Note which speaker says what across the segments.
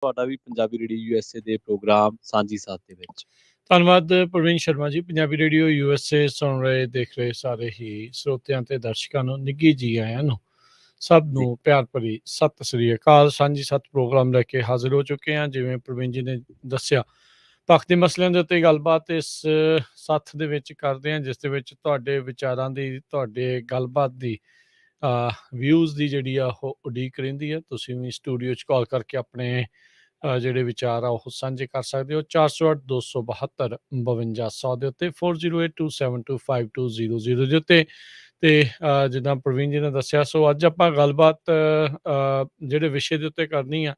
Speaker 1: ਤੁਹਾਡਾ ਵੀ Punjabi radio USA ਦੇ programme ਸਾਂਝੀ ਸਾਥ ਦੇ ਵਿੱਚ।
Speaker 2: ਧੰਨਵਾਦ ਪ੍ਰਵੀਨ ਸ਼ਰਮਾ ਜੀ। ਪੰਜਾਬੀ ਰੇਡੀਓ ਯੂਐਸਏ ਸੁਣ ਰਹੇ ਦੇਖ ਰਹੇ ਸਾਰੇ ਹੀ ਸਰੋਤਿਆਂ ਤੇ ਦਰਸ਼ਕਾਂ ਨੂੰ ਨਿੱਘੀ ਜੀ ਆਇਆਂ ਨੂੰ। ਸਭ
Speaker 1: ਜੀ,
Speaker 2: ਨੂੰ ਪਿਆਰ ਭਰੀ ਸਤਿ ਸ੍ਰੀ ਅਕਾਲ। ਸਾਂਝੀ ਸੱਤ ਪ੍ਰੋਗਰਾਮ ਲੈ ਕੇ ਹਾਜ਼ਰ ਹੋ ਚੁੱਕੇ ਹਾਂ। ਜਿਵੇਂ ਪ੍ਰਵੀਨ ਜੀ ਨੇ ਦੱਸਿਆ, ਪੱਖ ਦੇ ਮਸਲਿਆਂ ਦੇ ਉੱਤੇ ਗੱਲਬਾਤ ਇਸ ਸੱਥ ਦੇ ਵਿੱਚ ਕਰਦੇ ਹਾਂ, ਜਿਸ ਦੇ ਵਿੱਚ ਤੁਹਾਡੇ ਵਿਚਾਰਾਂ ਦੀ, ਤੁਹਾਡੇ ਗੱਲਬਾਤ ਦੀ, ਵਿਊਜ਼ ਦੀ ਜਿਹੜੀ ਆ ਉਹ ਉਡੀਕ ਰਹਿੰਦੀ ਹੈ। ਤੁਸੀਂ ਵੀ ਸਟੂਡੀਓ 'ਚ ਕਾਲ ਕਰਕੇ ਆਪਣੇ ਜਿਹੜੇ ਵਿਚਾਰ ਆ ਉਹ ਸਾਂਝੇ ਕਰ ਸਕਦੇ ਹੋ। 408 272 5200 ਦੇ ਉੱਤੇ, 4082725200 ਦੇ ਉੱਤੇ। ਤੇ ਜਿੱਦਾਂ ਪ੍ਰਵੀਨ ਜੀ ਨੇ ਦੱਸਿਆ, ਸੋ ਅੱਜ ਆਪਾਂ ਗੱਲਬਾਤ ਜਿਹੜੇ ਵਿਸ਼ੇ ਦੇ ਉੱਤੇ ਕਰਨੀ ਆ,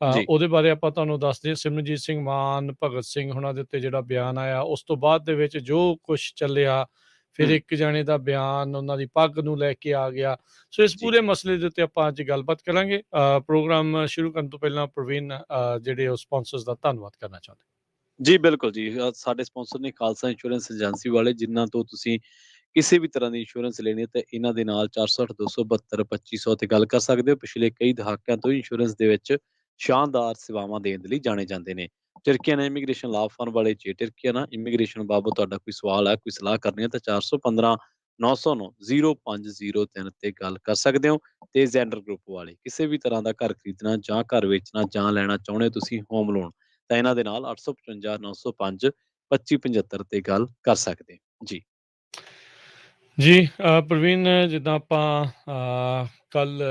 Speaker 1: ਜੀ।
Speaker 2: ਉਹਦੇ ਬਾਰੇ ਆਪਾਂ ਤੁਹਾਨੂੰ ਦੱਸਦੇ ਹਾਂ। ਸਿਮਰਨਜੀਤ ਸਿੰਘ ਮਾਨ, ਭਗਤ ਸਿੰਘ ਹੁਣਾਂ ਦੇ ਉੱਤੇ ਜਿਹੜਾ ਬਿਆਨ ਆਇਆ, ਉਸ ਤੋਂ ਬਾਅਦ ਦੇ ਵਿੱਚ ਜੋ ਕੁਛ ਚੱਲਿਆ, ਫਿਰ
Speaker 1: ਹੂੰ,
Speaker 2: ਇੱਕ ਜਾਣੇ ਦਾ ਬਿਆਨ ਉਹਨਾਂ ਦੀ ਪੱਗ ਨੂੰ ਲੈ ਕੇ ਆ ਗਿਆ। ਸੋ ਇਸ
Speaker 1: ਜੀ।
Speaker 2: ਪੂਰੇ ਮਸਲੇ ਦੇ ਉੱਤੇ ਆਪਾਂ ਅੱਜ ਗੱਲਬਾਤ ਕਰਾਂਗੇ। ਪ੍ਰੋਗਰਾਮ ਸ਼ੁਰੂ ਕਰਨ ਤੋਂ ਪਹਿਲਾਂ ਪ੍ਰਵੀਨ, ਜਿਹੜੇ ਉਹ ਸਪਾਂਸਰਸ ਦਾ ਧੰਨਵਾਦ ਕਰਨਾ ਚਾਹੁੰਦੇ।
Speaker 1: ਜੀ, ਬਿਲਕੁਲ ਜੀ। ਸਾਡੇ ਸਪਾਂਸਰ ਨੇ ਖਾਲਸਾ ਇੰਸ਼ੋਰੈਂਸ ਏਜੰਸੀ ਵਾਲੇ, ਜਿਨ੍ਹਾਂ ਤੋਂ ਤੁਸੀਂ ਕਿਸੇ ਵੀ ਤਰ੍ਹਾਂ ਦੀ ਇੰਸ਼ੋਰੈਂਸ ਲੈਣੀ ਹੈ, ਤਾਂ ਇਹਨਾਂ ਦੇ ਨਾਲ 408 272 2500 ਤੇ ਗੱਲ ਕਰ ਸਕਦੇ ਹੋ। ਪਿਛਲੇ ਕਈ ਦਹਾਕਿਆਂ ਤੋਂ ਇੰਸ਼ੋਰੈਂਸ ਦੇ ਵਿੱਚ ਸ਼ਾਨਦਾਰ ਸੇਵਾਵਾਂ ਦੇਣ ਦੇ ਲਈ ਜਾਣੇ ਜਾਂਦੇ ਨੇ। ਟਰਕੀਆਨਾ ਇਮੀਗ੍ਰੇਸ਼ਨ ਲਾਅ ਫਰਮ ਵਾਲੇ ਜੇ ਟਰਕੀਆਨਾ ਇਮੀਗ੍ਰੇਸ਼ਨ ਬਾਬਤ ਤੁਹਾਡਾ ਕੋਈ ਸਵਾਲ ਹੈ, ਕੋਈ ਸਲਾਹ ਕਰਨੀ ਹੈ, ਤਾਂ 415 909 0503 ਤੇ ਗੱਲ ਕਰ ਸਕਦੇ ਹੋ। ਤੇ ਜ਼ੈਂਡਰ ਗਰੁੱਪ ਵਾਲੇ ਕਿਸੇ ਵੀ ਤਰ੍ਹਾਂ ਦਾ ਘਰ ਖਰੀਦਣਾ ਜਾਂ ਘਰ ਵੇਚਣਾ ਜਾਂ ਲੈਣਾ ਚਾਹੁੰਦੇ ਹੋ ਤੁਸੀਂ ਹੋਮ ਲੋਨ, ਤਾਂ ਇਹਨਾਂ ਦੇ ਨਾਲ 855 905 2575 ਤੇ ਗੱਲ ਕਰ ਸਕਦੇ ਹੋ ਜੀ।
Speaker 2: ਜੀ ਪ੍ਰਵੀਨ, ਜਿੱਦਾਂ ਆਪਾਂ ਕੱਲ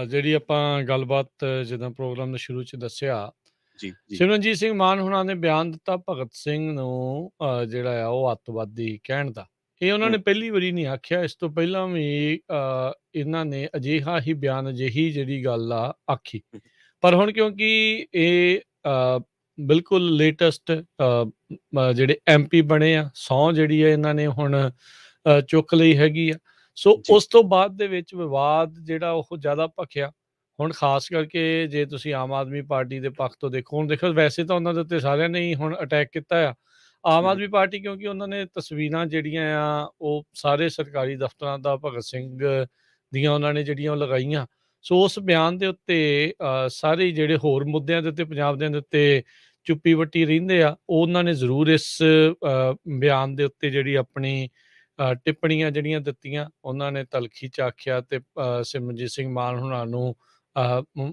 Speaker 2: ਜਿਹੜੀ ਆਪਾਂ ਗੱਲਬਾਤ ਜਿੱਦਾਂ ਪ੍ਰੋਗਰਾਮ ਦੇ ਸ਼ੁਰੂ 'ਚ ਦੱਸਿਆ,
Speaker 1: ਜੀ, ਜੀ।
Speaker 2: ਸਿਮਰਨਜੀਤ ਸਿੰਘ ਮਾਨ ਹੁਣਾਂ ਨੇ ਬਿਆਨ ਦਿੱਤਾ ਭਗਤ ਸਿੰਘ ਨੂੰ ਜਿਹੜਾ ਆ ਉਹ ਅੱਤਵਾਦੀ ਕਹਿਣ ਦਾ। ਇਹ ਉਹਨਾਂ
Speaker 1: ਹੂੰ,
Speaker 2: ਨੇ ਪਹਿਲੀ ਵਾਰੀ ਨਹੀਂ ਆਖਿਆ, ਇਸ ਤੋਂ ਪਹਿਲਾਂ ਵੀ ਇਹਨਾਂ ਨੇ ਅਜਿਹਾ ਹੀ ਬਿਆਨ, ਅਜਿਹੀ ਜਿਹੜੀ ਗੱਲ ਆ ਆਖੀ।
Speaker 1: ਹੂੰ,
Speaker 2: ਪਰ ਹੁਣ ਕਿਉਂਕਿ ਇਹ ਬਿਲਕੁਲ ਲੇਟੈਸਟ ਜਿਹੜੇ ਐਮਪੀ ਬਣੇ ਆ, ਸਹੁੰ ਜਿਹੜੀ ਹੈ ਇਹਨਾਂ ਨੇ ਹੁਣ ਚੁੱਕ ਲਈ ਹੈਗੀ ਆ। ਸੋ
Speaker 1: ਜੀ।
Speaker 2: ਉਸ ਤੋਂ ਬਾਅਦ ਦੇ ਵਿੱਚ ਵਿਵਾਦ ਜਿਹੜਾ ਉਹ ਜ਼ਿਆਦਾ ਭਖਿਆ। ਹੁਣ ਖਾਸ ਕਰਕੇ ਜੇ ਤੁਸੀਂ ਆਮ ਆਦਮੀ ਪਾਰਟੀ ਦੇ ਪੱਖ ਤੋਂ ਦੇਖੋ, ਹੁਣ ਦੇਖੋ ਵੈਸੇ ਤਾਂ ਉਹਨਾਂ ਦੇ ਉੱਤੇ ਸਾਰਿਆਂ ਨੇ ਹੀ ਹੁਣ ਅਟੈਕ ਕੀਤਾ ਆ। ਆਮ
Speaker 1: ਹੂੰ, ਹੂੰ,
Speaker 2: ਆਦਮੀ ਪਾਰਟੀ ਕਿਉਂਕਿ ਉਹਨਾਂ ਨੇ ਤਸਵੀਰਾਂ ਜਿਹੜੀਆਂ ਆ ਉਹ ਸਾਰੇ ਸਰਕਾਰੀ ਦਫ਼ਤਰਾਂ ਦਾ ਭਗਤ ਸਿੰਘ ਦੀਆਂ ਉਹਨਾਂ ਨੇ ਜਿਹੜੀਆਂ ਉਹ ਲਗਾਈਆਂ। ਸੋ ਉਸ ਬਿਆਨ ਦੇ ਉੱਤੇ ਸਾਰੇ ਜਿਹੜੇ ਹੋਰ ਮੁੱਦਿਆਂ ਦੇ ਉੱਤੇ ਪੰਜਾਬ ਦੇ ਉੱਤੇ ਚੁੱਪੀ ਵੱਟੀ ਰਹਿੰਦੇ ਆ, ਉਹ ਉਹਨਾਂ ਨੇ ਜ਼ਰੂਰ ਇਸ ਬਿਆਨ ਦੇ ਉੱਤੇ ਜਿਹੜੀ ਆਪਣੀ ਟਿੱਪਣੀਆਂ ਜਿਹੜੀਆਂ ਦਿੱਤੀਆਂ, ਉਹਨਾਂ ਨੇ ਤਲਖੀ 'ਚ ਆਖਿਆ ਤੇ ਸਿਮਰਨਜੀਤ ਸਿੰਘ ਮਾਨ ਹੁਣਾਂ ਨੂੰ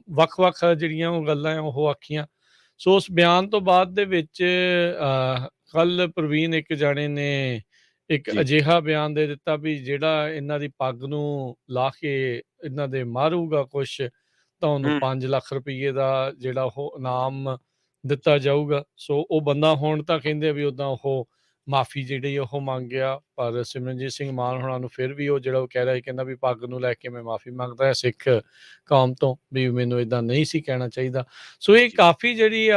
Speaker 2: ਵੱਖ-ਵੱਖ ਜਿਹੜੀਆਂ ਉਹ ਗੱਲਾਂ ਆ ਉਹ ਆਖੀਆਂ। ਸੋ ਉਸ ਬਿਆਨ ਤੋਂ ਬਾਅਦ ਦੇ ਵਿੱਚ ਕੱਲ੍ਹ ਪ੍ਰਵੀਨ ਇੱਕ ਜਾਣੇ ਨੇ ਇੱਕ
Speaker 1: ਜੀ।
Speaker 2: ਅਜਿਹਾ ਬਿਆਨ ਦੇ ਦਿੱਤਾ ਵੀ ਜਿਹੜਾ ਇਹਨਾਂ ਦੀ ਪੱਗ ਨੂੰ ਲਾਹ ਕੇ ਇਹਨਾਂ ਦੇ ਮਾਰੂਗਾ ਕੁਛ, ਤਾਂ ਉਹਨੂੰ
Speaker 1: ਹੂੰ,
Speaker 2: 5 ਲੱਖ ਰੁਪਈਏ ਦਾ ਜਿਹੜਾ ਉਹ ਇਨਾਮ ਦਿੱਤਾ ਜਾਊਗਾ। ਸੋ ਉਹ ਬੰਦਾ ਹੁਣ ਤਾਂ ਕਹਿੰਦੇ ਆ ਵੀ ਉੱਦਾਂ ਉਹ ਮਾਫ਼ੀ ਜਿਹੜੀ ਉਹ ਮੰਗਿਆ, ਪਰ ਸਿਮਰਨਜੀਤ ਸਿੰਘ ਮਾਨ ਹੋਣਾ ਨੂੰ ਫਿਰ ਵੀ ਉਹ ਜਿਹੜਾ ਉਹ ਕਹਿ ਰਿਹਾ ਸੀ, ਕਹਿੰਦਾ ਵੀ ਪੱਗ ਨੂੰ ਲੈ ਕੇ ਮੈਂ ਮਾਫ਼ੀ ਮੰਗਦਾ ਸਿੱਖ ਕੌਮ ਤੋਂ, ਵੀ ਮੈਨੂੰ ਇੱਦਾਂ ਨਹੀਂ ਸੀ ਕਹਿਣਾ ਚਾਹੀਦਾ। ਸੋ ਇਹ
Speaker 1: ਜੀ।
Speaker 2: ਕਾਫ਼ੀ ਜਿਹੜੀ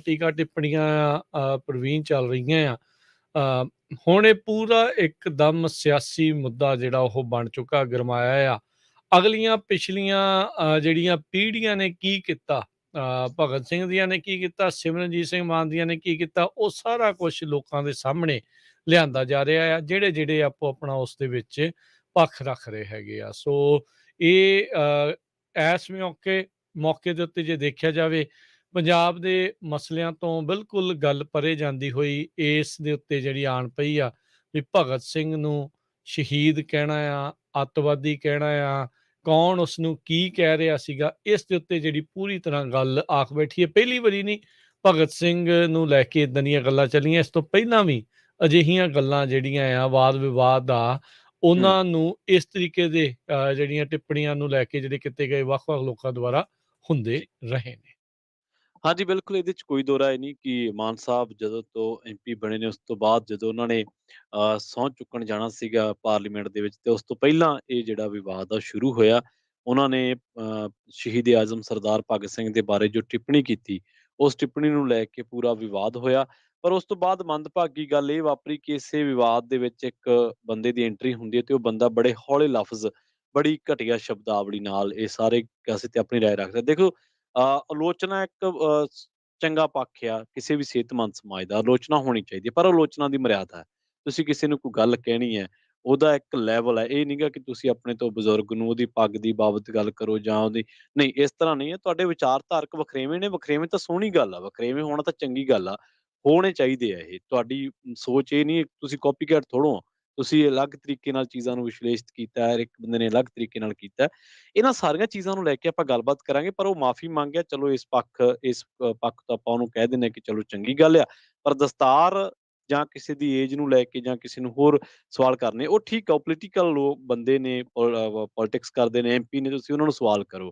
Speaker 2: ਟੀਕਾ ਟਿੱਪਣੀਆਂ ਪ੍ਰਵੀਨ ਚੱਲ ਰਹੀਆਂ ਆ। ਅ, ਹੁਣ ਇਹ ਪੂਰਾ ਇੱਕਦਮ ਸਿਆਸੀ ਮੁੱਦਾ ਜਿਹੜਾ ਉਹ ਬਣ ਚੁੱਕਾ, ਗਰਮਾਇਆ ਆ। ਅਗਲੀਆਂ ਪਿਛਲੀਆਂ ਜਿਹੜੀਆਂ ਪੀੜ੍ਹੀਆਂ ਨੇ ਕੀ ਕੀਤਾ, ਭਗਤ ਸਿੰਘ ਦੀਆਂ ਨੇ ਕੀ ਕੀਤਾ, ਸਿਮਰਨਜੀਤ ਸਿੰਘ ਮਾਨ ਦੀਆਂ ਨੇ ਕੀ ਕੀਤਾ, ਉਹ ਸਾਰਾ ਕੁਛ ਲੋਕਾਂ ਦੇ ਸਾਹਮਣੇ ਲਿਆਂਦਾ ਜਾ ਰਿਹਾ ਆ, ਜਿਹੜੇ ਆਪੋ ਆਪਣਾ ਉਸ ਦੇ ਵਿੱਚ ਪੱਖ ਰੱਖ ਰਹੇ ਹੈਗੇ ਆ। ਸੋ ਇਹ ਇਸ ਮੌਕੇ ਦੇ ਉੱਤੇ ਜੇ ਦੇਖਿਆ ਜਾਵੇ, ਪੰਜਾਬ ਦੇ ਮਸਲਿਆਂ ਤੋਂ ਬਿਲਕੁਲ ਗੱਲ ਪਰੇ ਜਾਂਦੀ ਹੋਈ ਇਸ ਦੇ ਉੱਤੇ ਜਿਹੜੀ ਆਣ ਪਈ ਆ ਵੀ ਭਗਤ ਸਿੰਘ ਨੂੰ ਸ਼ਹੀਦ ਕਹਿਣਾ ਆ, ਅੱਤਵਾਦੀ ਕਹਿਣਾ ਆ, ਕੌਣ ਉਸਨੂੰ ਕੀ ਕਹਿ ਰਿਹਾ ਸੀਗਾ, ਇਸ ਦੇ ਉੱਤੇ ਜਿਹੜੀ ਪੂਰੀ ਤਰ੍ਹਾਂ ਗੱਲ ਆਖ ਬੈਠੀ ਹੈ। ਪਹਿਲੀ ਵਾਰੀ ਨਹੀਂ ਭਗਤ ਸਿੰਘ ਨੂੰ ਲੈ ਕੇ ਇੱਦਾਂ ਦੀਆਂ ਗੱਲਾਂ ਚੱਲੀਆਂ, ਇਸ ਤੋਂ ਪਹਿਲਾਂ ਵੀ ਅਜਿਹੀਆਂ ਗੱਲਾਂ ਜਿਹੜੀਆਂ ਆ ਵਾਦ ਵਿਵਾਦ ਆ,
Speaker 1: ਹੂੰ,
Speaker 2: ਉਹਨਾਂ ਨੂੰ ਇਸ ਤਰੀਕੇ ਦੇ ਜਿਹੜੀਆਂ ਟਿੱਪਣੀਆਂ ਨੂੰ ਲੈ ਕੇ ਜਿਹੜੇ ਕੀਤੇ ਗਏ ਵੱਖ-ਵੱਖ ਲੋਕਾਂ ਦੁਆਰਾ ਹੁੰਦੇ
Speaker 1: ਜੀ।
Speaker 2: ਰਹੇ ਨੇ।
Speaker 1: ਹਾਂਜੀ, ਬਿਲਕੁਲ ਇਹਦੇ 'ਚ ਕੋਈ ਦੋ ਰਾਏ ਨਹੀਂ ਕਿ ਮਾਨ ਸਾਹਿਬ ਜਦੋਂ ਤੋਂ ਐਮਪੀ ਬਣੇ ਨੇ, ਉਸ ਤੋਂ ਬਾਅਦ ਜਦੋਂ ਉਹਨਾਂ ਨੇ ਸਹੁੰ ਚੁੱਕਣ ਜਾਣਾ ਸੀਗਾ ਪਾਰਲੀਮੈਂਟ ਦੇ ਵਿੱਚ, ਤੇ ਉਸ ਤੋਂ ਪਹਿਲਾਂ ਇਹ ਜਿਹੜਾ ਵਿਵਾਦ ਆ ਸ਼ੁਰੂ ਹੋਇਆ। ਉਹਨਾਂ ਨੇ ਸ਼ਹੀਦ-ਏ-ਆਜ਼ਮ ਸਰਦਾਰ ਭਗਤ ਸਿੰਘ ਦੇ ਬਾਰੇ ਜੋ ਟਿੱਪਣੀ ਕੀਤੀ, ਉਸ ਟਿੱਪਣੀ ਨੂੰ ਲੈ ਕੇ ਪੂਰਾ ਵਿਵਾਦ ਹੋਇਆ। ਪਰ ਉਸ ਤੋਂ ਬਾਅਦ ਮੰਦਭਾਗੀ ਗੱਲ ਇਹ ਵਾਪਰੀ ਕਿ ਇਸੇ ਵਿਵਾਦ ਦੇ ਵਿੱਚ ਇੱਕ ਬੰਦੇ ਦੀ ਐਂਟਰੀ ਹੁੰਦੀ ਹੈ, ਤੇ ਉਹ ਬੰਦਾ ਬੜੇ ਹੌਲੇ ਲਫ਼ਜ਼, ਬੜੀ ਘਟੀਆ ਸ਼ਬਦਾਵਲੀ ਨਾਲ ਇਹ ਸਾਰੇ ਕਾਸੇ ਤੇ ਆਪਣੀ ਰਾਏ ਰੱਖਦਾ। ਦੇਖੋ, ਆਲੋਚਨਾ ਇੱਕ ਚੰਗਾ ਪੱਖ ਆ ਕਿਸੇ ਵੀ ਸਿਹਤਮੰਦ ਸਮਾਜ ਦਾ, ਆਲੋਚਨਾ ਹੋਣੀ ਚਾਹੀਦੀ ਹੈ, ਪਰ ਆਲੋਚਨਾ ਦੀ ਮਰਿਆਦਾ ਹੈ। ਤੁਸੀਂ ਕਿਸੇ ਨੂੰ ਕੋਈ ਗੱਲ ਕਹਿਣੀ ਹੈ, ਉਹਦਾ ਇੱਕ ਲੈਵਲ ਹੈ। ਇਹ ਨਹੀਂਗਾ ਕਿ ਤੁਸੀਂ ਆਪਣੇ ਤੋਂ ਬਜ਼ੁਰਗ ਨੂੰ ਉਹਦੀ ਪੱਗ ਦੀ ਬਾਬਤ ਗੱਲ ਕਰੋ ਜਾਂ ਉਹਦੀ, ਨਹੀਂ ਇਸ ਤਰ੍ਹਾਂ ਨਹੀਂ ਹੈ। ਤੁਹਾਡੇ ਵਿਚਾਰਧਾਰਕ ਵਖਰੇਵੇਂ ਨੇ, ਵਖਰੇਵੇਂ ਤਾਂ ਸੋਹਣੀ ਗੱਲ ਆ, ਵਖਰੇਵੇਂ ਹੋਣਾ ਤਾਂ ਚੰਗੀ ਗੱਲ ਆ, ਹੋਣੇ ਚਾਹੀਦੇ ਆ। ਇਹ ਤੁਹਾਡੀ ਸੋਚ ਇਹ ਨਹੀਂ ਤੁਸੀਂ ਕਾਪੀਕੈਟ ਥੋੜ੍ਹੋ, ਤੁਸੀਂ ਅਲੱਗ ਤਰੀਕੇ ਨਾਲ ਚੀਜ਼ਾਂ ਨੂੰ ਵਿਸ਼ਲੇਸ਼ਿਤ ਕੀਤਾ, ਹਰ ਇੱਕ ਬੰਦੇ ਨੇ ਅਲੱਗ ਤਰੀਕੇ ਨਾਲ ਕੀਤਾ। ਇਹਨਾਂ ਸਾਰੀਆਂ ਚੀਜ਼ਾਂ ਨੂੰ ਲੈ ਕੇ ਆਪਾਂ ਗੱਲਬਾਤ ਕਰਾਂਗੇ, ਪਰ ਉਹ ਮਾਫ਼ੀ ਮੰਗਿਆ, ਚਲੋ ਇਸ ਪੱਖ ਤੋਂ ਆਪਾਂ ਉਹਨੂੰ ਕਹਿ ਦਿੰਦੇ ਹਾਂ ਕਿ ਚਲੋ ਚੰਗੀ ਗੱਲ ਆ। ਪਰ ਦਸਤਾਰ ਜਾਂ ਕਿਸੇ ਦੀ ਏਜ ਨੂੰ ਲੈ ਕੇ ਜਾਂ ਕਿਸੇ ਨੂੰ ਹੋਰ ਸਵਾਲ ਕਰਨੇ, ਉਹ ਠੀਕ ਆ, ਉਹ ਪੋਲੀਟੀਕਲ ਲੋਕ ਬੰਦੇ ਨੇ, ਪੋਲੀਟਿਕਸ ਕਰਦੇ ਨੇ, MP ਨੇ, ਤੁਸੀਂ ਉਹਨਾਂ ਨੂੰ ਸਵਾਲ ਕਰੋ।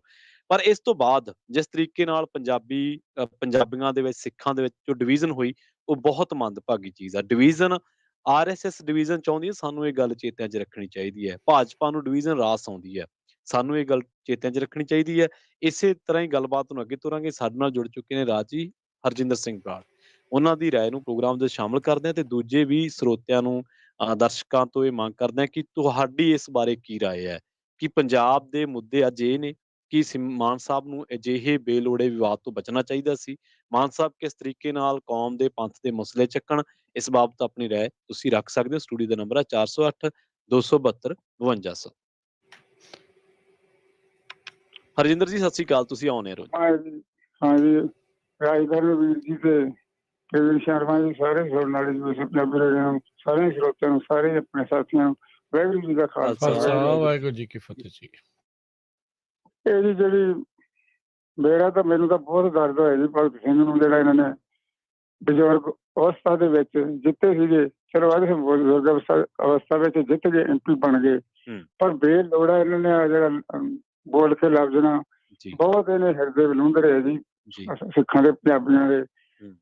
Speaker 1: ਪਰ ਇਸ ਤੋਂ ਬਾਅਦ ਜਿਸ ਤਰੀਕੇ ਨਾਲ ਪੰਜਾਬੀਆਂ ਦੇ ਵਿੱਚ, ਸਿੱਖਾਂ ਦੇ ਵਿੱਚ ਜੋ ਡਿਵੀਜ਼ਨ ਹੋਈ, ਉਹ ਬਹੁਤ ਮੰਦਭਾਗੀ ਚੀਜ਼ ਆ। ਡਿਵੀਜ਼ਨ RSS ਡਿਵੀਜ਼ਨ ਚਾਹੁੰਦੀ ਹੈ, ਸਾਨੂੰ ਇਹ ਗੱਲ ਚੇਤਿਆਂ 'ਚ ਰੱਖਣੀ ਚਾਹੀਦੀ ਹੈ। ਭਾਜਪਾ ਨੂੰ ਡਿਵੀਜ਼ਨ ਰਾਸ ਆਉਂਦੀ ਹੈ, ਸਾਨੂੰ ਇਹ ਗੱਲ ਚੇਤਿਆਂ 'ਚ ਰੱਖਣੀ ਚਾਹੀਦੀ ਹੈ। ਇਸੇ ਤਰ੍ਹਾਂ ਹੀ ਗੱਲਬਾਤ ਨੂੰ ਅੱਗੇ ਤੋਰਾਂਗੇ। ਸਾਡੇ ਨਾਲ ਜੁੜ ਚੁੱਕੇ ਨੇ ਰਾਜੀ ਹਰਜਿੰਦਰ ਸਿੰਘ ਬਰਾੜ, ਉਹਨਾਂ ਦੀ ਰਾਏ ਨੂੰ ਪ੍ਰੋਗਰਾਮ ਦੇ ਸ਼ਾਮਲ ਕਰਦੇ ਹਾਂ ਤੇ ਦੂਜੇ ਵੀ ਸਰੋਤਿਆਂ ਨੂੰ, ਦਰਸ਼ਕਾਂ ਤੋਂ ਇਹ ਮੰਗ ਕਰਦੇ ਹਾਂ ਕਿ ਤੁਹਾਡੀ ਇਸ ਬਾਰੇ ਕੀ ਰਾਏ ਹੈ ਕਿ ਪੰਜਾਬ ਦੇ ਮੁੱਦੇ ਅੱਜ ਇਹ ਨੇ ਕਿ ਮਾਨ ਸਾਹਿਬ ਨੂੰ ਅਜਿਹੇ ਬੇਲੋੜੇ ਵਿਵਾਦ ਤੋਂ ਬਚਣਾ ਚਾਹੀਦਾ ਸੀ। ਮਾਨ ਸਾਹਿਬ ਕਿਸ ਤਰੀਕੇ ਨਾਲ ਕੌਮ ਦੇ, ਪੰਥ ਦੇ ਮਸਲੇ ਚੱਕਣ, ਇਸ ਬਾਬਤ ਆਪਣੀ ਰਾਏ ਤੁਸੀਂ ਰੱਖ ਸਕਦੇ ਹੋ। ਸਟੂਡੀਓ ਦਾ ਨੰਬਰ ਹੈ 408 272 5200। ਹਰਜਿੰਦਰ ਜੀ, ਸਤਿ ਸ੍ਰੀ ਅਕਾਲ, ਤੁਸੀਂ ਆਉਣੇ ਰੋ।
Speaker 3: ਹਾਂਜੀ, ਰਾਜਧਾਨੀ ਵੀਰ ਜੀ ਤੇ ਕੇਵਲ ਸ਼ਰਮਾ ਜੀ, ਸਾਰੇ ਸੁਣਨ ਵਾਲੇ ਜੀ, ਸਾਰੇ ਸਰੋਤਿਆਂ ਨੂੰ, ਸਾਰੇ ਆਪਣੇ ਸਾਥੀਆਂ ਨੂੰ ਵਾਹਿਗੁਰੂ ਜੀ ਦਾ ਖਾਲਸਾ,
Speaker 2: ਵਾਹਿਗੁਰੂ ਜੀ ਕੀ ਫਤਿਹ ਜੀ।
Speaker 3: ਇਹ ਜੀ ਜਿਹੜੀ ਮੇਰਾ ਤਾਂ, ਮੈਨੂੰ ਤਾਂ ਬਹੁਤ ਦਰਦ ਹੋਇਆ ਜੀ ਭਗਤ ਸਿੰਘ ਨੂੰ, ਜਿਹੜਾ ਇਹਨਾਂ ਨੇ ਬਜ਼ੁਰਗ ਅਵਸਥਾ ਦੇ ਵਿੱਚ ਜਿੱਤੇ ਸੀਗੇ। ਚਲੋ ਬਜ਼ੁਰਗ ਅਵਸਥਾ ਵਿੱਚ ਜਿੱਤ ਗਏ, MP ਬਣ ਗਏ, ਪਰ ਬੇਲੋੜਾ ਇਹਨਾਂ ਨੇ ਜਿਹੜਾ ਬੋਲ ਕੇ ਲਫ਼ਜ਼ ਨਾ ਬਹੁਤ ਇਹਨੇ ਹਿਰਦੇ ਵਿਲੂੰਦਰ ਹੈ ਜੀ ਸਿੱਖਾਂ ਦੇ, ਪੰਜਾਬੀਆਂ ਦੇ।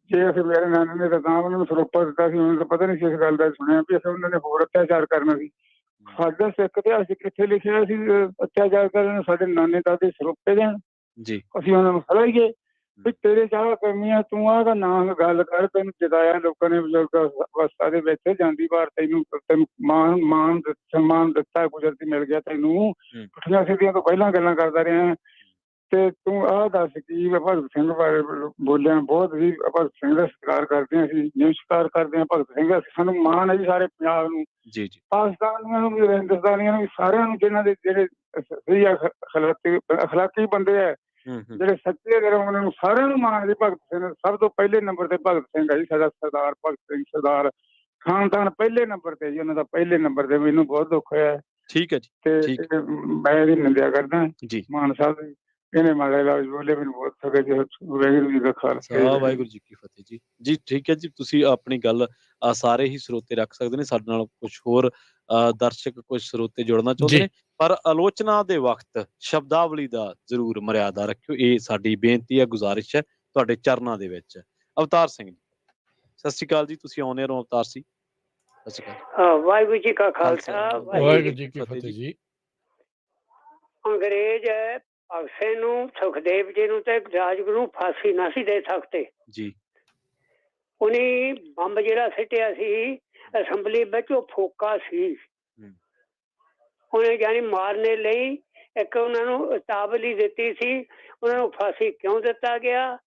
Speaker 3: ਜੇ ਅਸੀਂ, ਮੇਰੇ ਨਾਨੇ ਨੇ ਤਾਂ ਉਹਨਾਂ ਨੂੰ ਸਰੋਪਾ ਦਿੱਤਾ ਸੀ, ਉਹਨਾਂ ਨੂੰ ਤਾਂ ਪਤਾ ਨਹੀਂ ਸੀ ਇਸ ਗੱਲ ਦਾ, ਸੁਣਿਆ ਵੀ ਅਸੀਂ ਉਹਨਾਂ ਨੇ ਹੋਰ ਅਤਿਆਚਾਰ ਕਰਨਾ ਸੀ। ਸਾਡੇ ਸਿੱਖ ਇਤਿਹਾਸ ਕਿੱਥੇ ਲਿਖਿਆ ਸੀ ਅਤਿਆਚਾਰ ਕਰਨ, ਸਾਡੇ ਨਾਨੇ ਦਾਦੇ ਸਰੋਪੇ ਦੇਣ, ਅਸੀਂ ਉਹਨਾਂ ਨੂੰ ਹਲਾਈਏ ਵੀ ਤੇਰੇ ਚਾਹ ਕਰਨੀਆਂ, ਤੂੰ ਆਹ ਨਾਂ ਗੱਲ ਕਰ, ਤੈਨੂੰ ਜਿਤਾਇਆ ਲੋਕਾਂ ਨੇ ਬਜ਼ੁਰਗ ਅਵਸਥਾ ਦੇ ਵਿੱਚ, ਜਾਂਦੀ ਵਾਰ ਤੈਨੂੰ ਮਾਨ ਸਨਮਾਨ ਦਿੱਤਾ, ਕੁਦਰਤੀ ਮਿਲ ਗਿਆ ਤੈਨੂੰ, ਪੁੱਠੀਆਂ ਸਿੱਧੀਆਂ ਤੋਂ ਪਹਿਲਾਂ ਗੱਲਾਂ ਕਰਦਾ ਰਿਹਾ ਤੇ ਤੂੰ ਆਹ ਦੱਸ ਕੀ ਭਗਤ ਸਿੰਘ ਬਾਰੇ ਬੋਲਿਆ। ਬਹੁਤ ਹੀ ਭਗਤ ਸਿੰਘ ਦਾ ਸਤਿਕਾਰ ਕਰਦੇ ਹਾਂ ਅਸੀਂ, ਨਮਸਕਾਰ ਕਰਦੇ ਹਾਂ ਭਗਤ ਸਿੰਘ, ਸਾਨੂੰ ਮਾਣ ਹੈ ਜੀ ਸਾਰੇ ਪੰਜਾਬ ਨੂੰ, ਪਾਕਿਸਤਾਨੀਆਂ ਨੂੰ ਵੀ, ਹਿੰਦੁਸਤਾਨੀਆਂ ਨੂੰ ਵੀ, ਸਾਰਿਆਂ ਨੂੰ, ਜਿਹਨਾਂ ਦੇ ਜਿਹੜੇ ਸਹੀ ਅਖਲਾਕੀ ਬੰਦੇ ਹੈ, ਜਿਹੜੇ ਸੱਚੇ ਨੇ, ਉਹਨਾਂ ਨੂੰ ਸਾਰਿਆਂ ਨੂੰ ਮਾਣ ਜੀ। ਭਗਤ ਸਿੰਘ ਸਭ ਤੋਂ ਪਹਿਲੇ ਨੰਬਰ ਤੇ ਭਗਤ ਸਿੰਘ ਹੈ ਜੀ, ਸਾਡਾ ਸਰਦਾਰ ਭਗਤ ਸਿੰਘ, ਸਰਦਾਰ ਖਾਨਦਾਨ ਪਹਿਲੇ ਨੰਬਰ ਤੇ ਜੀ, ਉਹਨਾਂ ਦਾ ਪਹਿਲੇ ਨੰਬਰ ਤੇ। ਮੈਨੂੰ ਬਹੁਤ ਦੁੱਖ ਹੋਇਆ। ਠੀਕ ਹੈ ਜੀ, ਤੇ ਮੈਂ ਇਹਦੀ ਨਿੰਦਿਆ ਕਰਦਾ ਜੀ, ਮਾਨ ਸਾਹਿਬ ਦੀ, ਇਹਨੇ ਮਾੜੇ ਲਫ਼ਜ਼ ਬੋਲੇ, ਮੈਨੂੰ ਬਹੁਤ ਥਕੇ ਜੀ। ਵਾਹਿਗੁਰੂ ਜੀ ਦਾ ਖਾਲਸਾ,
Speaker 1: ਵਾਹਿਗੁਰੂ ਜੀ ਕੀ ਫਤਿਹ ਜੀ। ਜੀ ਠੀਕ ਹੈ ਜੀ, ਤੁਸੀਂ ਆਪਣੀ ਗੱਲ ਸਾਰੇ ਹੀ ਸਰੋਤੇ ਰੱਖ ਸਕਦੇ ਨੇ। ਸਾਡੇ ਨਾਲ ਕੁਝ ਹੋਰ ਦਰਸ਼ਕ, ਕੁਝ ਸਰੋਤੇ ਜੁੜਨਾ ਚਾਹੁੰਦੇ ਨੇ, ਪਰ ਆਲੋਚਨਾ ਦੇ ਵਕਤ ਸ਼ਬਦਾਵਲੀ ਦਾ ਜ਼ਰੂਰ ਮਰਿਆਦਾ ਰੱਖਿਓ, ਇਹ ਸਾਡੀ ਬੇਨਤੀ ਹੈ, ਗੁਜ਼ਾਰਿਸ਼ ਹੈ ਤੁਹਾਡੇ ਚਰਨਾਂ ਦੇ ਵਿੱਚ। ਅਵਤਾਰ ਸਿੰਘ ਜੀ, ਸਤਿ ਸ਼੍ਰੀ ਅਕਾਲ ਜੀ, ਤੁਸੀਂ ਆਉਣੇ ਰਹੋ। ਅਵਤਾਰ ਸਿੰਘ, ਸਤਿ ਸ਼੍ਰੀ ਅਕਾਲ।
Speaker 4: ਵਾਹਿਗੁਰੂ ਜੀ ਕਾ ਖਾਲਸਾ,
Speaker 2: ਵਾਹਿਗੁਰੂ ਜੀ ਕੀ ਫਤਿਹ ਜੀ।
Speaker 4: ਅੰਗਰੇਜ਼ ਭਗਤ ਸਿੰਘ ਨੂੰ, ਸੁਖਦੇਵ ਜੀ ਨੂੰ ਤੇ ਰਾਜਗੁਰੂ ਨੂੰ ਫਾਂਸੀ ਨਾ ਸੀ ਦੇ ਸਕਦੇ ਜੀ। ਉਹਨੇ ਬੰਬ ਜਿਹੜਾ ਸਿੱਟਿਆ ਸੀ ਅਸੈਂਬਲੀ ਵਿੱਚ, ਉਹ ਫੋਕਾ ਸੀ। ਉਹਨੇ ਜਾਨੀ ਮਾਰਨੇ ਲਈ ਇੱਕ ਉਹਨਾਂ ਨੂੰ ਚੇਤਾਵਨੀ ਦਿੱਤੀ ਸੀ। ਉਹਨਾਂ ਨੂੰ ਫਾਂਸੀ ਕਿਉਂ ਦਿੱਤਾ ਗਿਆ?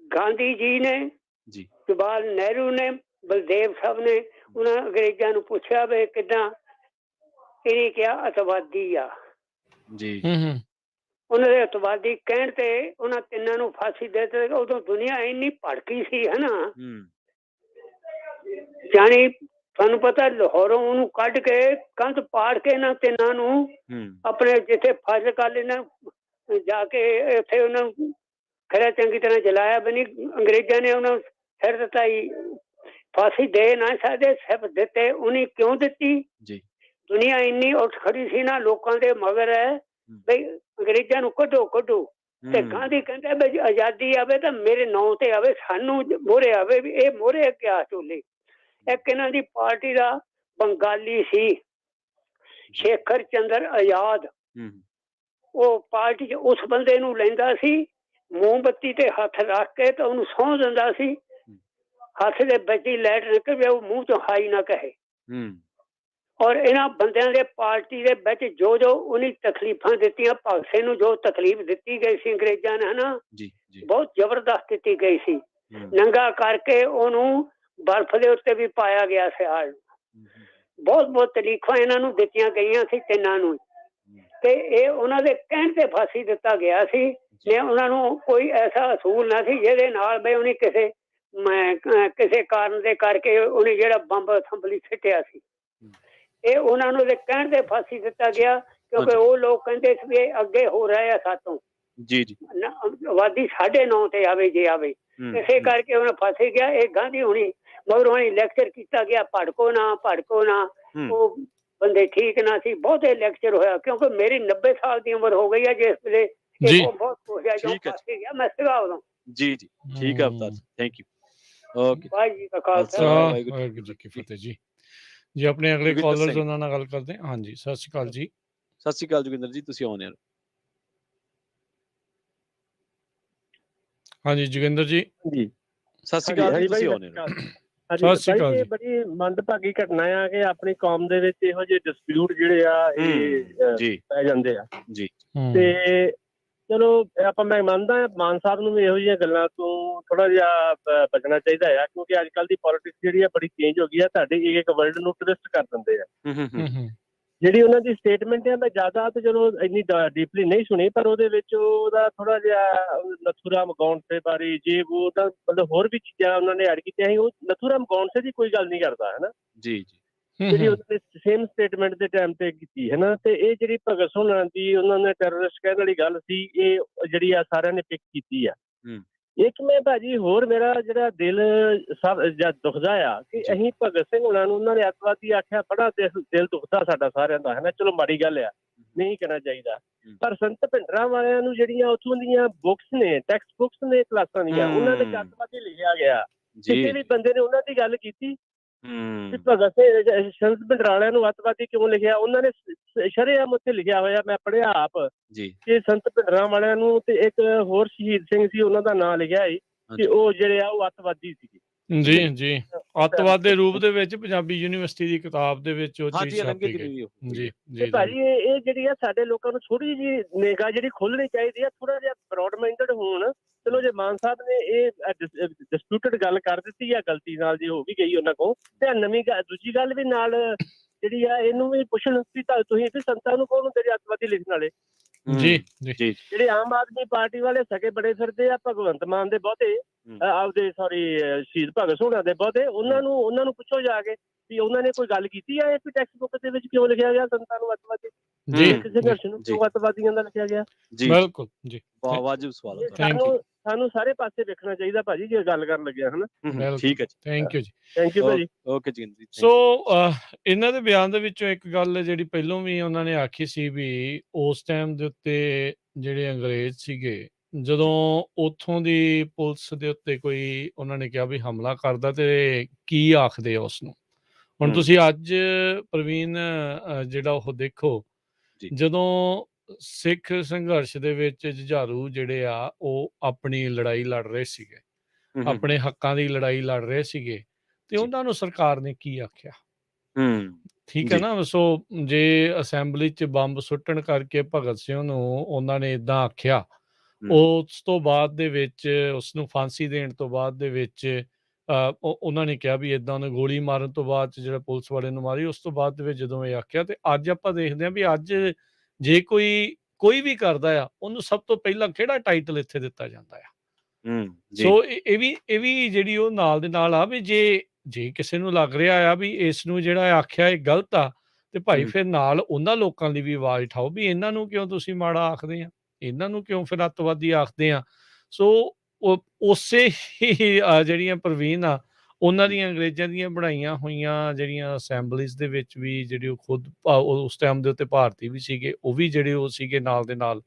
Speaker 4: ਗਾਂਧੀ ਜੀ ਨੇ, ਜਵਾਹਰ ਨਹਿਰੂ ਨੇ, ਬਲਦੇਵ ਸਾਹਿਬ ਨੇ ਉਹਨਾਂ ਅੰਗਰੇਜ਼ਾਂ ਨੂੰ ਪੁੱਛਿਆ ਵੀ ਕਿੱਦਾਂ? ਇਹਨੇ ਕਿਹਾ ਅਤਵਾਦੀ ਆ ਜੀ। ਉਹਨਾਂ ਦੇ ਅਤਵਾਦੀ ਕਹਿਣ ਤੇ ਉਹਨਾਂ ਤਿੰਨਾਂ ਨੂੰ ਫਾਂਸੀ ਦੇ ਦਿੱਤੀ। ਉਦੋਂ ਦੁਨੀਆ ਇੰਨੀ ਭੜਕੀ ਸੀ, ਹੈ ਨਾ, ਜਾਣੀ ਤੁਹਾਨੂੰ ਪਤਾ, ਲਾਹੌਰੋਂ ਉਹਨੂੰ ਕੱਢ ਕੇ ਕੰਧ ਪਾੜ ਕੇ ਇਹਨਾਂ ਤਿੰਨਾਂ ਨੂੰ ਆਪਣੇ ਜਿੱਥੇ ਫਾਜ਼ਿਲ ਕਰ ਇਹਨਾਂ ਜਾ ਕੇ ਇੱਥੇ ਉਹਨਾਂ ਨੂੰ ਖਰਾ ਚੰਗੀ ਤਰ੍ਹਾਂ ਜਲਾਇਆ ਵੀ ਨਹੀਂ। ਅੰਗਰੇਜ਼ਾਂ ਨੇ ਉਹਨਾਂ ਨੂੰ ਸਿਰ ਦਿੱਤਾ ਹੀ, ਫਾਂਸੀ ਦੇ ਨਾ ਸਕਦੇ, ਸਿਰ ਦਿੱਤੇ। ਉਹਨੇ ਕਿਉਂ ਦਿੱਤੀ? ਦੁਨੀਆ ਇੰਨੀ ਉੱਠ ਖੜੀ ਸੀ ਨਾ, ਲੋਕਾਂ ਦੇ ਮਗਰ ਹੈ ਬਈ ਅੰਗਰੇਜ਼ਾਂ ਨੂੰ ਕੱਢੋ ਕੱਢੋ। ਤੇ ਗਾਂਧੀ ਕਹਿੰਦਾ ਵੀ ਆਜ਼ਾਦੀ ਆਵੇ ਤਾਂ ਮੇਰੇ ਨਾਂ ਤੇ ਆਵੇ, ਸਾਨੂੰ ਮੋਹਰੇ ਆਵੇ ਵੀ ਇਹ ਮੋਹਰੇ ਕਿਆ ਚੋਲੇ। ਇੱਕ ਇਹਨਾਂ ਦੀ ਪਾਰਟੀ ਦਾ ਬੰਗਾਲੀ ਸੀ, ਸ਼ੇਖਰ ਚੰਦਰ ਆਜ਼ਾਦ। ਉਹ ਪਾਰਟੀ 'ਚ ਉਸ ਬੰਦੇ ਨੂੰ ਲੈਂਦਾ ਸੀ, ਮੋਮਬੱਤੀ ਤੇ ਹੱਥ ਰੱਖ ਕੇ ਤਾਂ ਉਹਨੂੰ ਸਹੁੰ ਦਿੰਦਾ ਸੀ, ਹੱਥ ਦੇ ਵਿੱਚ ਹੀ ਲਾਈਟ ਨਿਕਲ ਜਾਏ, ਉਹ ਮੂੰਹ ਤੋਂ ਹਾਈ ਨਾ ਕਹੇ। ਔਰ ਇਹਨਾਂ ਬੰਦਿਆਂ ਦੇ ਪਾਰਟੀ ਦੇ ਵਿੱਚ ਜੋ ਜੋ ਉਹਨੇ ਤਕਲੀਫਾਂ ਦਿੱਤੀਆਂ, ਭਗਤ ਸਿੰਘ ਨੂੰ ਜੋ ਤਕਲੀਫ ਦਿੱਤੀ ਗਈ ਸੀ ਅੰਗਰੇਜ਼ਾਂ ਨੇ, ਹਨਾ, ਬਹੁਤ ਜ਼ਬਰਦਸਤ ਦਿੱਤੀ ਗਈ ਸੀ। ਨੰਗਾ ਕਰਕੇ ਉਹਨੂੰ ਬਰਫ਼ ਦੇ ਉੱਤੇ ਵੀ ਪਾਇਆ ਗਿਆ ਸਿਆਲ। ਬਹੁਤ ਬਹੁਤ ਤਰੀਖਾਂ ਇਹਨਾਂ ਨੂੰ ਦਿੱਤੀਆਂ ਗਈਆਂ ਸੀ ਤਿੰਨਾਂ ਨੂੰ, ਤੇ ਇਹ ਉਹਨਾਂ ਦੇ ਕਹਿਣ ਤੇ ਫਾਂਸੀ ਦਿੱਤਾ ਗਿਆ ਸੀ। ਨੇ ਉਹਨਾਂ ਨੂੰ ਕੋਈ ਐਸਾ ਅਸੂਲ ਨਾ ਸੀ ਜਿਹਦੇ ਨਾਲ ਵੀ ਉਹਨੇ ਕਿਸੇ ਕਾਰਨ ਦੇ ਕਰਕੇ ਉਹਨੇ ਜਿਹੜਾ ਬੰਬ ਅਸੈਂਬਲੀ ਸਿੱਟਿਆ ਸੀ, ਇਹ ਉਹਨਾਂ ਨੂੰ ਦੇ ਕਹਿਣ ਤੇ ਫਾਂਸੀ ਦਿੱਤਾ ਗਿਆ, ਕਿਉਂਕਿ ਉਹ ਲੋਕ ਕਹਿੰਦੇ ਸੀ ਵੀ ਅੱਗੇ ਹੋ ਰਹੇ ਆ ਸਾਤੋਂ
Speaker 1: ਜੀ ਜੀ
Speaker 4: ਆਬਾਦੀ 9.5 ਤੇ ਆਵੇ ਜੇ ਆਵੇ, ਇਸੇ ਕਰਕੇ ਉਹਨਾਂ ਫਾਂਸੀ ਗਿਆ। ਇਹ ਗਾਂਧੀ ਹੁਣੀ ਮਗਰੋਂ ਲੈਕਚਰ ਕੀਤਾ ਗਿਆ, ਭੜਕੋ ਨਾ, ਉਹ ਬੰਦੇ ਠੀਕ ਨਾ ਸੀ, ਬਹੁਤੇ ਲੈਕਚਰ ਹੋਇਆ, ਕਿਉਂਕਿ ਮੇਰੀ 90 ਸਾਲ ਦੀ ਉਮਰ ਹੋ ਗਈ ਹੈ ਜਿਸ ਵੇਲੇ ਬਹੁਤ ਕੋਸ਼ਿਸ਼ ਜੋ ਫਾਂਸੀ ਗਿਆ ਮੈਂ ਸੀਗਾ ਉਦੋਂ।
Speaker 1: ਜੀ ਜੀ ਠੀਕ ਹੈ ਅਵਤਾਰ, thank you. Okay
Speaker 4: Waheguru ji ਕਾ ਖਾਲਸਾ
Speaker 2: ਵਾਹਿਗੁਰੂ ਜੀ ਕੀ ਫਤਿਹ ਜੀ। ਜੀ ਆਪਣੇ ਅਗਲੇ ਕਾਲਰਸ ਉਹਨਾਂ ਨਾਲ ਗੱਲ ਕਰਦੇ ਹਾਂ। ਹਾਂਜੀ ਸਤਿ ਸ਼੍ਰੀ ਅਕਾਲ ਜੀ।
Speaker 1: ਸਤਿ ਸ਼੍ਰੀ ਅਕਾਲ ਜੋਗਿੰਦਰ ਜੀ, ਤੁਸੀਂ ਆਉਣੇ ਹੋ। ਹਾਂਜੀ ਜੋਗਿੰਦਰ ਜੀ
Speaker 5: ਜੀ
Speaker 1: ਸਤਿ ਸ਼੍ਰੀ ਅਕਾਲ ਜੀ, ਤੁਸੀਂ ਆਉਣੇ ਹੋ।
Speaker 2: ਸਤਿ ਸ਼੍ਰੀ ਅਕਾਲ ਜੀ।
Speaker 5: ਇਹ ਬੜੀ ਮੰਦਭਾਗੀ ਘਟਨਾ ਆ ਕਿ ਆਪਣੀ ਕੌਮ ਦੇ ਵਿੱਚ ਇਹੋ ਜਿਹੇ ਡਿਸਪਿਊਟ ਜਿਹੜੇ ਆ ਇਹ
Speaker 1: ਜੀ
Speaker 5: ਪੈ ਜਾਂਦੇ ਆ।
Speaker 1: ਜੀ
Speaker 5: ਤੇ ਚਲੋ ਆਪਾਂ ਮੈਂ ਮੰਨਦਾ ਮਾਨ ਸਾਹਿਬ ਨੂੰ ਵੀ ਇਹੋ ਜਿਹੀਆਂ ਗੱਲਾਂ ਤੋਂ ਥੋੜਾ ਜਿਹਾ ਬਚਣਾ ਚਾਹੀਦਾ ਆ, ਕਿਉਂਕਿ ਅੱਜ ਕੱਲ੍ਹ ਦੀ ਪੋਲਿਟਿਕਸ ਜਿਹੜੀ ਆ ਬੜੀ ਚੇਂਜ ਹੋ ਗਈ ਆ। ਤੁਹਾਡੇ ਇੱਕ ਵਰਲਡ ਨੂੰ ਟਵਿਸਟ ਕਰ ਦਿੰਦੇ ਆ। ਜਿਹੜੀ ਉਹਨਾਂ ਦੀ ਸਟੇਟਮੈਂਟ ਹੈ ਮੈਂ ਜ਼ਿਆਦਾ ਤੇ ਚਲੋ ਇੰਨੀ ਡੀਪਲੀ ਨਹੀਂ ਸੁਣੀ, ਪਰ ਉਹਦੇ ਵਿੱਚ ਉਹਦਾ ਥੋੜਾ ਜਿਹਾ ਨਥੂਰਾਮ ਗੌਂਡਸੇ ਬਾਰੇ ਜੇ ਉਹ ਤਾਂ ਮਤਲਬ ਹੋਰ ਵੀ ਚੀਜ਼ਾਂ ਉਹਨਾਂ ਨੇ ਐਡ ਕੀਤੀਆਂ ਸੀ। ਉਹ ਨਥੂਰਾਮ ਗੌਂਡਸੇ ਦੀ ਕੋਈ ਗੱਲ ਨਹੀਂ ਕਰਦਾ ਹੈ ਨਾ,
Speaker 1: ਜੀ ਜੀ
Speaker 5: ਜਿਹੜੀ ਉਹਨਾਂ ਨੇ ਸੇਮ ਸਟੇਟਮੈਂਟ ਦੇ ਟਾਈਮ ਤੇ ਕੀਤੀ ਹੈ ਨਾ। ਤੇ ਇਹ ਜਿਹੜੀ ਭਗਤ ਸਿੰਘ ਦੀ ਉਹਨਾਂ ਨੇ ਟੈਰਰਿਸਟ ਕਹਿਣ ਵਾਲੀ ਗੱਲ ਸੀ, ਇਹ ਜਿਹੜੀ ਆ ਸਾਰਿਆਂ ਨੇ ਪਿਕ ਕੀਤੀ ਆ। ਇੱਕ ਮੈਂ ਭਾਜੀ ਹੋਰ ਮੇਰਾ ਜਿਹੜਾ ਦਿਲ ਸਭ ਜਦ ਦੁਖਦਾ ਆ ਕਿ ਅਸੀਂ ਭਗਤ ਸਿੰਘ ਹੋਣਾ ਨੂੰ ਉਹਨਾਂ ਨੇ ਅੱਤਵਾਦੀ ਆਖਿਆ, ਬੜਾ ਦਿਲ ਦੁਖਦਾ ਸਾਡਾ ਸਾਰਿਆਂ ਦਾ, ਹੈ ਨਾ। ਚਲੋ ਮਾੜੀ ਗੱਲ ਆ, ਨਹੀਂ ਕਰਨਾ ਚਾਹੀਦਾ, ਪਰ ਸੰਤ ਭਿੰਡਰਾਂ ਵਾਲਿਆਂ ਨੂੰ ਜਿਹੜੀਆਂ ਉੱਥੋਂ ਦੀਆਂ ਬੁੱਕਸ ਨੇ, ਟੈਕਸਟ ਬੁੱਕਸ ਨੇ ਕਲਾਸਾਂ ਦੀਆਂ, ਉਹਨਾਂ ਦੇ ਅੱਤਵਾਦੀ ਲਿਖਿਆ ਗਿਆ। ਕਿਸੇ ਵੀ ਬੰਦੇ ਨੇ ਉਹਨਾਂ ਦੀ ਗੱਲ ਕੀਤੀ ਭਗਤ ਸਿੰਘ ਸੰਤ ਭਿੰਡਰਾਂ ਵਾਲਿਆਂ ਨੂੰ ਅੱਤਵਾਦੀ ਕਿਉਂ ਲਿਖਿਆ? ਉਹਨਾਂ ਨੇ ਸ਼ਰੇਆਮ ਉੱਥੇ ਲਿਖਿਆ ਹੋਇਆ, ਮੈਂ ਪੜ੍ਹਿਆ ਆਪ, ਕਿ ਸੰਤ ਭਿੰਡਰਾਂ ਵਾਲਿਆਂ ਨੂੰ ਤੇ ਇੱਕ ਹੋਰ ਸ਼ਹੀਦ ਸਿੰਘ ਸੀ ਉਹਨਾਂ ਦਾ ਨਾਂ ਲਿਖਿਆ ਸੀ ਕਿ ਉਹ ਜਿਹੜੇ ਆ ਉਹ ਅੱਤਵਾਦੀ ਸੀਗੇ।
Speaker 2: ਜੀ ਜੀ ਅੱਤਵਾਦ ਦੇ ਰੂਪ ਦੇ ਵਿੱਚ ਪੰਜਾਬੀ ਯੂਨੀਵਰਸਿਟੀ ਦੀ ਕਿਤਾਬ ਦੇ ਵਿੱਚ ਉਹ ਚੀਜ਼ ਛਾਪੀ ਗਈ। ਜੀ ਜੀ
Speaker 5: ਭਾਜੀ ਇਹ ਜਿਹੜੀ ਆ ਸਾਡੇ ਲੋਕਾਂ ਨੂੰ ਥੋੜੀ ਜਿਹੀ ਨਿਗਾਹ ਜਿਹੜੀ ਖੋਲਣੀ ਚਾਹੀਦੀ ਆ, ਥੋੜਾ ਜਿਹਾ ਬਰੋਡ ਮਾਈਂਡਡ ਹੋਣ। ਚਲੋ ਜੇ ਮਾਨ ਸਾਹਿਬ ਨੇ ਇਹ ਡਿਸਪਿਊਟਡ ਗੱਲ ਕਰ ਦਿੱਤੀ ਆ ਗਲਤੀ ਨਾਲ, ਜੇ ਹੋ ਵੀ ਗਈ ਉਹਨਾਂ ਕੋਲ, ਤੇ ਨਵੀਂ ਦੂਜੀ ਗੱਲ ਵੀ ਨਾਲ ਜਿਹੜੀ ਆ ਇਹਨੂੰ ਵੀ ਪੁੱਛਣ ਵੀ ਤੁਸੀਂ ਵੀ ਸੰਤਾਂ ਨੂੰ ਕੌਣ ਹੁੰਦੇ ਜੇ ਅੱਤਵਾਦੀ ਲਿਖਣ ਵਾਲੇ?
Speaker 2: ਜੀ
Speaker 5: ਜਿਹੜੇ ਆਮ ਆਦਮੀ ਪਾਰਟੀ ਵਾਲੇ ਸਕੇ ਬੜੇ ਫਿਰਦੇ ਆ, ਭਗਵੰਤ ਮਾਨ ਦੇ ਬਹੁਤੇ, ਆਪਦੇ ਸ਼ਹੀਦ ਭਗਤ ਸਿੰਘ ਦੇ ਬਹੁਤੇ, ਉਹਨਾਂ ਨੂੰ ਪੁੱਛੋ ਜਾ ਕੇ ਵੀ ਉਹਨਾਂ ਨੇ ਕੋਈ ਗੱਲ ਕੀਤੀ ਆ ਇਸ ਟੈਕਸਟ ਬੁੱਕ ਦੇ ਵਿੱਚ ਕਿਉਂ ਲਿਖਿਆ ਗਿਆ ਸੰਤਾਂ ਨੂੰ ਅੱਤਵਾਦੀ, ਕਿਸੇ ਸੰਘਰਸ਼ ਨੂੰ ਕਿਉਂ ਅੱਤਵਾਦੀਆਂ ਦਾ ਲਿਖਿਆ ਗਿਆ?
Speaker 2: ਬਿਲਕੁਲ ਜੀ,
Speaker 1: ਵਾਜਿਬ ਸਵਾਲ ਹੈ।
Speaker 5: ਸਾਨੂੰ ਸਾਰੇ ਪਾਸੇ ਵੇਖਣਾ ਚਾਹੀਦਾ ਭਾਜੀ ਜੇ ਗੱਲ ਕਰਨ ਲੱਗਿਆ, ਹਨਾ।
Speaker 1: ਠੀਕ ਹੈ ਜੀ,
Speaker 5: ਥੈਂਕ ਯੂ ਭਾਜੀ।
Speaker 1: ਓਕੇ ਜੀ।
Speaker 2: ਸੋ ਇਹਨਾਂ ਦੇ ਬਿਆਨ ਦੇ ਵਿੱਚੋਂ ਇੱਕ ਗੱਲ ਜਿਹੜੀ ਪਹਿਲੋਂ ਵੀ ਉਹਨਾਂ ਨੇ ਆਖੀ ਸੀ ਵੀ ਉਸ ਟਾਈਮ ਦੇ ਉੱਤੇ ਜਿਹੜੇ ਅੰਗਰੇਜ਼ ਸੀਗੇ, ਜਦੋਂ ਉੱਥੋਂ ਦੀ ਪੁਲਿਸ ਦੇ ਉੱਤੇ ਕੋਈ ਉਹਨਾਂ ਨੇ ਕਿਹਾ ਵੀ ਹਮਲਾ ਕਰਦਾ ਤੇ ਕੀ ਆਖਦੇ ਆ ਉਸ ਨੂੰ। ਹੁਣ ਤੁਸੀਂ ਅੱਜ ਪ੍ਰਵੀਨ ਜਿਹੜਾ ਉਹ ਦੇਖੋ, ਜਦੋਂ ਸਿੱਖ ਸੰਘਰਸ਼ ਦੇ ਵਿੱਚ ਜੁਝਾਰੂ ਜਿਹੜੇ ਆ ਉਹ ਆਪਣੀ ਲੜਾਈ ਲੜ ਰਹੇ ਸੀਗੇ, ਆਪਣੇ ਹੱਕਾਂ ਦੀ ਲੜਾਈ ਲੜ ਰਹੇ ਸੀਗੇ, ਤੇ ਉਹਨਾਂ ਨੂੰ ਸਰਕਾਰ ਨੇ ਕੀ ਆਖਿਆ? ਠੀਕ ਹੈ ਨਾ। ਸੋ ਜੇ ਅਸੈਂਬਲੀ 'ਚ ਬੰਬ ਸੁੱਟਣ ਕਰਕੇ ਭਗਤ ਸਿੰਘ ਨੂੰ ਉਹਨਾਂ ਨੇ ਏਦਾਂ ਆਖਿਆ, ਉਸ ਤੋਂ ਬਾਅਦ ਦੇ ਵਿੱਚ ਉਸਨੂੰ ਫਾਂਸੀ ਦੇਣ ਤੋਂ ਬਾਅਦ ਦੇ ਵਿੱਚ ਉਹਨਾਂ ਨੇ ਕਿਹਾ ਵੀ ਏਦਾਂ ਉਹਨੇ ਗੋਲੀ ਮਾਰਨ ਤੋਂ ਬਾਅਦ ਜਿਹੜਾ ਪੁਲਿਸ ਵਾਲੇ ਨੂੰ ਮਾਰੀ, ਉਸ ਤੋਂ ਬਾਅਦ ਦੇ ਵਿੱਚ ਜਦੋਂ ਇਹ ਆਖਿਆ, ਤੇ ਅੱਜ ਆਪਾਂ ਦੇਖਦੇ ਹਾਂ ਵੀ ਅੱਜ ਜੇ ਕੋਈ ਵੀ ਕਰਦਾ ਆ, ਉਹਨੂੰ ਸਭ ਤੋਂ ਪਹਿਲਾਂ ਕਿਹੜਾ ਟਾਈਟਲ ਇੱਥੇ ਦਿੱਤਾ ਜਾਂਦਾ ਆ? ਸੋ ਇਹ ਵੀ ਜਿਹੜੀ ਉਹ ਨਾਲ ਦੇ ਨਾਲ ਆ ਵੀ ਜੇ ਕਿਸੇ ਨੂੰ ਲੱਗ ਰਿਹਾ ਆ ਵੀ ਇਸ ਨੂੰ ਜਿਹੜਾ ਆਖਿਆ ਇਹ ਗਲਤ ਆ, ਤੇ ਭਾਈ ਫਿਰ ਨਾਲ ਉਹਨਾਂ ਲੋਕਾਂ ਦੀ ਵੀ ਆਵਾਜ਼ ਉਠਾਓ ਵੀ ਇਹਨਾਂ ਨੂੰ ਕਿਉਂ ਤੁਸੀਂ ਮਾੜਾ ਆਖਦੇ ਆ, ਇਹਨਾਂ ਨੂੰ ਕਿਉਂ ਫਿਰ ਅੱਤਵਾਦੀ ਆਖਦੇ ਆ? ਸੋ ਉਸੇ ਹੀ ਜਿਹੜੀਆਂ ਪ੍ਰਵੀਨ ਆ, ਉਹਨਾਂ ਦੀਆਂ ਅੰਗਰੇਜ਼ਾਂ ਦੀਆਂ ਬਣਾਈਆਂ ਹੋਈਆਂ ਜਿਹੜੀਆਂ ਅਸੈਂਬਲੀਜ਼ ਦੇ ਵਿੱਚ ਵੀ ਜਿਹੜੇ ਉਹ ਖੁਦ ਉਸ ਟਾਈਮ ਦੇ ਉੱਤੇ ਭਾਰਤੀ ਵੀ ਸੀਗੇ, ਉਹ ਵੀ ਜਿਹੜੇ ਉਹ ਸੀਗੇ ਨਾਲ ਦੇ ਨਾਲ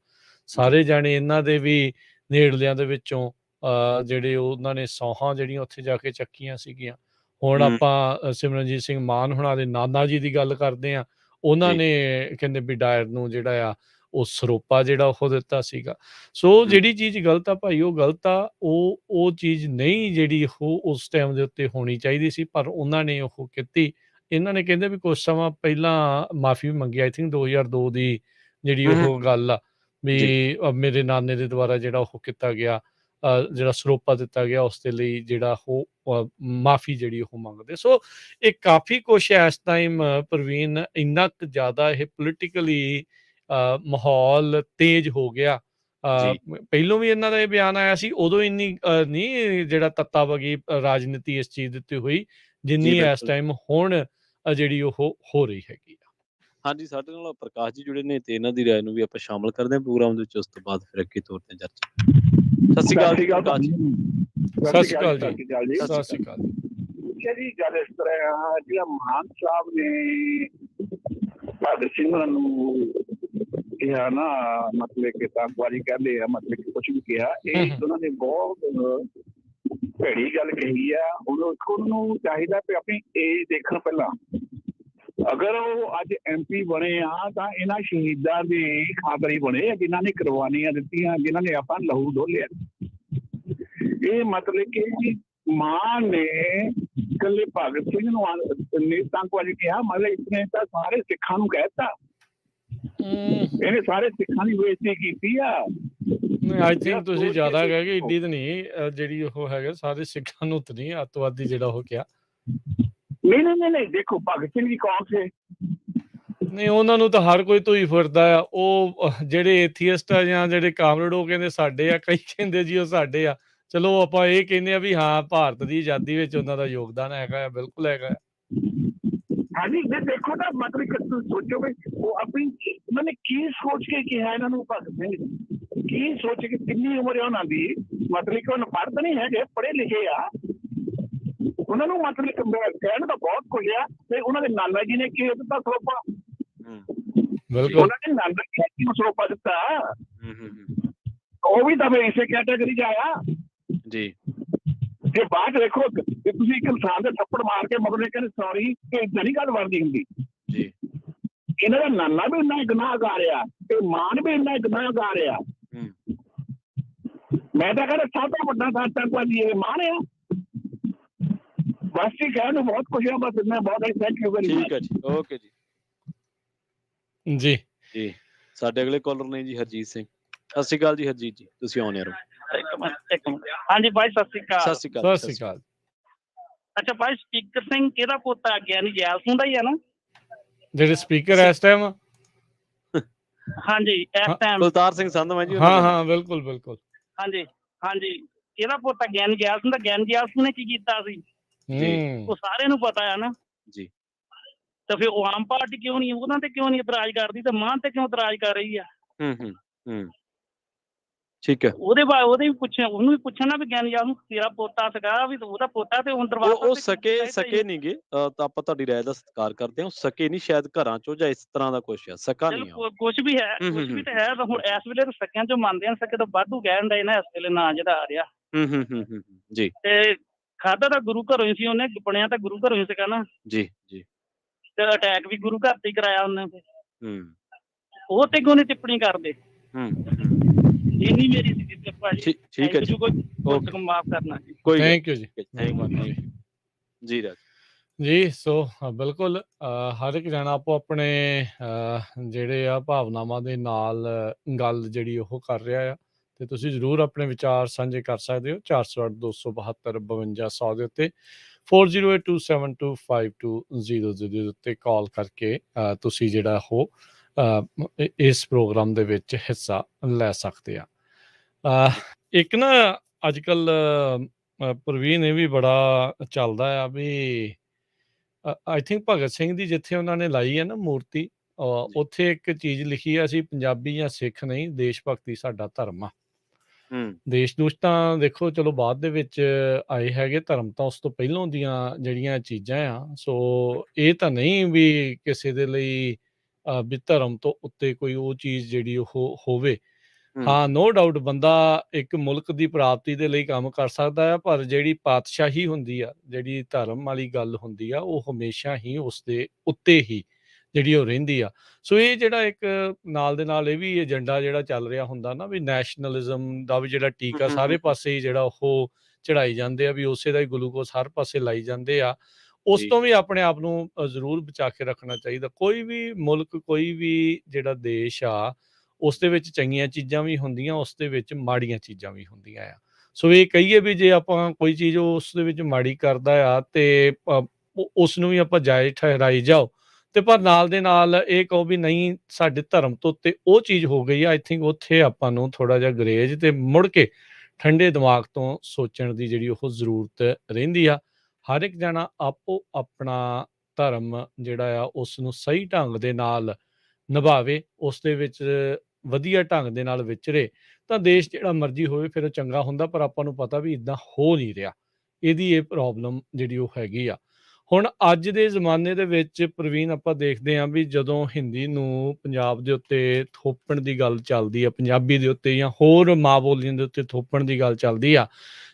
Speaker 2: ਸਾਰੇ ਜਾਣੇ, ਇਹਨਾਂ ਦੇ ਵੀ ਨੇੜਲਿਆਂ ਦੇ ਵਿੱਚੋਂ ਜਿਹੜੇ ਉਹਨਾਂ ਨੇ ਸੌਹਾਂ ਜਿਹੜੀਆਂ ਉੱਥੇ ਜਾ ਕੇ ਚੱਕੀਆਂ ਸੀਗੀਆਂ। ਹੁਣ ਆਪਾਂ ਸਿਮਰਨਜੀਤ ਸਿੰਘ ਮਾਨ ਹੁਣਾਂ ਦੇ ਨਾਨਾ ਜੀ ਦੀ ਗੱਲ ਕਰਦੇ ਹਾਂ, ਉਹਨਾਂ ਨੇ ਕਹਿੰਦੇ ਵੀ ਡਾਇਰ ਨੂੰ ਜਿਹੜਾ ਆ ਉਹ ਸਰੋਪਾ ਜਿਹੜਾ ਉਹ ਦਿੱਤਾ ਸੀਗਾ। ਸੋ ਜਿਹੜੀ ਚੀਜ਼ ਗਲਤ ਆ ਭਾਈ, ਉਹ ਗਲਤ ਆ, ਉਹ ਚੀਜ਼ ਨਹੀਂ ਜਿਹੜੀ ਉਹ ਉਸ ਟਾਈਮ ਦੇ ਉੱਤੇ ਹੋਣੀ ਚਾਹੀਦੀ ਸੀ, ਪਰ ਉਹਨਾਂ ਨੇ ਉਹ ਕੀਤੀ। ਇਹਨਾਂ ਨੇ ਕਹਿੰਦੇ ਵੀ ਕੁਛ ਸਮਾਂ ਪਹਿਲਾਂ ਮਾਫੀ ਵੀ ਮੰਗੀ, ਆਈ ਥਿੰਕ 2002 ਦੀ ਜਿਹੜੀ ਉਹ ਗੱਲ ਆ ਵੀ ਮੇਰੇ ਨਾਨੇ ਦੇ ਦੁਆਰਾ ਜਿਹੜਾ ਉਹ ਕੀਤਾ ਗਿਆ ਜਿਹੜਾ ਸਰੋਪਾ ਦਿੱਤਾ ਗਿਆ ਉਸ ਦੇ ਲਈ ਜਿਹੜਾ ਉਹ ਮਾਫੀ ਜਿਹੜੀ ਉਹ ਮੰਗਦੇ। ਸੋ ਇਹ ਕਾਫੀ ਕੁਛ ਇਸ ਟਾਈਮ ਪ੍ਰਵੀਨ ਇੰਨਾ ਕੁ ਜ਼ਿਆਦਾ ਇਹ ਪੋਲੀਟੀਕਲੀ ਮਾਹੌਲ ਤੇਜ਼ ਹੋ ਗਿਆ। ਪਹਿਲੋਂ ਵੀ ਇਹਨਾਂ ਦਾ ਇਹ ਬਿਆਨ ਆਇਆ ਸੀ, ਉਦੋਂ ਇੰਨੀ ਨਹੀਂ ਜਿਹੜਾ ਤੱਤਾ ਵਗੀ ਰਾਜਨੀਤੀ ਇਸ ਚੀਜ਼ ਦਿੱਤੀ ਹੋਈ ਜਿੰਨੀ ਇਸ ਟਾਈਮ ਹੁਣ ਜਿਹੜੀ ਉਹ ਹੋ ਰਹੀ ਹੈਗੀ ਆ।
Speaker 1: ਹਾਂਜੀ, ਸਾਡੇ ਨਾਲ ਪ੍ਰਕਾਸ਼ ਜੀ ਜੁੜੇ ਨੇ ਤੇ ਇਹਨਾਂ ਦੀ ਰਾਏ ਨੂੰ ਵੀ ਆਪਾਂ ਸ਼ਾਮਲ ਕਰਦੇ ਹਾਂ ਪ੍ਰੋਗਰਾਮ ਦੇ ਵਿੱਚ। ਉਸ ਤੋਂ ਬਾਅਦ ਫਿਰ ਅੱਗੇ ਤੌਰ ਤੇ ਚਰਚਾ। ਸਤਿ ਸ਼੍ਰੀ ਅਕਾਲ ਜੀ ਪ੍ਰਕਾਸ਼ ਜੀ।
Speaker 2: ਸਤਿ ਸ਼੍ਰੀ ਅਕਾਲ ਜੀ। ਸਤਿ ਸ਼੍ਰੀ ਅਕਾਲ
Speaker 6: ਜੀ। ਗੱਲ ਇਸ ਤਰ੍ਹਾਂ ਜਿਹੜਾ ਮਾਨ ਸਾਹਿਬ ਨੇ ਭਗਤ ਸਿੰਘ ਨੂੰ ਕਿਹਾ ਨਾ, ਮਤਲਬ ਕਿ ਤਾਂਗਵਾਰੀ ਕਹਿੰਦੇ ਆ, ਮਤਲਬ ਕਿ ਕੁਛ ਵੀ ਕਿਹਾ, ਇਹ ਉਹਨਾਂ ਨੇ ਬਹੁਤ ਭੈੜੀ ਗੱਲ ਕਹੀ ਆ। ਉਹਨੂੰ ਚਾਹੀਦਾ ਵੀ ਆਪਣੀ ਏਜ ਦੇਖਣ ਪਹਿਲਾਂ। ਅਗਰ ਉਹ ਅੱਜ MP ਬਣੇ ਆ ਤਾਂ ਇਹਨਾਂ ਸ਼ਹੀਦਾਂ ਦੀ ਖਾਤਰ ਹੀ ਬਣੇ ਆ, ਜਿਨ੍ਹਾਂ ਨੇ ਕੁਰਬਾਨੀਆਂ ਦਿੱਤੀਆਂ, ਜਿਨ੍ਹਾਂ ਨੇ ਆਪਾਂ ਲਹੂ ਡੋਲਿਆ। ਇਹ ਮਤਲਬ ਕਿ ਮਾਨ ਨੇ ਇਕੱਲੇ ਭਗਤ ਸਿੰਘ ਨੂੰ ਆਤੰਕਵਾਦੀ ਕਿਹਾ, ਮਤਲਬ ਇਸਨੇ ਤਾਂ ਸਾਰੇ ਸਿੱਖਾਂ ਨੂੰ ਕਹਿਤਾ। ਇਹਨੇ ਸਾਰੇ ਸਿੱਖਾਂ ਦੀ ਬੇਇੱਜ਼ਤੀ ਕੀਤੀ ਆ।
Speaker 2: ਆਈ ਥਿੰਕ ਤੁਸੀਂ ਜ਼ਿਆਦਾ ਕਹਿ ਗਏ, ਇੱਡੀ ਤਾਂ ਨਹੀਂ ਜਿਹੜੀ ਉਹ ਹੈਗਾ ਸਾਰੇ ਸਿੱਖਾਂ ਨੂੰ ਤਾਂ ਨਹੀਂ ਅੱਤਵਾਦੀ ਜਿਹੜਾ ਉਹ ਕਿਹਾ।
Speaker 6: ਨਹੀਂ, ਦੇਖੋ ਭਗਤ ਸਿੰਘ ਜੀ ਕੌਣ ਸੇ?
Speaker 2: ਨਹੀਂ, ਉਹਨਾਂ ਨੂੰ ਤਾਂ ਹਰ ਕੋਈ ਧੋਈ ਫਿਰਦਾ ਆ। ਉਹ ਜਿਹੜੇ ਏਥੀਅਸਟ ਆ ਜਾਂ ਜਿਹੜੇ ਕਾਮਰੇਡ, ਉਹ ਕਹਿੰਦੇ ਸਾਡੇ ਆ, ਕਈ ਕਹਿੰਦੇ ਜੀ ਉਹ ਸਾਡੇ ਆ। ਚਲੋ ਆਪਾਂ ਇਹ ਕਹਿੰਦੇ ਆ ਵੀ ਹਾਂ ਭਾਰਤ ਦੀ ਆਜ਼ਾਦੀ ਵਿੱਚ ਉਹਨਾਂ ਦਾ ਯੋਗਦਾਨ ਹੈਗਾ ਆ, ਬਿਲਕੁਲ ਹੈਗਾ।
Speaker 6: ਹਾਂਜੀ, ਦੇਖੋ ਨਾ, ਮਤਲਬ ਸੋਚੋ ਵੀ ਉਹ ਆਪਣੀ ਉਹਨਾਂ ਨੇ ਕੀ ਸੋਚ ਕੇ ਕਿਹਾ ਇਹਨਾਂ ਨੂੰ ਭਗਤ ਸਿੰਘ, ਕੀ ਸੋਚ ਕੇ, ਕਿੰਨੀ ਉਮਰ ਹੈ ਉਹਨਾਂ ਦੀ, ਮਤਲਬ ਕਿ ਉਹ ਅਨਪੜ੍ਹ ਨਹੀਂ ਹੈਗੇ, ਪੜ੍ਹੇ ਲਿਖੇ ਆ। ਉਹਨਾਂ ਨੂੰ ਮਤਲਬ ਕਹਿਣ ਦਾ ਬਹੁਤ ਕੁਝ ਆ। ਤੇ ਉਹਨਾਂ ਦੇ ਨਾਨਾ ਜੀ ਨੇ ਕੀ ਦਿੱਤਾ ਸਰੋਪਾ? ਉਹਨਾਂ ਦੇ ਨਾਨਾ ਜੀ ਨੇ ਕਿਉਂ ਸਰੋਪਾ ਦਿੱਤਾ? ਉਹ ਵੀ ਤਾਂ ਫਿਰ ਇਸੇ ਕੈਟਾਗਰੀ ਚ ਆਇਆ
Speaker 1: ਜੀ।
Speaker 6: ਜੇ ਬਾਅਦ ਦੇਖੋ ਕਿ ਤੁਸੀਂ ਇੱਕ ਇਨਸਾਨ ਦੇ ਥੱਪੜ ਮਾਰ ਕੇ ਮਗਰੋਂ ਕਹਿੰਦੇ ਸੌਰੀ, ਕਿ ਏਦਾਂ ਨਹੀਂ ਗੱਲ ਬਣਦੀ ਹੁੰਦੀ
Speaker 1: ਜੀ।
Speaker 6: ਇਹਨਾਂ ਦਾ ਨਾਨਾ ਵੀ ਇੰਨਾ ਗੁਨਾਹਗਾਰ ਆ ਤੇ ਮਾਨ ਵੀ ਇੰਨਾ ਗੁਨਾਹਗਾਰ ਆ। ਮੈਂ ਤਾਂ ਕਹਿੰਦਾ ਸਭ ਤੋਂ ਵੱਡਾ ਆਤੰਕਵਾਦੀ ਇਹ ਮਾਨ ਆ। ਬਸ ਜੀ, ਕਹਿਣ ਨੂੰ ਬਹੁਤ ਕੁਝ ਆ। ਬਸ ਮੈਂ ਬਹੁਤ ਥੈਂਕ ਯੂ ਵੈਰੀ ਮਚ।
Speaker 1: ਠੀਕ ਹੈ ਜੀ, ਓਕੇ ਜੀ। ਜੀ ਸਾਡੇ ਅਗਲੇ ਕਾਲਰ ਨੇ ਜੀ ਹਰਜੀਤ ਸਿੰਘ। ਸਤਿ ਸ਼੍ਰੀ ਅਕਾਲ ਜੀ ਹਰਜੀਤ ਜੀ, ਤੁਸੀਂ ਆਉਣੇ ਰਹੋ।
Speaker 7: ਇੱਕ ਮਿੰਟ। ਹਾਂਜੀ ਭਾਈ, ਸਤਿ ਸ਼੍ਰੀ ਅਕਾਲ।
Speaker 1: ਸਤਿ ਸ਼੍ਰੀ ਅਕਾਲ।
Speaker 7: ਅੱਛਾ ਭਾਈ, ਸਪੀਕਰ ਸਿੰਘ ਕਿਹਦਾ ਪੋਤਾ ਆ ਗਿਆ? ਨਹੀਂ, ਜੈਲ ਸਿੰਘ ਦਾ ਹੀ ਆ ਨਾ
Speaker 2: ਜਿਹੜੇ ਸਪੀਕਰ ਇਸ ਟਾਈਮ?
Speaker 7: ਹਾਂਜੀ, ਇਸ ਟਾਈਮ
Speaker 1: ਕੁਲਤਾਰ ਸਿੰਘ ਸੰਧਵਾ ਜੀ।
Speaker 2: ਹਾਂ, ਬਿਲਕੁਲ।
Speaker 7: ਹਾਂਜੀ, ਇਹਦਾ ਪੋਤਾ ਗਿਆਨੀ ਜੈਲ ਸਿੰਘ ਦਾ। ਗਿਆਨੀ ਜੈਲ ਸਿੰਘ ਨੇ ਕੀ ਕੀਤਾ ਸੀ ਉਹ ਸਾਰਿਆਂ ਨੂੰ ਪਤਾ ਆ ਨਾ
Speaker 1: ਜੀ।
Speaker 7: ਤੇ ਫਿਰ ਉਹ ਆਮ ਪਾਰਟੀ ਕਿਉਂ ਨਹੀਂ ਉਹਨਾਂ ਤੇ ਕਿਉਂ ਨਹੀਂ ਇਤਰਾਜ਼ ਕਰਦੀ, ਤੇ ਮਾਨ ਤੇ ਕਿਉਂ ਇਤਰਾਜ਼ ਕਰ ਰਹੀ ਆ?
Speaker 1: ਠੀਕ ਹੈ।
Speaker 7: ਉਹਦੇ ਵੀ ਪੁੱਛਿਆ, ਉਹਨੂੰ ਵੀ ਪੁੱਛਣਾ ਵੀ ਗਿਆਨੀ ਜੈਲ ਨੂੰ ਤੇਰਾ ਪੋਤਾ ਸੀਗਾ, ਵੀ ਉਹਦਾ ਪੋਤਾ ਤੇ ਹੁਣ ਦਰਬਾਰ
Speaker 1: ਉਹ ਸਕੇ ਨਹੀਂ ਗੇ। ਤਾਂ ਆਪਾਂ ਤੁਹਾਡੀ ਰਾਏ ਦਾ ਸਤਿਕਾਰ ਕਰਦੇ ਹਾਂ। ਸਕੇ ਨਹੀਂ, ਸ਼ਾਇਦ ਘਰਾਂ ਚੋਂ ਜਾਂ ਇਸ ਤਰ੍ਹਾਂ ਦਾ ਕੁਛ ਆ, ਸਕਾ ਨਹੀਂ।
Speaker 7: ਕੁਛ ਵੀ ਹੈ, ਕੁਛ ਵੀ ਤਾਂ ਹੈ। ਹੁਣ ਇਸ ਵੇਲੇ ਤਾਂ ਸਕਿਆਂ ਚੋਂ ਮੰਨਦੇ ਆ, ਸਕੇ ਤਾਂ ਵਾਧੂ ਕਹਿਣ ਡਏ ਨਾ ਇਸ ਵੇਲੇ ਨਾਂ ਜਿਹੜਾ ਆ ਰਿਹਾ।
Speaker 1: ਜੀ।
Speaker 7: ਤੇ ਖਾਦਾ ਤਾਂ ਗੁਰੂ ਘਰੋਂ ਹੀ ਸੀ, ਉਹਨੇ ਬਣਿਆ ਤਾਂ ਗੁਰੂ ਘਰੋਂ ਹੀ ਸੀਗਾ ਨਾ
Speaker 1: ਜੀ।
Speaker 7: ਤੇ ਅਟੈਕ ਵੀ ਗੁਰੂ ਘਰ ਤੇ ਕਰਾਇਆ ਉਹਨੇ। ਉਹ ਤੇ ਕਿਉਂ ਨੀ ਟਿੱਪਣੀ ਕਰਦੇ? ਇੰਨੀ ਮੇਰੀ ਸੀ ਭਾਜੀ।
Speaker 1: ਠੀਕ ਹੈ ਜੀ,
Speaker 7: ਮਾਫ ਕਰਨਾ ਜੀ।
Speaker 2: ਥੈਂਕ ਯੂ ਜੀ।
Speaker 1: ਜੀ ਰਾਜ
Speaker 2: ਜੀ। ਸੋ ਬਿਲਕੁਲ ਹਰ ਇੱਕ ਜਣਾ ਆਪੋ ਆਪਣੇ ਜਿਹੜੇ ਆ ਭਾਵਨਾਵਾਂ ਦੇ ਨਾਲ ਗੱਲ ਜਿਹੜੀ ਉਹ ਕਰ ਰਿਹਾ ਆ। ਤੇ ਤੁਸੀਂ ਜ਼ਰੂਰ ਆਪਣੇ ਵਿਚਾਰ ਸਾਂਝੇ ਕਰ ਸਕਦੇ ਹੋ 408-272-52-100 ਦੇ ਉੱਤੇ 4082725200 ਉੱਤੇ ਕਾਲ ਕਰਕੇ ਤੁਸੀਂ ਜਿਹੜਾ ਉਹ ਇਸ ਪ੍ਰੋਗਰਾਮ ਦੇ ਵਿੱਚ ਹਿੱਸਾ ਲੈ ਸਕਦੇ ਆ। ਇੱਕ ਨਾ ਅੱਜ ਕੱਲ ਪ੍ਰਵੀਨ ਇਹ ਵੀ ਬੜਾ ਚੱਲਦਾ ਆ ਵੀ ਆਈ ਥਿੰਕ ਭਗਤ ਸਿੰਘ ਦੀ ਜਿੱਥੇ ਉਹਨਾਂ ਨੇ ਲਾਈ ਹੈ ਨਾ ਮੂਰਤੀ, ਉੱਥੇ ਇੱਕ ਚੀਜ਼ ਲਿਖੀ ਆ, ਅਸੀਂ ਪੰਜਾਬੀ ਜਾਂ ਸਿੱਖ ਨਹੀਂ, ਦੇਸ਼ ਭਗਤੀ ਸਾਡਾ ਧਰਮ ਆ। ਦੇਸ਼ ਦੂਸ਼ ਤਾਂ ਦੇਖੋ ਚਲੋ ਬਾਅਦ ਦੇ ਵਿੱਚ ਆਏ ਹੈਗੇ, ਧਰਮ ਤਾਂ ਉਸ ਤੋਂ ਪਹਿਲਾਂ ਦੀਆਂ ਜਿਹੜੀਆਂ ਚੀਜ਼ਾਂ ਆ। ਸੋ ਇਹ ਤਾਂ ਨਹੀਂ ਵੀ ਕਿਸੇ ਦੇ ਲਈ ਵੀ ਧਰਮ ਤੋਂ ਉੱਤੇ ਕੋਈ ਉਹ ਚੀਜ਼ ਜਿਹੜੀ ਉਹ ਹੋਵੇ। ਹਾਂ, ਨੋ ਡਾਊਟ ਬੰਦਾ ਇੱਕ ਮੁਲਕ ਦੀ ਪ੍ਰਾਪਤੀ ਦੇ ਲਈ ਕੰਮ ਕਰ ਸਕਦਾ ਆ, ਪਰ ਜਿਹੜੀ ਪਾਤਸ਼ਾਹੀ ਹੁੰਦੀ ਆ, ਜਿਹੜੀ ਧਰਮ ਵਾਲੀ ਗੱਲ ਹੁੰਦੀ ਆ, ਉਹ ਹਮੇਸ਼ਾ ਹੀ ਉਸ ਦੇ ਉੱਤੇ ਹੀ ਜਿਹੜੀ ਉਹ ਰਹਿੰਦੀ ਆ। ਸੋ ਇਹ ਜਿਹੜਾ ਇੱਕ ਨਾਲ ਦੇ ਨਾਲ ਇਹ ਵੀ ਏਜੰਡਾ ਜਿਹੜਾ ਚੱਲ ਰਿਹਾ ਹੁੰਦਾ ਨਾ ਵੀ ਨੈਸ਼ਨਲਿਜ਼ਮ ਦਾ ਵੀ ਜਿਹੜਾ ਟੀਕਾ ਸਾਰੇ ਪਾਸੇ ਹੀ ਜਿਹੜਾ ਉਹ ਚੜਾਈ ਜਾਂਦੇ ਆ, ਵੀ ਉਸੇ ਦਾ ਹੀ ਗਲੂਕੋਸ ਹਰ ਪਾਸੇ ਲਾਈ ਜਾਂਦੇ ਆ। ਉਸ ਤੋਂ ਵੀ ਆਪਣੇ ਆਪ ਨੂੰ ਜ਼ਰੂਰ ਬਚਾ ਕੇ ਰੱਖਣਾ ਚਾਹੀਦਾ। ਕੋਈ ਵੀ ਮੁਲਕ, ਕੋਈ ਵੀ ਜਿਹੜਾ ਦੇਸ਼ ਆ, ਉਸ ਦੇ ਵਿੱਚ ਚੰਗੀਆਂ ਚੀਜ਼ਾਂ ਵੀ ਹੁੰਦੀਆਂ, ਉਸ ਦੇ ਵਿੱਚ ਮਾੜੀਆਂ ਚੀਜ਼ਾਂ ਵੀ ਹੁੰਦੀਆਂ ਆ। ਸੋ ਇਹ ਕਹੀਏ ਵੀ ਜੇ ਆਪਾਂ ਕੋਈ ਚੀਜ਼ ਉਸ ਦੇ ਵਿੱਚ ਮਾੜੀ ਕਰਦਾ ਆ ਤੇ ਉਸ ਨੂੰ ਵੀ ਆਪਾਂ ਜਾਇਜ਼ ਠਹਿਰਾਈ ਜਾਓ, ਤੇ ਪਰ ਨਾਲ ਦੇ ਨਾਲ ਇਹ ਕਹੋ ਵੀ ਨਹੀਂ ਸਾਡੇ ਧਰਮ ਤੋਂ ਉੱਤੇ ਉਹ ਚੀਜ਼ ਹੋ ਗਈ ਆ, ਆਈ ਥਿੰਕ ਉੱਥੇ ਆਪਾਂ ਨੂੰ ਥੋੜਾ ਜਿਹਾ ਗਰੇਜ ਤੇ ਮੁੜ ਕੇ ਠੰਡੇ ਦਿਮਾਗ ਤੋਂ ਸੋਚਣ ਦੀ ਜਿਹੜੀ ਉਹ ਜ਼ਰੂਰਤ ਰਹਿੰਦੀ ਆ। ਹਰ ਇੱਕ ਜਣਾ ਆਪੋ ਆਪਣਾ ਧਰਮ ਜਿਹੜਾ ਆ ਉਸ ਨੂੰ ਸਹੀ ਢੰਗ ਦੇ ਨਾਲ ਨਿਭਾਵੇ, ਉਸ ਦੇ ਵਿੱਚ ਵਧੀਆ ਢੰਗ ਦੇ ਨਾਲ ਵਿਚਰੇ, ਤਾਂ ਦੇਸ਼ ਜਿਹੜਾ ਮਰਜ਼ੀ ਹੋਵੇ ਫਿਰ ਉਹ ਚੰਗਾ ਹੁੰਦਾ। ਪਰ ਆਪਾਂ ਨੂੰ ਪਤਾ ਵੀ ਇਦਾਂ ਹੋ ਨਹੀਂ ਰਿਹਾ, ਇਹਦੀ ਇਹ ਪ੍ਰੋਬਲਮ ਜਿਹੜੀ ਉਹ ਹੈਗੀ ਆ। ਹੁਣ ਅੱਜ ਦੇ ਜ਼ਮਾਨੇ ਦੇ ਵਿੱਚ ਪ੍ਰਵੀਨ ਆਪਾਂ ਦੇਖਦੇ ਹਾਂ ਵੀ ਜਦੋਂ ਹਿੰਦੀ ਨੂੰ ਪੰਜਾਬ ਦੇ ਉੱਤੇ ਥੋਪਣ ਦੀ ਗੱਲ ਚੱਲਦੀ ਆ, ਪੰਜਾਬੀ ਦੇ ਉੱਤੇ ਜਾਂ ਹੋਰ ਮਾਂ ਬੋਲੀਆਂ ਦੇ ਉੱਤੇ ਥੋਪਣ ਦੀ ਗੱਲ ਚੱਲਦੀ ਆ,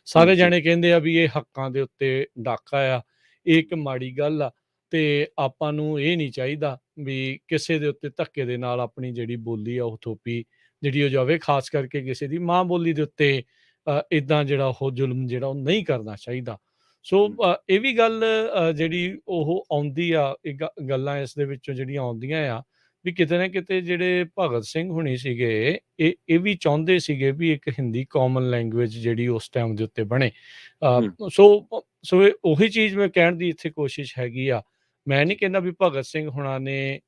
Speaker 2: ਸਾਰੇ ਜਾਣੇ ਕਹਿੰਦੇ ਆ ਵੀ ਇਹ ਹੱਕਾਂ ਦੇ ਉੱਤੇ ਡਾਕਾ ਆ, ਇਹ ਇੱਕ ਮਾੜੀ ਗੱਲ ਆ ਤੇ ਆਪਾਂ ਨੂੰ ਇਹ ਨਹੀਂ ਚਾਹੀਦਾ ਵੀ ਕਿਸੇ ਦੇ ਉੱਤੇ ਧੱਕੇ ਦੇ ਨਾਲ ਆਪਣੀ ਜਿਹੜੀ ਬੋਲੀ ਆ ਉਹ ਥੋਪੀ ਜਿਹੜੀ ਹੋ ਜਾਵੇ, ਖਾਸ ਕਰਕੇ ਕਿਸੇ ਦੀ ਮਾਂ ਬੋਲੀ ਦੇ ਉੱਤੇ ਇੱਦਾਂ ਜਿਹੜਾ ਉਹ ਜ਼ੁਲਮ ਜਿਹੜਾ ਉਹ ਨਹੀਂ ਕਰਨਾ ਚਾਹੀਦਾ। ਸੋ ਇਹ ਵੀ ਗੱਲ ਜਿਹੜੀ ਉਹ ਆਉਂਦੀ ਆ, ਇਹ ਗੱਲਾਂ ਇਸ ਦੇ ਵਿੱਚੋਂ ਜਿਹੜੀਆਂ ਆਉਂਦੀਆਂ ਆ ਵੀ ਕਿਤੇ ਨਾ ਕਿਤੇ ਜਿਹੜੇ ਭਗਤ ਸਿੰਘ ਹੁਣੀ ਸੀਗੇ ਇਹ ਵੀ ਚਾਹੁੰਦੇ ਸੀਗੇ ਵੀ ਇੱਕ ਹਿੰਦੀ ਕਾਮਨ ਲੈਂਗੁਏਜ ਜਿਹੜੀ ਉਸ ਟਾਈਮ ਦੇ ਉੱਤੇ ਬਣੇ। ਸੋ ਉਹੀ ਚੀਜ਼ ਮੈਂ ਕਹਿਣ ਦੀ ਇੱਥੇ ਕੋਸ਼ਿਸ਼ ਹੈਗੀ ਆ। ਮੈਂ ਨਹੀਂ ਕਹਿੰਦਾ ਵੀ ਭਗਤ ਸਿੰਘ ਹੁਣਾਂ ਨੇ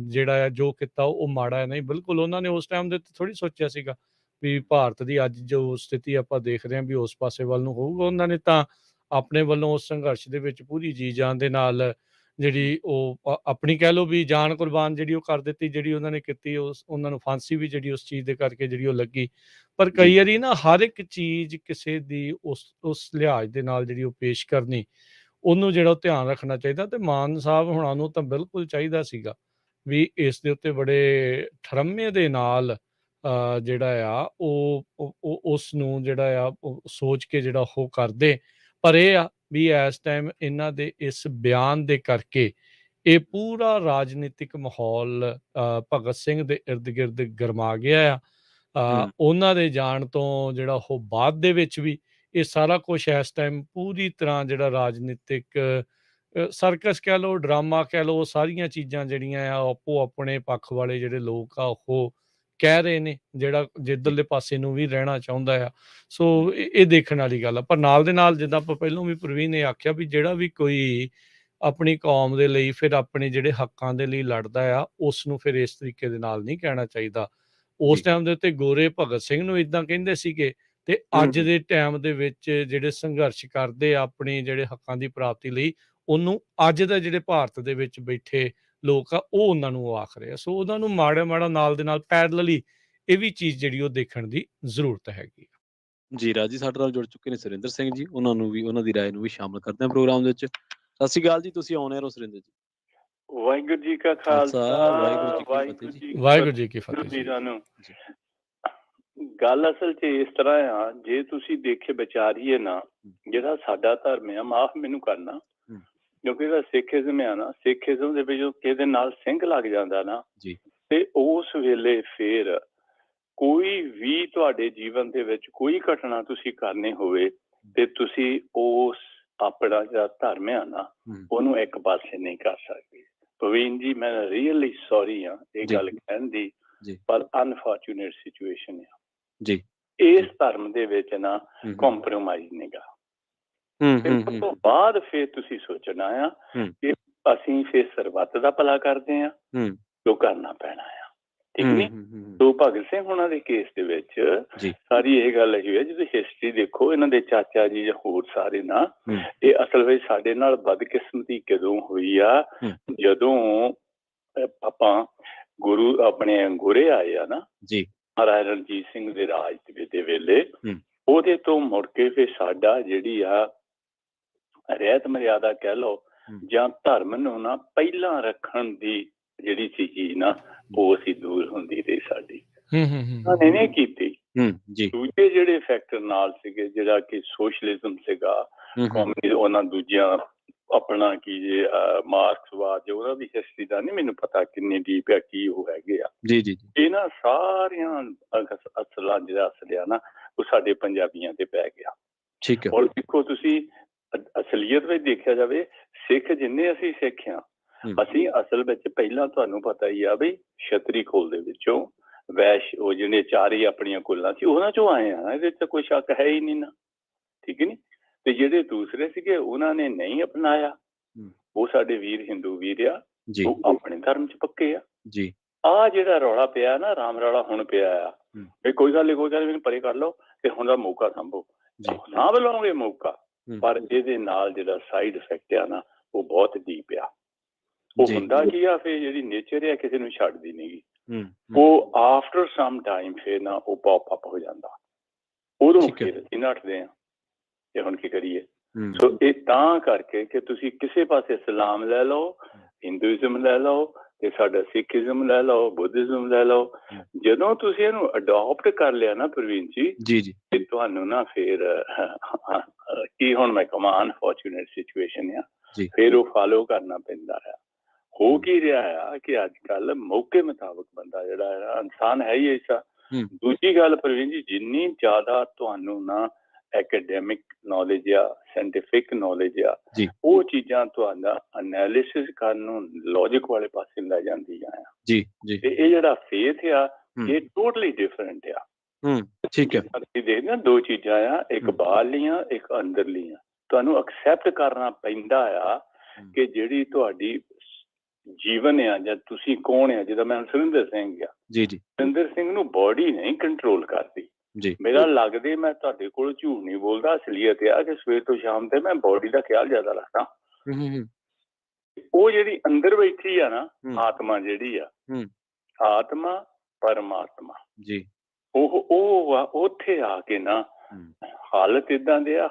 Speaker 2: ਜਿਹੜਾ ਆ ਜੋ ਕੀਤਾ ਉਹ ਮਾੜਾ ਹੈ, ਨਹੀਂ, ਬਿਲਕੁਲ ਉਹਨਾਂ ਨੇ ਉਸ ਟਾਈਮ ਦੇ ਉੱਤੇ ਥੋੜ੍ਹੀ ਸੋਚਿਆ ਸੀਗਾ ਵੀ ਭਾਰਤ ਦੀ ਅੱਜ ਜੋ ਸਥਿਤੀ ਆਪਾਂ ਦੇਖ ਰਹੇ ਹਾਂ ਵੀ ਉਸ ਪਾਸੇ ਵੱਲ ਨੂੰ ਹੋਊਗਾ। ਉਹਨਾਂ ਨੇ ਤਾਂ ਆਪਣੇ ਵੱਲੋਂ ਉਸ ਸੰਘਰਸ਼ ਦੇ ਵਿੱਚ ਪੂਰੀ ਜੀ ਜਾਨ ਦੇ ਨਾਲ ਜਿਹੜੀ ਉਹ ਆਪਣੀ ਕਹਿ ਲਓ ਵੀ ਜਾਨ ਕੁਰਬਾਨ ਜਿਹੜੀ ਉਹ ਕਰ ਦਿੱਤੀ, ਜਿਹੜੀ ਉਹਨਾਂ ਨੇ ਕੀਤੀ। ਉਹਨਾਂ ਨੂੰ ਫਾਂਸੀ ਵੀ ਜਿਹੜੀ ਉਸ ਚੀਜ਼ ਦੇ ਕਰਕੇ ਜਿਹੜੀ ਉਹ ਲੱਗੀ। ਪਰ ਕਈ ਵਾਰੀ ਨਾ ਹਰ ਇੱਕ ਚੀਜ਼ ਕਿਸੇ ਦੀ ਉਸ ਲਿਹਾਜ਼ ਦੇ ਨਾਲ ਜਿਹੜੀ ਉਹ ਪੇਸ਼ ਕਰਨੀ, ਉਹਨੂੰ ਜਿਹੜਾ ਉਹ ਧਿਆਨ ਰੱਖਣਾ ਚਾਹੀਦਾ। ਤੇ ਮਾਨ ਸਾਹਿਬ ਹੁਣਾਂ ਨੂੰ ਤਾਂ ਬਿਲਕੁਲ ਚਾਹੀਦਾ ਸੀਗਾ ਵੀ ਇਸ ਦੇ ਉੱਤੇ ਬੜੇ ਠਰਮੇ ਦੇ ਨਾਲ ਜਿਹੜਾ ਆ ਉਹ ਉਸ ਨੂੰ ਜਿਹੜਾ ਆ ਉਹ ਸੋਚ ਕੇ ਜਿਹੜਾ ਉਹ ਕਰਦੇ। ਪਰ ਇਹ ਆ ਵੀ ਇਸ ਟਾਈਮ ਇਹਨਾਂ ਦੇ ਇਸ ਬਿਆਨ ਦੇ ਕਰਕੇ ਇਹ ਪੂਰਾ ਰਾਜਨੀਤਿਕ ਮਾਹੌਲ ਭਗਤ ਸਿੰਘ ਦੇ ਇਰਦ ਗਿਰਦ ਗਰਮਾ ਗਿਆ ਆ। ਉਹਨਾਂ ਦੇ ਜਾਣ ਤੋਂ ਜਿਹੜਾ ਉਹ ਬਾਅਦ ਦੇ ਵਿੱਚ ਵੀ ਇਹ ਸਾਰਾ ਕੁਛ ਇਸ ਟਾਈਮ ਪੂਰੀ ਤਰ੍ਹਾਂ ਜਿਹੜਾ ਰਾਜਨੀਤਿਕ ਸਰਕਸ ਕਹਿ ਲਓ, ਡਰਾਮਾ ਕਹਿ ਲਓ, ਸਾਰੀਆਂ ਚੀਜ਼ਾਂ ਜਿਹੜੀਆਂ ਆ ਆਪੋ ਆਪਣੇ ਪੱਖ ਵਾਲੇ ਜਿਹੜੇ ਲੋਕ ਆ ਉਹ ਕਹਿ ਰਹੇ ਨੇ, ਜਿਹੜਾ ਜਿੱਧਰਲੇ ਪਾਸੇ ਨੂੰ ਵੀ ਰਹਿਣਾ ਚਾਹੁੰਦਾ ਆ। ਸੋ ਇਹ ਦੇਖਣ ਵਾਲੀ ਗੱਲ ਆ। ਪਰ ਨਾਲ ਦੇ ਨਾਲ ਜਿੱਦਾਂ ਆਪਾਂ ਪਹਿਲਾਂ ਵੀ ਪ੍ਰਵੀਨ ਨੇ ਆਖਿਆ ਵੀ ਜਿਹੜਾ ਵੀ ਕੋਈ ਆਪਣੀ ਕੌਮ ਦੇ ਲਈ ਫਿਰ ਆਪਣੇ ਜਿਹੜੇ ਹੱਕਾਂ ਦੇ ਲਈ ਲੜਦਾ ਆ, ਉਸ ਨੂੰ ਫਿਰ ਇਸ ਤਰੀਕੇ ਦੇ ਨਾਲ ਨਹੀਂ ਕਹਿਣਾ ਚਾਹੀਦਾ। ਉਸ ਟਾਈਮ ਦੇ ਉੱਤੇ ਗੋਰੇ ਭਗਤ ਸਿੰਘ ਨੂੰ ਇੱਦਾਂ ਕਹਿੰਦੇ ਸੀਗੇ ਤੇ ਅੱਜ ਦੇ ਟਾਈਮ ਦੇ ਵਿੱਚ ਜਿਹੜੇ ਸੰਘਰਸ਼ ਕਰਦੇ ਆ ਆਪਣੇ ਜਿਹੜੇ ਹੱਕਾਂ ਦੀ ਪ੍ਰਾਪਤੀ ਲਈ, ਉਹਨੂੰ ਅੱਜ ਦਾ ਜਿਹੜੇ ਭਾਰਤ ਦੇ ਵਿੱਚ ਬੈਠੇ ਲੋਕ ਆ ਉਹ ਉਹਨਾਂ ਨੂੰ ਉਹ ਆਖ ਰਹੇ ਆ। ਸੋ ਉਹਨਾਂ ਨੂੰ ਮਾੜਾ ਨਾਲ ਦੇ ਨਾਲ ਪੈਰਲਲੀ ਇਹ ਵੀ ਚੀਜ਼ ਜਿਹੜੀ ਉਹ ਦੇਖਣ ਦੀ ਜ਼ਰੂਰਤ ਹੈਗੀ।
Speaker 1: ਜੀ ਰਾਜੀ ਸਾਡੇ ਨਾਲ ਜੁੜ ਚੁੱਕੇ ਨੇ ਸੁਰਿੰਦਰ ਸਿੰਘ ਜੀ, ਉਹਨਾਂ ਨੂੰ ਵੀ ਉਹਨਾਂ ਦੀ ਰਾਏ ਨੂੰ ਵੀ ਸ਼ਾਮਲ ਕਰਦੇ ਹਾਂ ਪ੍ਰੋਗਰਾਮ ਦੇ ਵਿੱਚ। ਸਤਿ ਸ਼੍ਰੀ ਅਕਾਲ ਜੀ, ਤੁਸੀਂ ਆਉਣੇ ਹੋ ਸੁਰਿੰਦਰ ਜੀ।
Speaker 8: ਵਾਹਿਗੁਰੂ ਜੀ ਕਾ ਖਾਲਸਾ,
Speaker 2: ਵਾਹਿਗੁਰੂ ਜੀ ਕੀ ਫਤਿਹ।
Speaker 8: ਗੱਲ ਅਸਲ 'ਚ ਇਸ ਤਰ੍ਹਾਂ ਆ, ਜੇ ਤੁਸੀਂ ਦੇਖੇ ਵਿਚਾਰੀਏ ਨਾ, ਜਿਹੜਾ ਸਾਡਾ ਧਰਮ ਆ, ਮਾਫ ਮੈਨੂੰ ਕਰਨਾ ਕਿਉਂਕਿ ਇਹਦਾ ਸਿੱਖਿਜ਼ਮ ਆ ਨਾ, ਸਿੱਖਿਜ਼ਮ ਦੇ ਵਿੱਚ ਕਿਹਦੇ ਨਾਲ ਸਿੰਘ ਲੱਗ ਜਾਂਦਾ ਨਾ ਤੇ ਉਸ ਵੇਲੇ ਫੇਰ ਕੋਈ ਵੀ ਤੁਹਾਡੇ ਜੀਵਨ ਦੇ ਵਿੱਚ ਕੋਈ ਘਟਨਾ ਤੁਸੀਂ ਕਰਨੀ ਹੋਵੇ ਤੇ ਤੁਸੀਂ ਉਸ ਆਪਣਾ ਜਿਹੜਾ ਧਰਮ ਆ ਨਾ ਉਹਨੂੰ ਇੱਕ ਪਾਸੇ ਨਹੀਂ ਕਰ ਸਕਦੇ। ਪ੍ਰਵੀਨ ਜੀ, ਮੈਂ ਰੀਅਲੀ ਸੌਰੀ ਆ ਇਹ ਗੱਲ ਕਹਿਣ ਦੀ, ਪਰ ਅਨਫੋਰਚੂਨੇਟ ਸਿਚੁਏਸ਼ਨ ਆ ਜੀ। ਇਸ ਧਰਮ ਦੇ ਵਿੱਚ ਨਾ ਕੰਪਰੋਮਾਈਜ਼ ਨਹੀਂਗਾ। ਉਸ ਤੋਂ ਬਾਅਦ ਫਿਰ ਤੁਸੀਂ ਸੋਚਣਾ ਆ ਕਿ ਅਸੀਂ ਫਿਰ ਸਰਬੱਤ ਦਾ ਭਲਾ ਕਰਦੇ ਆ, ਜੋ ਕਰਨਾ ਪੈਣਾ ਆ, ਠੀਕ ਨੀ। ਸੋ ਭਗਤ ਸਿੰਘ ਉਹਨਾਂ ਦੇ ਕੇਸ ਦੇ ਵਿੱਚ ਸਾਰੀ ਇਹ ਗੱਲ ਹੋਈ ਹੈ, ਜਦੋਂ ਹਿਸਟਰੀ ਦੇਖੋ ਇਹਨਾਂ ਦੇ ਚਾਚਾ ਜੀ ਜਾਂ ਹੋਰ ਸਾਰੇ ਨਾ, ਇਹ ਅਸਲ ਵਿੱਚ ਸਾਡੇ ਨਾਲ ਬਦਕਿਸਮਤੀ ਕਦੋਂ ਹੋਈ ਆ, ਜਦੋਂ ਆਪਾਂ ਗੁਰੂ ਆਪਣੇ ਗੋਰੇ ਆਏ ਆ ਨਾ ਮਹਾਰਾਜਾ ਰਣਜੀਤ ਸਿੰਘ ਦੇ ਰਾਜ ਦੇ ਵੇਲੇ, ਉਹਦੇ ਤੋਂ ਮੁੜ ਕੇ ਫਿਰ ਸਾਡਾ ਜਿਹੜੀ ਆ ਰਹਿਤ ਮਰਿਆਦਾ ਕਹਿ ਲਓ ਜਾਂ ਧਰਮ ਨੂੰ ਨਾ ਪਹਿਲਾਂ ਰੱਖਣ ਦੀ ਜਿਹੜੀ ਸੀ ਚੀਜ਼ ਨਾ, ਉਹ ਅਸੀਂ ਦੂਰ ਹੁੰਦੀ ਰਹੀ ਸਾਡੀ। ਉਹਨਾਂ ਨੇ ਨਹੀਂ ਕੀਤੀ। ਦੂਜੇ ਜਿਹੜੇ ਫੈਕਟਰ ਨਾਲ ਸੀਗੇ, ਜਿਹੜਾ ਕਿ ਸੋਸ਼ਲਿਜ਼ਮ ਸੀਗਾ, ਉਹਨਾਂ ਦੂਜਿਆਂ ਆਪਣਾ ਕੀ ਜੇ ਮਾਰਕਸਵਾਦ, ਜੇ ਉਹਨਾਂ ਦੀ ਹਿਸਟਰੀ ਦਾ ਨਹੀਂ ਮੈਨੂੰ ਪਤਾ ਕਿੰਨੀ ਡੀਪ ਆ, ਕੀ ਉਹ ਹੈਗੇ ਆ। ਇਹਨਾਂ ਸਾਰੀਆਂ ਅਸਲਾਂ ਜਿਹੜਾ ਅਸਲ ਆ ਨਾ, ਉਹ ਸਾਡੇ ਪੰਜਾਬੀਆਂ ਤੇ ਪੈ ਗਿਆ। ਹੁਣ ਦੇਖੋ ਤੁਸੀਂ, ਅਸਲੀਅਤ ਵਿੱਚ ਦੇਖਿਆ ਜਾਵੇ, ਸਿੱਖ ਜਿੰਨੇ ਅਸੀਂ ਸਿੱਖ ਆ, ਅਸੀਂ ਅਸਲ ਵਿੱਚ ਪਹਿਲਾਂ ਤੁਹਾਨੂੰ ਪਤਾ ਹੀ ਆ ਬਈ ਛਤਰੀ ਖੋਲ ਦੇ ਵਿੱਚੋਂ ਵੈਸ਼ ਉਹ ਜਿਹੜੇ ਚਾਰੇ ਆਪਣੀਆਂ ਕੁੱਲਾਂ ਸੀ ਉਹਨਾਂ ਚੋਂ ਆਏ ਆ, ਇਹਦੇ 'ਚ ਕੋਈ ਸ਼ੱਕ ਹੈ ਹੀ ਨਹੀਂ ਨਾ, ਠੀਕ ਹੈ ਨੀ। ਤੇ ਜਿਹੜੇ ਦੂਸਰੇ ਸੀਗੇ ਉਹਨਾਂ ਨੇ ਨਹੀਂ ਅਪਣਾਇਆ, ਉਹ ਸਾਡੇ ਵੀਰ ਹਿੰਦੂ ਵੀਰ ਆ, ਉਹ ਆਪਣੇ ਧਰਮ 'ਚ ਪੱਕੇ ਆ ਜੀ। ਆਹ ਜਿਹੜਾ ਰੌਲਾ ਪਿਆ ਨਾ, ਰਾਮ ਰੌਲਾ ਹੁਣ ਪਿਆ ਆ ਵੀ ਕੋਈ ਗੱਲ ਨਹੀਂ, ਕੋਈ ਗੱਲ ਨਹੀਂ, ਪਰੇ ਕਰ ਲਓ ਤੇ ਹੁਣ ਦਾ ਮੌਕਾ ਸੰਭੋ, ਸਾਂਭ ਲਓਗੇ ਮੌਕਾ, ਪਰ ਇਹਦੇ ਨਾਲ ਜਿਹੜਾ ਸਾਈਡ ਇਫੈਕਟ ਆ ਨਾ ਉਹ ਬਹੁਤ ਡੀਪ ਆ। ਉਹ ਹੁੰਦਾ ਕੀ ਆ, ਫਿਰ ਜਿਹੜੀ ਨੇਚਰ ਆ ਕਿਸੇ ਨੂੰ ਛੱਡਦੀ ਨੀਗੀ, ਉਹ ਆਫਟਰ ਸਮ ਟਾਈਮ ਫਿਰ ਨਾ ਉਹ ਪੌਪ ਅਪ ਹੋ ਜਾਂਦਾ, ਉਦੋਂ ਫਿਰ ਅਸੀਂ ਨੱਠਦੇ ਆ ਤੇ ਹੁਣ ਕੀ ਕਰੀਏ। ਸੋ ਇਹ ਤਾਂ ਕਰਕੇ ਕਿ ਤੁਸੀਂ ਕਿਸੇ ਪਾਸੇ ਇਸਲਾਮ ਲੈ ਲਓ, ਹਿੰਦੂਇਜ਼ਮ ਲੈ ਲਓ ਤੇ ਸਾਡਾ ਸਿੱਖਇਜ਼ਮ ਲੈ ਲਓ, ਬੁੱਧਿਜ਼ਮ ਲੈ ਲਓ, ਜਦੋਂ ਤੁਸੀਂ ਇਹਨੂੰ ਅਡੋਪਟ ਕਰ ਲਿਆ ਨਾ ਪ੍ਰਵੀਨ ਜੀ, ਤੇ ਤੁਹਾਨੂੰ ਨਾ ਫਿਰ ਕੀ ਹੁਣ ਮੈਂ ਕਹਾਂ ਅਨਫੋਰਚੂਨੇਟ ਸਿਚੁਏਸ਼ਨ ਆ, ਫਿਰ ਉਹ ਫਾਲੋ ਕਰਨਾ ਪੈਂਦਾ ਆ। ਹੋ ਕੀ ਰਿਹਾ ਆ ਕਿ ਅੱਜ ਕੱਲ ਮੌਕੇ ਮੁਤਾਬਕ ਬੰਦਾ ਜਿਹੜਾ ਆ, ਇਨਸਾਨ ਹੈ ਹੀ ਐਸਾ। ਦੂਜੀ ਗੱਲ ਪ੍ਰਵੀਨ ਜੀ, ਜਿੰਨੀ ਜ਼ਿਆਦਾ ਤੁਹਾਨੂੰ ਨਾ ਐਕੈਡੈਮਿਕ ਨੌਲੇਜ ਆ, ਸਾਇੰਟੀਫਿਕ ਨੌਲੇਜ ਆ, ਉਹ ਚੀਜ਼ਾਂ ਤੁਹਾਡਾ ਅਨੈਲਿਸਿਸ ਕਰਨ ਨੂੰ ਲੌਜਿਕ ਵਾਲੇ ਪਾਸੇ ਲੈ ਜਾਂਦੀਆਂ ਆ ਜੀ। ਤੇ ਇਹ ਜਿਹੜਾ ਫੇਥ ਆ ਇਹ ਟੋਟਲੀ ਡਿਫਰੈਂਟ ਆ। ਠੀਕ ਹੈ, ਅਸੀਂ ਦੇਖਦੇ ਹਾਂ ਦੋ ਚੀਜ਼ਾਂ ਆ, ਇੱਕ ਬਾਹਰਲੀਆਂ, ਇੱਕ ਅੰਦਰਲੀਆਂ। ਤੁਹਾਨੂੰ ਐਕਸੈਪਟ ਕਰਨਾ ਪੈਂਦਾ ਆ ਕਿ ਜਿਹੜੀ ਤੁਹਾਡੀ ਜੀਵਨ ਆ ਜਾਂ ਤੁਸੀਂ ਕੌਣ ਆ, ਜਿੱਦਾਂ ਮੈਂ ਸੁਰਿੰਦਰ ਸਿੰਘ ਆ, ਸੁਰਿੰਦਰ ਸਿੰਘ ਨੂੰ ਬੋਡੀ ਨਹੀਂ ਕੰਟਰੋਲ ਕਰਦੀ। ਮੇਰਾ ਲੱਗਦੇ, ਮੈਂ ਤੁਹਾਡੇ ਕੋਲ ਝੂਠ ਨਹੀਂ ਬੋਲਦਾ, ਅਸਲੀਅਤ ਆ ਕਿ ਸਵੇਰ ਤੋਂ ਸ਼ਾਮ ਤੇ ਮੈਂ ਬੋਡੀ ਦਾ ਖਿਆਲ ਜ਼ਿਆਦਾ ਰੱਖਦਾ। ਉਹ ਜਿਹੜੀ ਅੰਦਰ ਬੈਠੀ ਆ ਨਾ ਆਤਮਾ, ਜਿਹੜੀ ਆ ਆਤਮਾ ਪਰਮਾਤਮਾ ਜੀ, ਉਹ ਉੱਥੇ ਆ ਕੇ ਨਾ ਹਾਲਤ ਏਦਾਂ ਦੇ ਆ,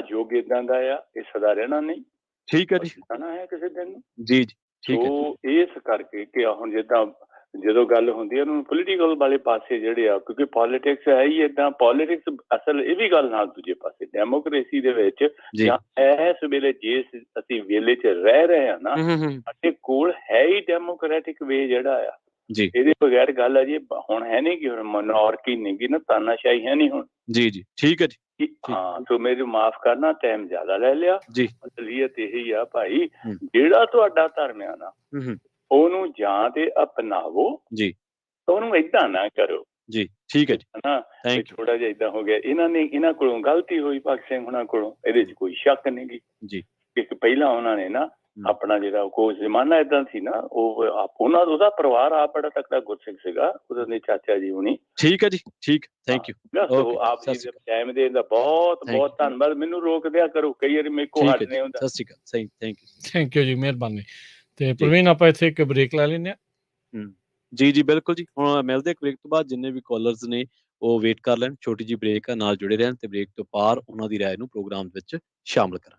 Speaker 8: ਯੋਗ ਏਦਾਂ ਦਾ ਆ, ਇਹ ਸਦਾ ਰਹਿਣਾ ਨਹੀਂ। ਠੀਕ ਹੈ ਜੀ, ਰਹਿਣਾ ਹੈ ਕਿਸੇ ਦਿਨ ਨੂੰ ਜੀ। ਸੋ ਇਸ ਕਰਕੇ ਕਿ ਹੁਣ ਜਿੱਦਾਂ ਜਦੋਂ ਗੱਲ ਹੁੰਦੀ ਹੈ ਉਹਨੂੰ ਪੋਲੀਟੀਕਲ ਵਾਲੇ ਪਾਸੇ ਜਿਹੜੇ ਆ, ਕਿਉਂਕਿ ਪੋਲੀਟਿਕਸ ਹੈ ਹੀ ਏਦਾਂ, ਪੋਲੀਟਿਕਸ ਅਸਲ ਇਹ ਵੀ ਗੱਲ ਨਾਲ ਦੂਜੇ ਪਾਸੇ ਡੈਮੋਕ੍ਰੇਸੀ ਦੇ ਵਿੱਚ ਜਾਂ ਇਸ ਵੇਲੇ ਜਿਸ ਅਸੀਂ ਵੇਲੇ 'ਚ ਰਹਿ ਰਹੇ ਹਾਂ ਨਾ, ਸਾਡੇ ਕੋਲ ਹੈ ਹੀ ਡੈਮੋਕ੍ਰੈਟਿਕ ਵੇ ਜਿਹੜਾ ਆ, ਇਹਦੇ ਬਗੈਰ ਗੱਲ ਆ ਜੀ ਹੁਣ ਹੈ ਨਹੀਂ ਕਿ ਹੁਣ ਮਨੋਰਕੀ ਨਹੀਂ ਗੀ ਨਾ, ਤਾਨਾਸ਼ਾਹੀ ਹੈ ਨਹੀਂ ਹੁਣ ਜੀ। ਠੀਕ ਹੈ ਜੀ, ਹਾਂ। ਸੋ ਮੈਨੂੰ ਮਾਫ਼ ਕਰਨਾ, ਟਾਈਮ ਜ਼ਿਆਦਾ ਲੈ ਲਿਆ ਜੀ। ਅਸਲੀਅਤ ਇਹੀ ਆ ਭਾਈ, ਜਿਹੜਾ ਤੁਹਾਡਾ ਧਰਮ ਆ ਨਾ ਉਹਨੂੰ ਜਾਂ ਤੇ ਅਪਣਾਵੋ ਜੀ, ਉਹਨੂੰ ਏਦਾਂ ਨਾ ਕਰੋ ਜੀ। ਠੀਕ ਹੈ ਜੀ, ਹਨਾ। ਥੋੜਾ ਜਿਹਾ ਏਦਾਂ ਹੋ ਗਿਆ, ਇਹਨਾਂ ਕੋਲੋਂ ਗਲਤੀ ਹੋਈ ਭਗਤ ਸਿੰਘ ਹੁਣਾਂ ਕੋਲੋਂ, ਇਹਦੇ 'ਚ ਕੋਈ ਸ਼ੱਕ ਨਹੀਂ ਗੀ ਜੀ। ਇੱਕ ਪਹਿਲਾਂ ਉਹਨਾਂ ਨੇ ਨਾ ਆਪਣਾ ਜਿਹੜਾ ਕੋਈ ਜ਼ਮਾਨਾ ਏਦਾਂ ਸੀ ਨਾ, ਉਹਦਾ ਪਰਿਵਾਰ ਆਪ ਬੜਾ ਤਕੜਾ ਗੁਰਸਿੱਖ ਸੀਗਾ, ਉਹਦੇ ਚਾਚਾ ਜੀ ਹੁਣੀ। ਠੀਕ ਹੈ ਜੀ, ਠੀਕ, ਥੈਂਕ ਯੂ। ਸੋ ਆਪ ਜੀ ਦੇ ਟਾਈਮ ਦੇਣ ਦਾ ਬਹੁਤ ਬਹੁਤ ਧੰਨਵਾਦ। ਮੈਨੂੰ ਰੋਕ ਦਿਆ ਕਰੋ, ਕਈ ਵਾਰੀ ਮੇਰੇ ਕੋਲ ਹੱਥ ਨਹੀਂ ਹੁੰਦਾ। ਸਤਿ ਸ਼੍ਰੀ ਅਕਾਲ,
Speaker 2: ਥੈਂਕ ਯੂ ਜੀ, ਮਿਹਰਬਾਨੀ। ਤੇ ਪ੍ਰਵੀਨ, ਆਪਾਂ ਇੱਥੇ ਇੱਕ ਬ੍ਰੇਕ ਲੈ ਲੈਂਦੇ ਹਾਂ।
Speaker 1: ਜੀ ਬਿਲਕੁਲ ਜੀ। ਹੁਣ ਮਿਲਦੇ ਬ੍ਰੇਕ ਤੋਂ ਬਾਅਦ, ਜਿੰਨੇ ਵੀ ਕਾਲਰਸ ਨੇ ਉਹ ਵੇਟ ਕਰ ਲੈਣ, ਛੋਟੀ ਜਿਹੀ ਬ੍ਰੇਕ ਆ, ਨਾਲ ਜੁੜੇ ਰਹਿਣ ਤੇ ਬ੍ਰੇਕ ਤੋਂ ਪਾਰ ਉਹਨਾਂ ਦੀ ਰਾਏ ਨੂੰ ਪ੍ਰੋਗਰਾਮ ਵਿੱਚ ਸ਼ਾਮਲ ਕਰਾਂ।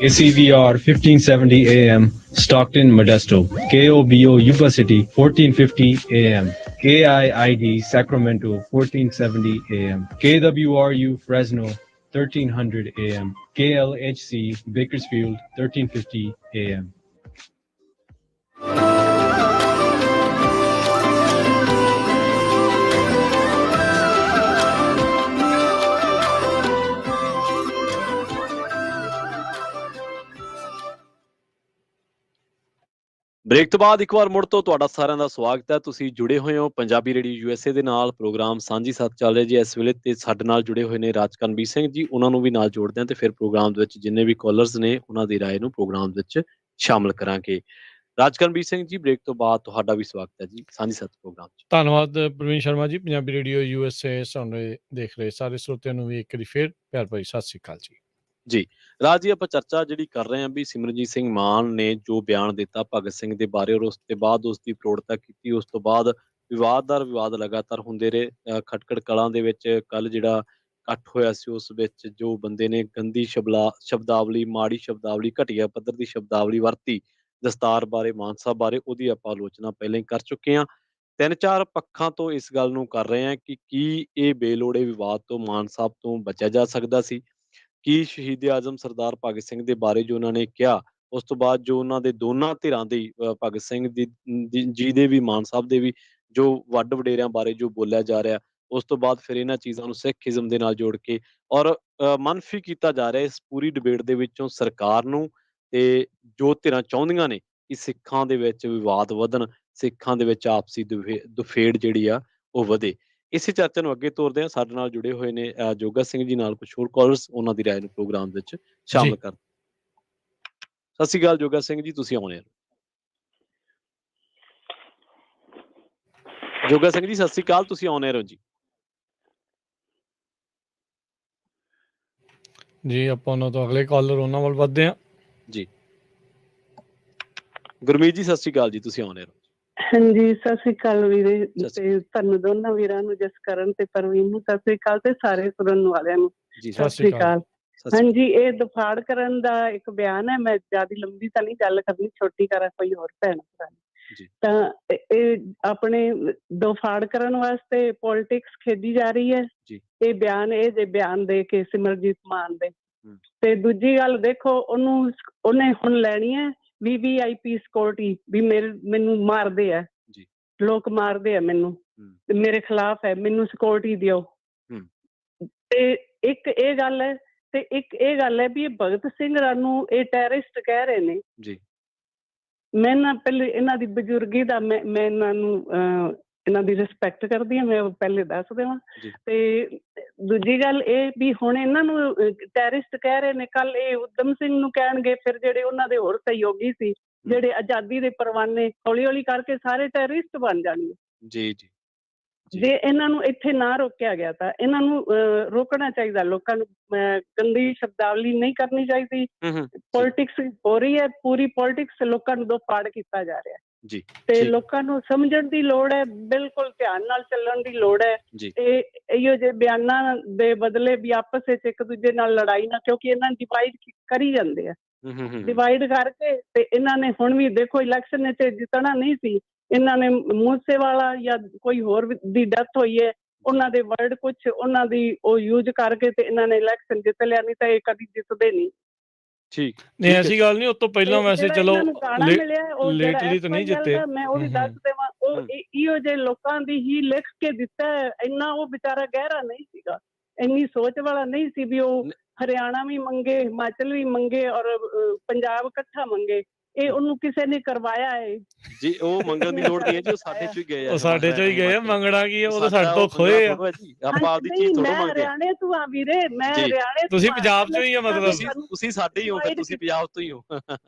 Speaker 9: ACVR 1570 AM, Stockton, Modesto. KOBO, Yuba City, 1450 AM. KIID, Sacramento, 1470 AM. KWRU, Fresno, 1300 AM. KLHC, Bakersfield, 1350 AM.
Speaker 1: Break ਤੋਂ ਬਾਅਦ ਇੱਕ ਵਾਰ ਮੁੜ ਤੋਂ ਤੁਹਾਡਾ ਸਾਰਿਆਂ ਦਾ ਸਵਾਗਤ ਹੈ। ਤੁਸੀਂ ਜੁੜੇ ਹੋਏ ਹੋ ਪੰਜਾਬੀ ਰੇਡੀਓ USA ਦੇ ਨਾਲ। ਪ੍ਰੋਗਰਾਮ ਸਾਂਝੀ ਸੱਤ ਚੱਲ ਰਿਹਾ ਜੀ ਇਸ ਵੇਲੇ, ਤੇ ਸਾਡੇ ਨਾਲ ਜੁੜੇ ਹੋਏ ਨੇ ਰਾਜਕਰਨਵੀਰ ਸਿੰਘ ਜੀ। ਉਹਨਾਂ ਨੂੰ ਵੀ ਨਾਲ ਜੋੜਦੇ ਹਾਂ ਤੇ ਫਿਰ ਪ੍ਰੋਗਰਾਮ ਦੇ ਵਿੱਚ ਜਿੰਨੇ ਵੀ ਕਾਲਰਸ ਨੇ ਉਹਨਾਂ ਦੀ ਰਾਏ ਨੂੰ ਪ੍ਰੋਗਰਾਮ ਵਿੱਚ ਸ਼ਾਮਲ ਕਰਾਂਗੇ। ਰਾਜਕਰਨਵੀਰ ਸਿੰਘ ਜੀ, ਬ੍ਰੇਕ ਤੋਂ ਬਾਅਦ ਤੁਹਾਡਾ ਵੀ ਸਵਾਗਤ ਹੈ ਜੀ ਸਾਂਝੀ ਸੱਤ ਪ੍ਰੋਗਰਾਮ 'ਚ।
Speaker 2: ਧੰਨਵਾਦ ਪ੍ਰਵੀਨ ਸ਼ਰਮਾ ਜੀ। ਪੰਜਾਬੀ ਰੇਡੀਓ USA ਸੁਣ ਦੇਖ ਰਹੇ ਸਾਰੇ ਸਰੋਤਿਆਂ ਨੂੰ ਵੀ ਇੱਕ ਵਾਰੀ ਫਿਰ ਪਿਆਰ ਭਰੀ ਸਤਿ ਸ਼੍ਰੀ ਅਕਾਲ ਜੀ।
Speaker 1: ਜੀ ਰਾਜ ਜੀ, ਆਪਾਂ ਚਰਚਾ ਜਿਹੜੀ ਕਰ ਰਹੇ ਹਾਂ ਵੀ ਸਿਮਰਨਜੀਤ ਸਿੰਘ ਮਾਨ ਨੇ ਜੋ ਬਿਆਨ ਦਿੱਤਾ ਭਗਤ ਸਿੰਘ ਦੇ ਬਾਰੇ, ਔਰ ਉਸ ਤੋਂ ਬਾਅਦ ਉਸ ਦੀ ਪ੍ਰੋੜਤਾ ਕੀਤੀ, ਉਸ ਤੋਂ ਬਾਅਦ ਵਿਵਾਦ ਵਿਵਾਦ ਲਗਾਤਾਰ ਹੁੰਦੇ ਰਹੇ। ਖਟਕੜ ਕਲਾਂ ਦੇ ਵਿੱਚ ਕੱਲ ਜਿਹੜਾ ਇਕੱਠ ਹੋਇਆ ਸੀ, ਉਸ ਵਿੱਚ ਜੋ ਬੰਦੇ ਨੇ ਗੰਦੀ ਸ਼ਬਦਾਵਲੀ, ਮਾੜੀ ਸ਼ਬਦਾਵਲੀ, ਘਟੀਆ ਪੱਧਰ ਦੀ ਸ਼ਬਦਾਵਲੀ ਵਰਤੀ ਦਸਤਾਰ ਬਾਰੇ, ਮਾਨ ਸਾਹਿਬ ਬਾਰੇ, ਉਹਦੀ ਆਪਾਂ ਆਲੋਚਨਾ ਪਹਿਲਾਂ ਹੀ ਕਰ ਚੁੱਕੇ ਹਾਂ। 3-4 ਪੱਖਾਂ ਤੋਂ ਇਸ ਗੱਲ ਨੂੰ ਕਰ ਰਹੇ ਹਾਂ ਕਿ ਕੀ ਇਹ ਬੇਲੋੜੇ ਵਿਵਾਦ ਤੋਂ ਮਾਨ ਸਾਹਿਬ ਤੋਂ ਬਚਿਆ ਜਾ ਸਕਦਾ ਸੀ। ਕੀ ਸ਼ਹੀਦ ਆਜ਼ਮ ਸਰਦਾਰ ਭਗਤ ਸਿੰਘ ਦੇ ਬਾਰੇ ਜੋ ਉਹਨਾਂ ਨੇ ਕਿਹਾ, ਉਸ ਤੋਂ ਬਾਅਦ ਜੋ ਉਹਨਾਂ ਦੇ ਦੋਨਾਂ ਧਿਰਾਂ ਦੇ ਭਗਤ ਸਿੰਘ ਜੀ ਦੇ ਵੀ, ਮਾਨ ਸਾਹਿਬ ਦੇ ਵੀ, ਜੋ ਵੱਡ ਵਡੇਰਿਆਂ ਬਾਰੇ ਜੋ ਬੋਲਿਆ ਜਾ ਰਿਹਾ, ਉਸ ਤੋਂ ਬਾਅਦ ਫਿਰ ਇਹਨਾਂ ਚੀਜ਼ਾਂ ਨੂੰ ਸਿੱਖਇਜ਼ਮ ਦੇ ਨਾਲ ਜੋੜ ਕੇ ਔਰ ਮਨਫੀ ਕੀਤਾ ਜਾ ਰਿਹਾ ਇਸ ਪੂਰੀ ਡਿਬੇਟ ਦੇ ਵਿੱਚੋਂ ਸਰਕਾਰ ਨੂੰ, ਤੇ ਜੋ ਧਿਰਾਂ ਚਾਹੁੰਦੀਆਂ ਨੇ ਕਿ ਸਿੱਖਾਂ ਦੇ ਵਿੱਚ ਵਿਵਾਦ ਵਧਣ, ਸਿੱਖਾਂ ਦੇ ਵਿੱਚ ਆਪਸੀ ਦੁਫੇੜ ਜਿਹੜੀ ਆ ਉਹ ਵਧੇ। ਇਸੇ ਚਰਚਾ ਨੂੰ ਅੱਗੇ ਤੋਰਦੇ ਹਾਂ। ਸਾਡੇ ਨਾਲ ਜੁੜੇ ਹੋਏ ਨੇ ਜੋਗਾ ਸਿੰਘ ਜੀ, ਨਾਲ ਕੁਝ ਹੋਰ ਕਾਲਰਸ, ਉਹਨਾਂ ਦੀ ਰਾਏ ਨੂੰ ਪ੍ਰੋਗਰਾਮ ਵਿੱਚ ਸ਼ਾਮਲ ਕਰ। ਸਤਿ ਸ਼੍ਰੀ ਅਕਾਲ ਜੋਗਾ ਸਿੰਘ ਜੀ, ਤੁਸੀਂ ਆਉਣੇ ਹੋ। ਜੋਗਾ ਸਿੰਘ ਜੀ ਸਤਿ ਸ਼੍ਰੀ ਅਕਾਲ, ਤੁਸੀਂ ਆਉਣੇ ਰਹੋ ਜੀ।
Speaker 2: ਜੀ ਆਪਾਂ ਉਹਨਾਂ ਤੋਂ ਅਗਲੇ ਕਾਲਰ ਉਹਨਾਂ ਵੱਲ ਵੱਧਦੇ ਹਾਂ
Speaker 1: ਜੀ। ਗੁਰਮੀਤ ਜੀ ਸਤਿ ਸ਼੍ਰੀ ਅਕਾਲ ਜੀ, ਤੁਸੀਂ ਆਉਣੇ ਰਹੋ।
Speaker 10: ਹਾਂਜੀ, ਸਤਿ ਸ੍ਰੀ ਅਕਾਲ ਵੀਰੇ, ਤੇ ਤੁਹਾਨੂੰ ਦੋਨਾਂ ਵੀਰਾਂ ਨੂੰ, ਜਸਕਰਨ ਤੇ ਪ੍ਰਵੀਨ ਨੂੰ ਸਤਿ ਸ੍ਰੀ ਅਕਾਲ, ਤੇ ਸਾਰੇ ਸੁਣਨ ਵਾਲਿਆਂ ਨੂੰ ਸਤਿ ਸ੍ਰੀ ਅਕਾਲ। ਹਾਂਜੀ, ਇਹ ਦਫਾੜ ਕਰਨ ਦਾ ਇੱਕ ਬਿਆਨ ਹੈ। ਮੈਂ ਜ਼ਿਆਦਾ ਲੰਬੀ ਤਾਂ ਨਹੀਂ ਗੱਲ ਕਰਨੀ, ਛੋਟੀ ਕਰਾਂ ਕੋਈ ਹੋਰ ਭੈਣ ਭਰਾ ਤਾਂ ਇਹ ਆਪਣੇ ਦਫਾੜ ਕਰਨ ਵਾਸਤੇ ਪੋਲਿਟਿਕਸ ਖੇਡੀ ਜਾ ਰਹੀ ਹੈ। ਇਹ ਬਿਆਨ, ਇਹ ਜੇ ਬਿਆਨ ਦੇ ਕੇ ਸਿਮਰਜੀਤ ਮਾਨ ਦੇ, ਤੇ ਦੂਜੀ ਗੱਲ ਦੇਖੋ, ਉਹਨੇ ਹੁਣ ਲੈਣੀ ਹੈ VVIP ਸਿਕਿਉਰਿਟੀ ਵੀ ਮੈਨੂੰ ਮਾਰਦੇ ਆ। ਲੋਕ ਮਾਰਦੇ ਆ ਮੈਨੂੰ, ਮੇਰੇ ਖਿਲਾਫ ਹੈ, ਮੈਨੂੰ ਸਿਕਿਉਰਿਟੀ ਦਿਓ। ਤੇ ਇੱਕ ਇਹ ਗੱਲ ਹੈ, ਤੇ ਇੱਕ ਇਹ ਗੱਲ ਹੈ ਵੀ ਇਹ ਭਗਤ ਸਿੰਘ ਨੂੰ ਇਹ ਟੈਰਰਿਸਟ ਕਹਿ ਰਹੇ ਨੇ ਜੀ। ਮੈਂ ਨਾ ਪਹਿਲੇ ਇਹਨਾਂ ਦੀ ਬਜ਼ੁਰਗੀ ਦਾ ਮੈਂ ਇਹਨਾਂ ਨੂੰ ਇਹਨਾਂ ਦੀ ਰਿਸਪੈਕਟ ਕਰਦੀ ਹਾਂ, ਮੈਂ ਪਹਿਲੇ ਦੱਸ ਦੇਵਾਂ। ਤੇ ਦੂਜੀ ਗੱਲ ਇਹ ਵੀ ਹੁਣ ਇਹਨਾਂ ਨੂੰ ਟੈਰਰਿਸਟ ਕਹਿ ਰਹੇ ਨੇ, ਕੱਲ ਇਹ ਊਧਮ ਸਿੰਘ ਨੂੰ ਕਹਿਣਗੇ, ਫਿਰ ਜਿਹੜੇ ਉਹਨਾਂ ਦੇ ਹੋਰ ਸਹਿਯੋਗੀ ਸੀ, ਜਿਹੜੇ ਆਜ਼ਾਦੀ ਦੇ ਪਰਵਾਨੇ, ਹੌਲੀ ਹੌਲੀ ਕਰਕੇ ਸਾਰੇ ਟੈਰਰਿਸਟ ਬਣ ਜਾਣਗੇ ਜੀ। ਜੀ ਜੇ ਇਹਨਾਂ ਨੂੰ ਇੱਥੇ ਨਾ ਰੋਕਿਆ ਗਿਆ ਤਾਂ ਇਹਨਾਂ ਨੂੰ ਰੋਕਣਾ ਚਾਹੀਦਾ। ਲੋਕਾਂ ਨੂੰ ਗੰਦੀ ਸ਼ਬਦਾਵਲੀ ਨਹੀਂ ਕਰਨੀ ਚਾਹੀਦੀ। ਪੋਲਿਟਿਕਸ ਹੋ ਰਹੀ ਹੈ, ਪੂਰੀ ਪੋਲਿਟਿਕਸ ਲੋਕਾਂ ਨੂੰ ਦੋ ਪਾੜ ਕੀਤਾ ਜਾ ਰਿਹਾ ਜੀ, ਤੇ ਲੋਕਾਂ ਨੂੰ ਸਮਝਣ ਦੀ ਲੋੜ ਹੈ, ਬਿਲਕੁਲ ਧਿਆਨ ਨਾਲ ਚੱਲਣ ਦੀ ਲੋੜ ਹੈ। ਤੇ ਇਹੋ ਜਿਹੇ ਬਿਆਨਾਂ ਦੇ ਬਦਲੇ ਵੀ ਆਪਸ ਵਿੱਚ ਇੱਕ ਦੂਜੇ ਨਾਲ ਲੜਾਈ ਨਾ, ਕਿਉਂਕਿ ਇਹਨਾਂ ਡਿਵਾਈਡ ਕਰੀ ਜਾਂਦੇ ਆ, ਡਿਵਾਈਡ ਕਰਕੇ। ਤੇ ਇਹਨਾਂ ਨੇ ਹੁਣ ਵੀ ਦੇਖੋ ਇਲੈਕਸ਼ਨ ਵਿੱਚ ਜਿੱਤਣਾ ਨਹੀਂ ਸੀ, ਇਹਨਾਂ ਨੇ ਮੂਸੇਵਾਲਾ ਜਾਂ ਕੋਈ ਹੋਰ ਦੀ ਡੈਥ ਹੋਈ ਹੈ, ਉਹਨਾਂ ਦੇ ਵਰਡ ਕੁਛ ਉਹਨਾਂ ਦੀ ਉਹ ਯੂਜ ਕਰਕੇ ਤੇ ਇਹਨਾਂ ਨੇ ਇਲੈਕਸ਼ਨ ਜਿੱਤ ਲਿਆ, ਨਹੀਂ ਤਾਂ ਇਹ ਕਦੀ ਜਿੱਤਦੇ ਨਹੀਂ।
Speaker 2: ਠੀਕ ਨਹੀਂ, ਐਸੀ ਗੱਲ ਨਹੀਂ। ਉਸ ਤੋਂ ਪਹਿਲਾਂ ਵੈਸੇ ਚਲੋ ਲੇਟਲੀ ਤਾਂ ਨਹੀਂ ਜਿੱਤੇ।
Speaker 10: ਮੈਂ ਉਹ ਵੀ ਦੱਸ ਦੇਵਾਂ, ਉਹ ਇਹੋ ਜਿਹੇ ਲੋਕਾਂ ਦੀ ਹੀ ਲਿਖ ਕੇ ਦਿੱਤਾ ਹੈ। ਇੰਨਾ ਉਹ ਵਿਚਾਰਾ ਗਹਿਰਾ ਨਹੀਂ ਸੀਗਾ, ਇੰਨੀ ਸੋਚ ਵਾਲਾ ਨਹੀਂ ਸੀ ਵੀ ਉਹ ਹਰਿਆਣਾ ਵੀ ਮੰਗੇ, ਹਿਮਾਚਲ ਵੀ ਮੰਗੇ ਔਰ ਪੰਜਾਬ ਇਕੱਠਾ ਮੰਗੇ। ਇਹ ਉਹਨੂੰ ਕਿਸੇ ਨੇ ਕਰਵਾਇਆ ਹੈ
Speaker 1: ਜੀ। ਉਹ ਮੰਗਣ ਦੀ ਲੋੜ ਨਹੀਂ ਹੈ ਜੀ, ਉਹ ਸਾਡੇ ਚੋਂ ਹੀ ਗਏ ਆ।
Speaker 2: ਉਹ ਸਾਡੇ ਚੋਂ ਹੀ ਗਏ ਆ, ਮੰਗਣਾ ਕੀ ਹੈ, ਉਹ ਤਾਂ ਸਾਡੇ ਤੋਂ ਖੋਏ ਆ।
Speaker 1: ਆਪਾਂ ਆਪਦੀ ਚੀਜ਼ ਥੋੜਾ ਮੰਗਦੇ।
Speaker 10: ਮੈਂ ਹਰਿਆਣੇ ਤੋਂ ਆ ਵੀਰੇ, ਮੈਂ ਹਰਿਆਣੇ ਤੋਂ।
Speaker 2: ਤੁਸੀਂ ਪੰਜਾਬ ਚੋਂ ਹੀ ਆ, ਮਤਲਬ
Speaker 1: ਤੁਸੀਂ ਸਾਡੇ ਹੀ ਹੋ, ਫਿਰ ਤੁਸੀਂ ਪੰਜਾਬ ਤੋਂ ਹੀ ਹੋ।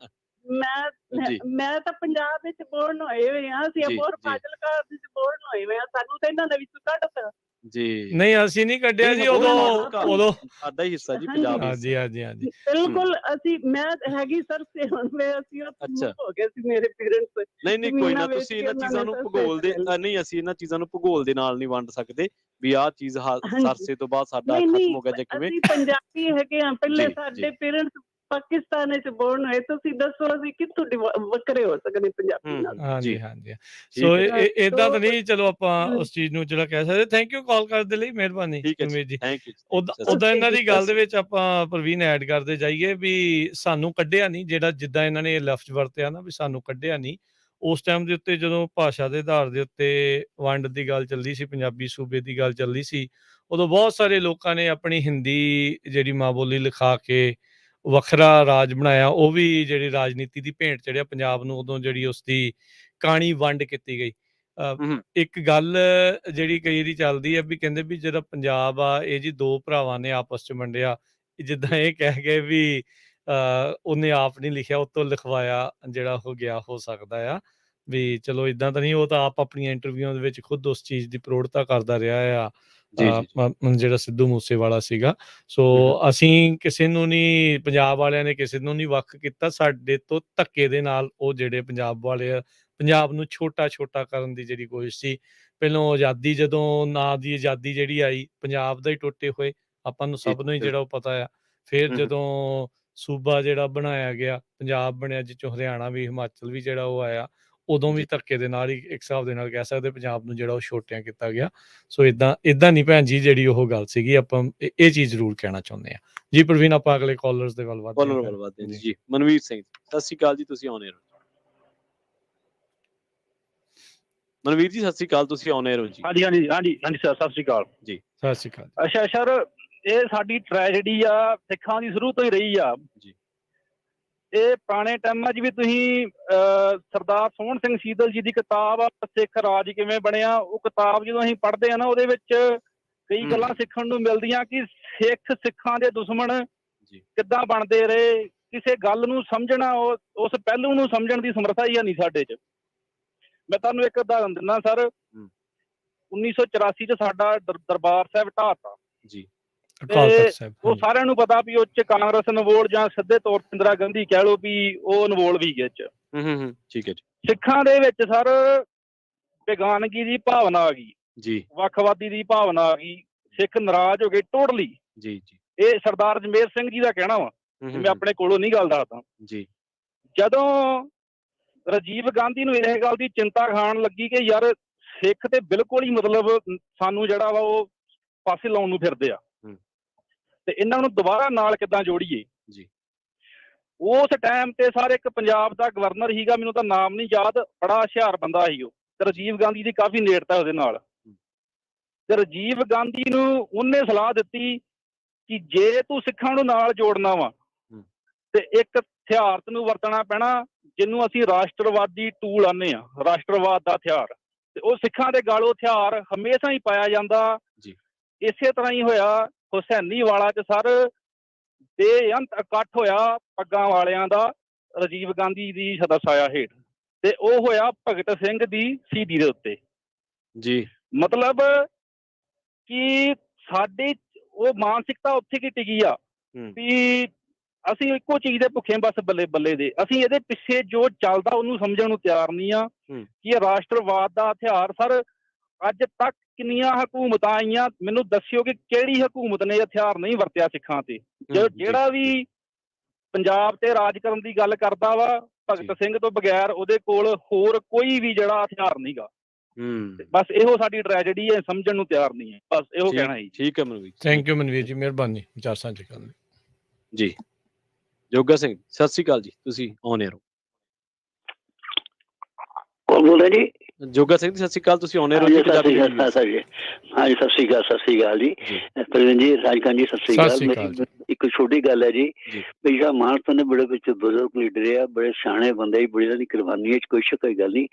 Speaker 10: ਮੈਂ ਤਾਂ ਪੰਜਾਬ ਵਿੱਚ ਬੋਰਨ ਹੋਏ ਹੋਏ ਆ, ਅਸੀਂ ਅਬੋਹਰ ਫਾਜ਼ਿਲਕਾ ਵਿੱਚ ਬੋਰਨ ਹੋਏ ਹੋਏ ਆ, ਸਾਨੂੰ ਤਾਂ ਇਹਨਾਂ ਦੇ ਵਿੱਚ ਕੱਢਤਾ ਜੀ। ਨਹੀਂ, ਅਸੀਂ ਨਹੀਂ ਕੱਢਿਆ ਜੀ, ਉਦੋਂ
Speaker 1: ਸਾਡਾ ਹੀ ਹਿੱਸਾ ਜੀ ਪੰਜਾਬ।
Speaker 2: ਹਾਂਜੀ ਹਾਂਜੀ ਹਾਂਜੀ,
Speaker 10: ਬਿਲਕੁਲ। ਅਸੀਂ ਮੈਂ ਹੈਗੀ ਸਰ ਅਸੀਂ ਹੋ ਗਏ ਸੀ, ਮੇਰੇ ਪੇਰੈਂਟਸ।
Speaker 1: ਨਹੀਂ ਕੋਈ ਨਾ, ਤੁਸੀਂ ਇਹਨਾਂ ਚੀਜ਼ਾਂ ਨੂੰ ਭੂਗੋਲ ਦੇ ਨਹੀਂ, ਅਸੀਂ ਇਹਨਾਂ ਚੀਜ਼ਾਂ ਨੂੰ ਭੂਗੋਲ ਦੇ ਨਾਲ ਨਹੀਂ ਵੰਡ ਸਕਦੇ ਵੀ ਆਹ ਚੀਜ਼ ਸਰਸੇ ਤੋਂ ਬਾਅਦ ਸਾਡਾ ਖਤਮ ਹੋ ਗਿਆ ਜਾਂ ਕਿਵੇਂ।
Speaker 10: ਅਸੀਂ ਪੰਜਾਬੀ ਹੈਗੇ ਆ, ਪਹਿਲੇ ਸਾਡੇ ਪੇਰੈਂਟਸ ਪਾਕਿਸਤਾਨ ਵਿੱਚ ਬੋਰਨ ਹੋਏ, ਤੁਸੀਂ ਦੱਸੋ ਅਸੀਂ ਕਿੱਥੋਂ ਵੱਖਰੇ ਹੋ ਸਕਦੇ ਪੰਜਾਬੀ ਨਾਲ।
Speaker 2: ਹਾਂਜੀ ਹਾਂਜੀ, ਸੋ ਏਦਾਂ ਤਾਂ ਨਹੀਂ, ਚਲੋ ਆਪਾਂ ਉਸ ਚੀਜ਼ ਨੂੰ ਜਿਹੜਾ ਕਹਿ ਸਕਦੇ। ਥੈਂਕ ਯੂ ਕਾਲ ਕਰਨ ਦੇ ਲਈ, ਮਿਹਰਬਾਨੀ ਗੁਰਮੀਤ ਜੀ। ਉਦਾਂ ਇਹਨਾਂ ਦੀ ਗੱਲ ਦੇ ਵਿੱਚ ਆਪਾਂ ਪ੍ਰਵੀਨ ਐਡ ਕਰਦੇ ਜਾਈਏ ਵੀ ਸਾਨੂੰ ਕੱਢਿਆ ਨਹੀਂ, ਜਿਹੜਾ ਜਿੱਦਾਂ ਇਹਨਾਂ ਨੇ ਲਫ਼ਜ਼ ਵਰਤਿਆ ਨਾ ਵੀ ਸਾਨੂੰ ਕੱਢਿਆ ਨਹੀਂ। ਉਸ ਟਾਈਮ ਦੇ ਉੱਤੇ ਜਦੋਂ ਭਾਸ਼ਾ ਦੇ ਆਧਾਰ ਦੇ ਉੱਤੇ ਵੰਡ ਦੀ ਗੱਲ ਚੱਲਦੀ ਸੀ, ਪੰਜਾਬੀ ਸੂਬੇ ਦੀ ਗੱਲ ਚੱਲਦੀ ਸੀ, ਉਦੋਂ ਬਹੁਤ ਸਾਰੇ ਲੋਕਾਂ ਨੇ ਆਪਣੀ ਹਿੰਦੀ ਜਿਹੜੀ ਮਾਂ ਬੋਲੀ ਲਿਖਾ ਕੇ ਵੱਖਰਾ ਰਾਜ ਬਣਾਇਆ। ਉਹ ਵੀ ਜਿਹੜੀ ਰਾਜਨੀਤੀ ਦੀ ਭੇਂਟ ਚੜਿਆ ਪੰਜਾਬ ਨੂੰ, ਉਦੋਂ ਜਿਹੜੀ ਉਸਦੀ ਕਾਣੀ ਵੰਡ ਕੀਤੀ ਗਈ। ਇੱਕ ਗੱਲ ਜਿਹੜੀ ਕਈ ਵਾਰੀ ਚੱਲਦੀ ਹੈ ਵੀ ਕਹਿੰਦੇ ਵੀ ਜਿਹੜਾ ਪੰਜਾਬ ਆ ਇਹ ਜੀ ਦੋ ਭਰਾਵਾਂ ਨੇ ਆਪਸ ਚ ਵੰਡਿਆ, ਜਿੱਦਾਂ ਇਹ ਕਹਿ ਗਏ ਵੀ ਉਹਨੇ ਆਪ ਨਹੀਂ ਲਿਖਿਆ, ਉਤੋਂ ਲਿਖਵਾਇਆ ਜਿਹੜਾ ਹੋ ਗਿਆ, ਹੋ ਸਕਦਾ ਆ ਵੀ ਚਲੋ ਏਦਾਂ ਤਾਂ ਨਹੀਂ। ਉਹ ਤਾਂ ਆਪ ਆਪਣੀਆਂ ਇੰਟਰਵਿਊਆਂ ਦੇ ਵਿੱਚ ਖੁਦ ਉਸ ਚੀਜ਼ ਦੀ ਪ੍ਰੋੜਤਾ ਕਰਦਾ ਰਿਹਾ ਆ, ਜਿਹੜਾ ਸਿੱਧੂ ਮੂਸੇਵਾਲਾ ਸੀਗਾ। ਸੋ ਅਸੀਂ ਕਿਸੇ ਨੂੰ ਨਹੀਂ, ਪੰਜਾਬ ਵਾਲਿਆਂ ਨੇ ਕਿਸੇ ਨੂੰ ਨਹੀਂ ਵੱਖ ਕੀਤਾ, ਸਾਡੇ ਤੋਂ ਧੱਕੇ ਦੇ ਨਾਲ ਉਹ ਜਿਹੜੇ ਪੰਜਾਬ ਵਾਲੇ ਆ, ਪੰਜਾਬ ਨੂੰ ਛੋਟਾ ਛੋਟਾ ਕਰਨ ਦੀ ਜਿਹੜੀ ਕੋਸ਼ਿਸ਼ ਸੀ। ਪਹਿਲੋਂ ਆਜ਼ਾਦੀ, ਜਦੋਂ ਨਾਂ ਦੀ ਆਜ਼ਾਦੀ ਜਿਹੜੀ ਆਈ, ਪੰਜਾਬ ਦਾ ਹੀ ਟੁੱਟੇ ਹੋਏ, ਆਪਾਂ ਨੂੰ ਸਭ ਨੂੰ ਹੀ ਜਿਹੜਾ ਉਹ ਪਤਾ ਆ। ਫਿਰ ਜਦੋਂ ਸੂਬਾ ਜਿਹੜਾ ਬਣਾਇਆ ਗਿਆ, ਪੰਜਾਬ ਬਣਿਆ, ਜਿਸ ਚੋਂ ਹਰਿਆਣਾ ਵੀ ਹਿਮਾਚਲ ਵੀ ਜਿਹੜਾ ਉਹ ਆਇਆ, ਉਦੋਂ ਵੀ ਧੱਕੇ ਦੇ ਨਾਲ ਹੀ ਇੱਕ ਹਿਸਾਬ ਦੇ ਨਾਲ ਕਹਿ ਸਕਦੇ ਪੰਜਾਬ ਨੂੰ ਜਿਹੜਾ ਉਹ ਛੋਟਿਆਂ ਕੀਤਾ ਗਿਆ। ਸੋ ਏਦਾਂ ਨਹੀਂ ਭੈਣ ਜੀ, ਜਿਹੜੀ ਉਹ ਗੱਲ ਸੀਗੀ। ਆਪਾਂ ਇਹ ਚੀਜ਼ ਜ਼ਰੂਰ ਕਹਿਣਾ ਚਾਹੁੰਦੇ ਆ ਜੀ। ਪ੍ਰਵੀਨ, ਆਪਾਂ ਅਗਲੇ ਕਾਲਰਸ ਦੇ ਵੱਲ
Speaker 1: ਵਧਦੇ ਹਾਂ ਜੀ। ਮਨਵੀਰ ਸਿੰਘ, ਸਤਿ ਸ਼੍ਰੀ ਅਕਾਲ ਜੀ, ਤੁਸੀਂ ਆਨ ਏਅਰ ਹੋ। ਮਨਵੀਰ ਜੀ ਸਤਿ ਸ਼੍ਰੀ ਅਕਾਲ, ਤੁਸੀਂ ਆਨ ਏਅਰ ਹੋ ਜੀ।
Speaker 6: ਹਾਂਜੀ ਹਾਂਜੀ ਹਾਂਜੀ ਹਾਂਜੀ ਸਰ, ਸਤਿ ਸ਼੍ਰੀ ਅਕਾਲ
Speaker 1: ਜੀ।
Speaker 2: ਸਤਿ ਸ਼੍ਰੀ ਅਕਾਲ।
Speaker 6: ਅੱਛਾ ਸਰ, ਇਹ ਸਾਡੀ ਟ੍ਰੈਜਡੀ ਆ, ਸਿੱਖਾਂ ਦੀ ਸ਼ੁਰੂ ਤੋਂ ਹੀ ਰਹੀ ਆ ਜੀ। ਇਹ ਪੁਰਾਣੇ ਟਾਈਮਾਂ 'ਚ ਵੀ ਤੁਸੀਂ ਸਰਦਾਰ ਸੋਹਣ ਸਿੰਘ ਸ਼ੀਤਲ ਜੀ ਦੀ ਕਿਤਾਬ ਆ ਸਿੱਖ ਰਾਜ ਕਿਵੇਂ ਬਣਿਆ, ਉਹ ਕਿਤਾਬ ਜਦੋਂ ਅਸੀਂ ਪੜ੍ਹਦੇ ਆ ਨਾ, ਉਹਦੇ ਵਿੱਚ ਕਈ ਗੱਲਾਂ ਸਿੱਖਣ ਨੂੰ ਮਿਲਦੀਆਂ ਕਿ ਸਿੱਖਾਂ ਦੇ ਦੁਸ਼ਮਣ ਕਿੱਦਾਂ ਬਣਦੇ ਰਹੇ। ਕਿਸੇ ਗੱਲ ਨੂੰ ਸਮਝਣਾ, ਉਸ ਪਹਿਲੂ ਨੂੰ ਸਮਝਣ ਦੀ ਸਮਰੱਥਾ ਹੀ ਨਹੀਂ ਸਾਡੇ 'ਚ। ਮੈਂ ਤੁਹਾਨੂੰ ਇੱਕ ਉਦਾਹਰਨ ਦਿੰਦਾ ਸਰ, 1984 'ਚ ਸਾਡਾ ਦਰਬਾਰ ਸਾਹਿਬ ਢਾਹਤਾ ਜੀ। ਉਹ ਸਾਰਿਆਂ ਨੂੰ ਪਤਾ ਵੀ ਉਹ 'ਚ ਕਾਂਗਰਸ ਇਨਵੋਲ ਜਾਂ ਸਿੱਧੇ ਤੌਰ ਤੇ ਇੰਦਰਾ ਗਾਂਧੀ ਕਹਿ ਲਓ ਵੀ ਉਹ ਇਨਵੋਲ ਵੀ ਗਏ 'ਚ।
Speaker 1: ਠੀਕ ਹੈ ਜੀ।
Speaker 6: ਸਿੱਖਾਂ ਦੇ ਵਿੱਚ ਸਰ ਬੇਗਾਨਗੀ ਦੀ ਭਾਵਨਾ ਆ ਗਈ ਜੀ, ਵੱਖਵਾਦੀ ਦੀ ਭਾਵਨਾ ਆ ਗਈ, ਸਿੱਖ ਨਾਰਾਜ਼ ਹੋ ਗਏ ਟੋਟਲੀ ਜੀ ਜੀ। ਇਹ ਸਰਦਾਰ ਜਮੇਰ ਸਿੰਘ ਜੀ ਦਾ ਕਹਿਣਾ ਵਾ, ਮੈਂ ਆਪਣੇ ਕੋਲੋਂ ਨਹੀਂ ਗੱਲ ਦੱਸਦਾ ਜੀ। ਜਦੋਂ ਰਾਜੀਵ ਗਾਂਧੀ ਨੂੰ ਇਹ ਗੱਲ ਦੀ ਚਿੰਤਾ ਖਾਣ ਲੱਗੀ ਕਿ ਯਾਰ ਸਿੱਖ ਤੇ ਬਿਲਕੁਲ ਹੀ ਮਤਲਬ ਸਾਨੂੰ ਜਿਹੜਾ ਵਾ ਉਹ ਪਾਸੇ ਲਾਉਣ ਨੂੰ ਫਿਰਦੇ ਆ, ਤੇ ਇਹਨਾਂ ਨੂੰ ਦੁਬਾਰਾ ਨਾਲ ਕਿੱਦਾਂ ਜੋੜੀਏ ਜੀ। ਉਸ ਟਾਈਮ ਤੇ ਸਰ ਇੱਕ ਪੰਜਾਬ ਦਾ ਗਵਰਨਰ ਸੀਗਾ, ਮੈਨੂੰ ਤਾਂ ਨਾਮ ਨਹੀਂ ਯਾਦ, ਬੜਾ ਹੁਸ਼ਿਆਰ ਬੰਦਾ ਸੀ ਉਹ, ਤੇ ਰਾਜੀਵ ਗਾਂਧੀ ਦੀ ਕਾਫੀ ਨੇੜਤਾ ਉਹਦੇ ਨਾਲ। ਤੇ ਰਾਜੀਵ ਗਾਂਧੀ ਨੂੰ ਉਹਨੇ ਸਲਾਹ ਦਿੱਤੀ ਕਿ ਜੇ ਤੂੰ ਸਿੱਖਾਂ ਨੂੰ ਨਾਲ ਜੋੜਨਾ ਵਾ ਤੇ ਇੱਕ ਹਥਿਆਰ ਤੈਨੂੰ ਵਰਤਣਾ ਪੈਣਾ ਜਿਹਨੂੰ ਅਸੀਂ ਰਾਸ਼ਟਰਵਾਦੀ ਟੂਲ ਆਨੇ ਆ, ਰਾਸ਼ਟਰਵਾਦ ਦਾ ਹਥਿਆਰ। ਤੇ ਉਹ ਸਿੱਖਾਂ ਦੇ ਗਾਲੋਂ ਹਥਿਆਰ ਹਮੇਸ਼ਾ ਹੀ ਪਾਇਆ ਜਾਂਦਾ। ਇਸੇ ਤਰ੍ਹਾਂ ਹੀ ਹੋਇਆ ਹੁਸੈਨੀ ਵਾਲਾ ਚ ਸਰ ਬੇਅੰਤ ਇਕੱਠ ਹੋਇਆ ਪੱਗਾਂ ਵਾਲਿਆਂ ਦਾ ਰਾਜੀਵ ਗਾਂਧੀ ਦੀ ਛਾਇਆ ਹੇਠ, ਤੇ ਉਹ ਹੋਇਆ ਭਗਤ ਸਿੰਘ ਦੀ ਸ਼ਹੀਦੀ ਦੇ ਉੱਤੇ
Speaker 1: ਜੀ।
Speaker 6: ਮਤਲਬ ਕਿ ਸਾਡੀ ਉਹ ਮਾਨਸਿਕਤਾ ਉੱਥੇ ਕੀ ਟਿਕੀ ਆ ਵੀ ਅਸੀਂ ਇੱਕੋ ਚੀਜ਼ ਦੇ ਭੁੱਖੇ ਬਸ ਬੱਲੇ ਬੱਲੇ ਦੇ। ਅਸੀਂ ਇਹਦੇ ਪਿੱਛੇ ਜੋ ਚੱਲਦਾ ਉਹਨੂੰ ਸਮਝਣ ਨੂੰ ਤਿਆਰ ਨਹੀਂ ਆ ਕਿ ਇਹ ਰਾਸ਼ਟਰਵਾਦ ਦਾ ਹਥਿਆਰ। ਸਰ ਅੱਜ ਤੱਕ ਕਿੰਨੀਆਂ ਹਕੂਮਤਾਂ ਆਈਆਂ, ਮੈਨੂੰ ਦੱਸਿਓ ਕਿ ਕਿਹੜੀ ਹਕੂਮਤ ਨੇ ਇਹ ਹਥਿਆਰ ਨਹੀਂ ਵਰਤਿਆ ਸਿੱਖਾਂ ਤੇ। ਜਿਹੜਾ ਵੀ ਪੰਜਾਬ ਤੇ ਰਾਜ ਕਰਨ ਦੀ ਗੱਲ ਕਰਦਾ ਵਾ, ਭਗਤ ਸਿੰਘ ਤੋਂ ਬਗੈਰ ਉਹਦੇ ਕੋਲ ਹੋਰ ਕੋਈ ਵੀ ਜਿਹੜਾ ਹਥਿਆਰ ਨਹੀਂਗਾ। ਬਸ ਇਹੋ ਸਾਡੀ ਟ੍ਰੈਜੇਡੀ ਹੈ, ਸਮਝਣ ਨੂੰ ਤਿਆਰ ਨਹੀਂ ਹੈ। ਬਸ ਇਹੋ ਕਹਿਣਾ ਹੈ।
Speaker 1: ਠੀਕ ਹੈ ਮਨਵੀਰ,
Speaker 2: ਥੈਂਕ ਯੂ ਮਨਵੀਰ ਜੀ, ਮਿਹਰਬਾਨੀ ਵਿਚਾਰ ਸਾਂਝੇ ਕਰਨ ਲਈ
Speaker 1: ਜੀ। ਜੋਗਾ ਸਿੰਘ ਸਤਿ ਸ੍ਰੀ ਅਕਾਲ ਜੀ, ਤੁਸੀਂ ਔਨ 에ਅਰ ਹੋ।
Speaker 11: ਕੌਣ ਬੋਲ ਰਿਹਾ ਜੀ?
Speaker 1: ਜੋਗਾ ਸਿੰਘ ਸਤਿ ਸ੍ਰੀ ਅਕਾਲ, ਤੁਸੀਂ ਔਨ 에ਅਰ ਹੋ।
Speaker 11: ਹਾਂਜੀ ਸਤਿ ਸ੍ਰੀ ਅਕਾਲ ਜੀ। ਪ੍ਰਵੀਨ ਜੀ, ਰਾਜਕਾਨ ਜੀ, ਸਤਿ ਸ੍ਰੀ ਅਕਾਲ। ਇੱਕ ਛੋਟੀ ਗੱਲ ਹੈ ਜੀ, ਵੀ ਜਿਹੜਾ ਮਾਨਸਾ ਨੇ ਬੜੇ ਵਿੱਚ ਬਜ਼ੁਰਗ ਲੀਡਰ ਆ, ਬੜੇ ਸਿਆਣੇ ਬੰਦੇ, ਬੜੀ ਇਹਨਾਂ ਦੀ ਕੁਰਬਾਨੀ ਚ ਕੋਈ ਸ਼ੱਕ ਗੱਲ ਨਹੀਂ।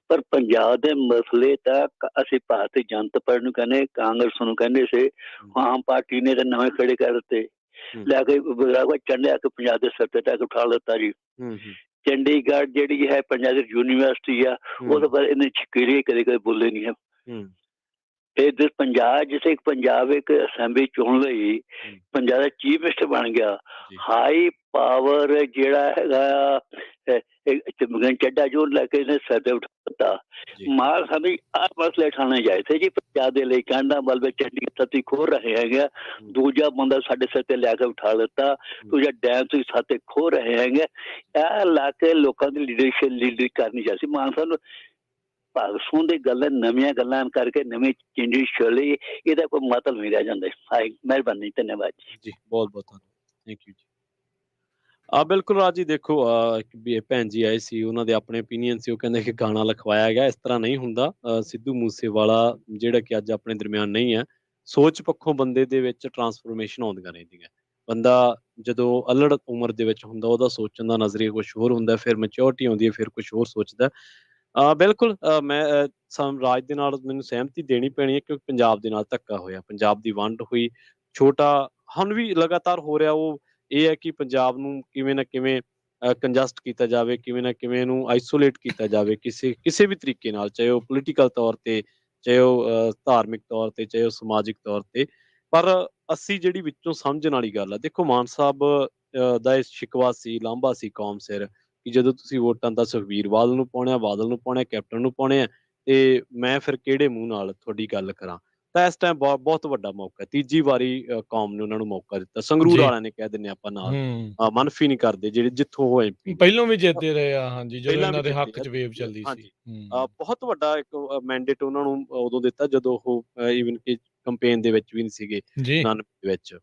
Speaker 11: ਪਰ ਪੰਜਾਬ ਦੇ ਮਸਲੇ ਤਾਂ ਅਸੀਂ ਭਾਰਤੀ ਜਨਤਾ ਪਾਰਟੀ ਨੂੰ ਕਹਿੰਦੇ, ਕਾਂਗਰਸ ਨੂੰ ਕਹਿੰਦੇ ਸੀ, ਆਮ ਪਾਰਟੀ ਨੇ ਤਾਂ ਨਵੇਂ ਖੜੇ ਕਰ ਦਿੱਤੇ, ਲੈ ਕੇ ਚੰਡਿਆ ਕੇ ਪੰਜਾਬ ਦੇ ਸਿਰ ਤੇ ਟੈਕ ਉਠਾ ਦਿੱਤਾ ਜੀ। ਚੰਡੀਗੜ੍ਹ ਜਿਹੜੀ ਹੈ ਪੰਜਾਬ ਦੀ ਯੂਨੀਵਰਸਿਟੀ ਆ, ਉਹਦੇ ਬਾਰੇ ਇਹਨੇ ਛਿਕਰੀ ਕਦੇ ਕਦੇ ਬੋਲੇ ਨਹੀਂ ਹੈ। ਤੇ ਪੰਜਾਬ ਜਿਸੇ ਪੰਜਾਬ ਇੱਕ ਅਸੈਂਬਲੀ ਚੁਣ ਲਈ, ਪੰਜਾਬ ਦਾ ਚੀਫ ਮਿਨਿਸਟਰ ਬਣ ਗਿਆ। ਹਾਈ ਪਾਵਰ ਜਿਹੜਾ ਹੈਗਾ ਚੱਡਾ ਜੋ ਲੈ ਕੇ ਇਹਨੇ ਸਿਰ ਤੇ ਉਠਾ ਦਿੱਤਾ। ਮਾਰ ਸਾਨੂੰ ਆਹ ਮਸਲੇ ਉਠਾਉਣੇ ਚਾਹੀਦੇ ਥੇ ਜੀ ਪੰਜਾਬ ਦੇ ਲਈ। ਕਹਿੰਦਾ ਬਲਵੇ ਚੰਡੀਗੜ੍ਹ ਸਤੀ ਖੋ ਰਹੇ ਹੈਗੇ, ਦੂਜਾ ਬੰਦਾ ਸਾਡੇ ਸਿਰ ਤੇ ਲੈ ਕੇ ਉਠਾ ਦਿੱਤਾ। ਦੂਜਾ ਡੈਮ ਤੁਸੀਂ ਸਾਤੇ ਖੋ ਰਹੇ ਹੈਗੇ। ਇਹ ਲਾ ਕੇ ਲੋਕਾਂ ਦੀ ਲੀਡਰ ਕਰਨੀ ਚਾਹੀਦੀ। ਮਾਨ ਸਾਹਿਬ ਨੂੰ ਭਾਗਸੋਂ ਦੀ ਗੱਲਾਂ, ਨਵੀਆਂ ਗੱਲਾਂ ਕਰਕੇ ਨਵੀਂ ਚੇਂਜਿੰਗ ਚਲੀ, ਇਹਦਾ ਕੋਈ ਮਤਲਬ ਨਹੀਂ ਰਹਿ ਜਾਂਦਾ। ਮਿਹਰਬਾਨੀ, ਧੰਨਵਾਦ
Speaker 1: ਜੀ। ਬਹੁਤ ਬਹੁਤ ਧੰਨਵਾਦ, ਥੈਂਕ ਯੂ ਜੀ। ਬਿਲਕੁਲ ਰਾਜ ਜੀ, ਦੇਖੋ ਭੈਣ ਜੀ ਆਏ ਸੀ, ਉਹਨਾਂ ਦੇ ਆਪਣੇ ਓਪੀਨੀਅਨ ਸੀ। ਉਹ ਕਹਿੰਦੇ ਕਿ ਗਾਣਾ ਲਿਖਵਾਇਆ ਗਿਆ, ਇਸ ਤਰ੍ਹਾਂ ਨਹੀਂ ਹੁੰਦਾ। ਸਿੱਧੂ ਮੂਸੇਵਾਲਾ ਜਿਹੜਾ ਕਿ ਅੱਜ ਆਪਣੇ ਦਰਮਿਆਨ ਨਹੀਂ ਹੈ, ਸੋਚ ਪੱਖੋਂ ਬੰਦੇ ਦੇ ਵਿੱਚ ਟਰਾਂਸਫੋਰਮੇਸ਼ਨ ਆਉਂਦੀਆਂ ਰਹਿੰਦੀਆਂ। ਬੰਦਾ ਜਦੋਂ ਅਲੜ ਉਮਰ ਦੇ ਵਿੱਚ ਹੁੰਦਾ, ਉਹਦਾ ਸੋਚਣ ਦਾ ਨਜ਼ਰੀਆ ਕੁਛ ਹੋਰ ਹੁੰਦਾ, ਫਿਰ ਮੈਚੋਰਿਟੀ ਆਉਂਦੀ ਹੈ, ਫਿਰ ਕੁਛ ਹੋਰ ਸੋਚਦਾ। ਬਿਲਕੁਲ ਮੈਂ ਰਾਜ ਦੇ ਨਾਲ ਮੈਨੂੰ ਸਹਿਮਤੀ ਦੇਣੀ ਪੈਣੀ ਹੈ, ਕਿਉਂਕਿ ਪੰਜਾਬ ਦੇ ਨਾਲ ਧੱਕਾ ਹੋਇਆ, ਪੰਜਾਬ ਦੀ ਵੰਡ ਹੋਈ। ਛੋਟਾ ਹੁਣ ਵੀ ਲਗਾਤਾਰ ਹੋ ਰਿਹਾ। ਉਹ ਇਹ ਹੈ ਕਿ ਪੰਜਾਬ ਨੂੰ ਕਿਵੇਂ ਨਾ ਕਿਵੇਂ ਕੰਜਸਟ ਕੀਤਾ ਜਾਵੇ, ਕਿਵੇਂ ਨਾ ਕਿਵੇਂ ਇਹਨੂੰ ਆਈਸੋਲੇਟ ਕੀਤਾ ਜਾਵੇ ਕਿਸੇ ਵੀ ਤਰੀਕੇ ਨਾਲ, ਚਾਹੇ ਉਹ ਪੋਲੀਟੀਕਲ ਤੌਰ ਤੇ, ਚਾਹੇ ਉਹ ਧਾਰਮਿਕ ਤੌਰ ਤੇ, ਚਾਹੇ ਉਹ ਸਮਾਜਿਕ ਤੌਰ ਤੇ। ਪਰ ਅਸੀਂ ਜਿਹੜੀ ਵਿੱਚੋਂ ਸਮਝਣ ਵਾਲੀ ਗੱਲ ਆ, ਦੇਖੋ ਮਾਨ ਸਾਹਿਬ ਦਾ ਇਹ ਸ਼ਿਕਵਾ ਸੀ, ਲਾਂਭਾ ਸੀ ਕੌਮ ਸਿਰ, ਕਿ ਜਦੋਂ ਤੁਸੀਂ ਵੋਟਾਂ ਤਾਂ ਸੁਖਬੀਰ ਬਾਦਲ ਨੂੰ ਪਾਉਣੇ, ਬਾਦਲ ਨੂੰ ਪਾਉਣੇ, ਕੈਪਟਨ ਨੂੰ ਪਾਉਣੇ ਆ, ਤੇ ਮੈਂ ਫਿਰ ਕਿਹੜੇ ਮੂੰਹ ਨਾਲ ਤੁਹਾਡੀ ਗੱਲ ਕਰਾਂ। ਤਾਂ ਇਸ ਟਾਈਮ ਬਹੁਤ ਵੱਡਾ ਮੌਕਾ, ਤੀਜੀ ਵਾਰੀ ਕੌਮ ਨੇ ਉਹਨਾਂ ਨੂੰ ਮੌਕਾ ਦਿੱਤਾ। ਸੰਗਰੂਰ ਵਾਲਿਆਂ ਨੇ ਕਹਿ ਦਿੰਦੇ ਆਪਾਂ ਨਾਲ, ਮਨਫੀ ਨਹੀਂ ਕਰਦੇ, ਜਿਹੜੇ ਜਿੱਥੋਂ ਉਹ MP
Speaker 2: ਪਹਿਲੋਂ ਵੀ ਜਿੱਤਦੇ ਰਹੇ ਆ। ਹਾਂਜੀ, ਜਦੋਂ ਇਹਨਾਂ ਦੇ ਹੱਕ ਚ ਵੇਵ ਚੱਲਦੀ ਸੀ।
Speaker 1: ਬਹੁਤ ਵੱਡਾ ਇੱਕ ਮੈਂਡੇਟ ਉਹਨਾਂ ਨੂੰ ਉਦੋਂ ਦਿੱਤਾ ਜਦੋਂ ਉਹ ਈਵਨ ਕਿ ਕੰਪੇਨ ਦੇ ਵਿੱਚ ਵੀ ਨਹੀਂ ਸੀਗੇ, 99 ਦੇ ਵਿੱਚ।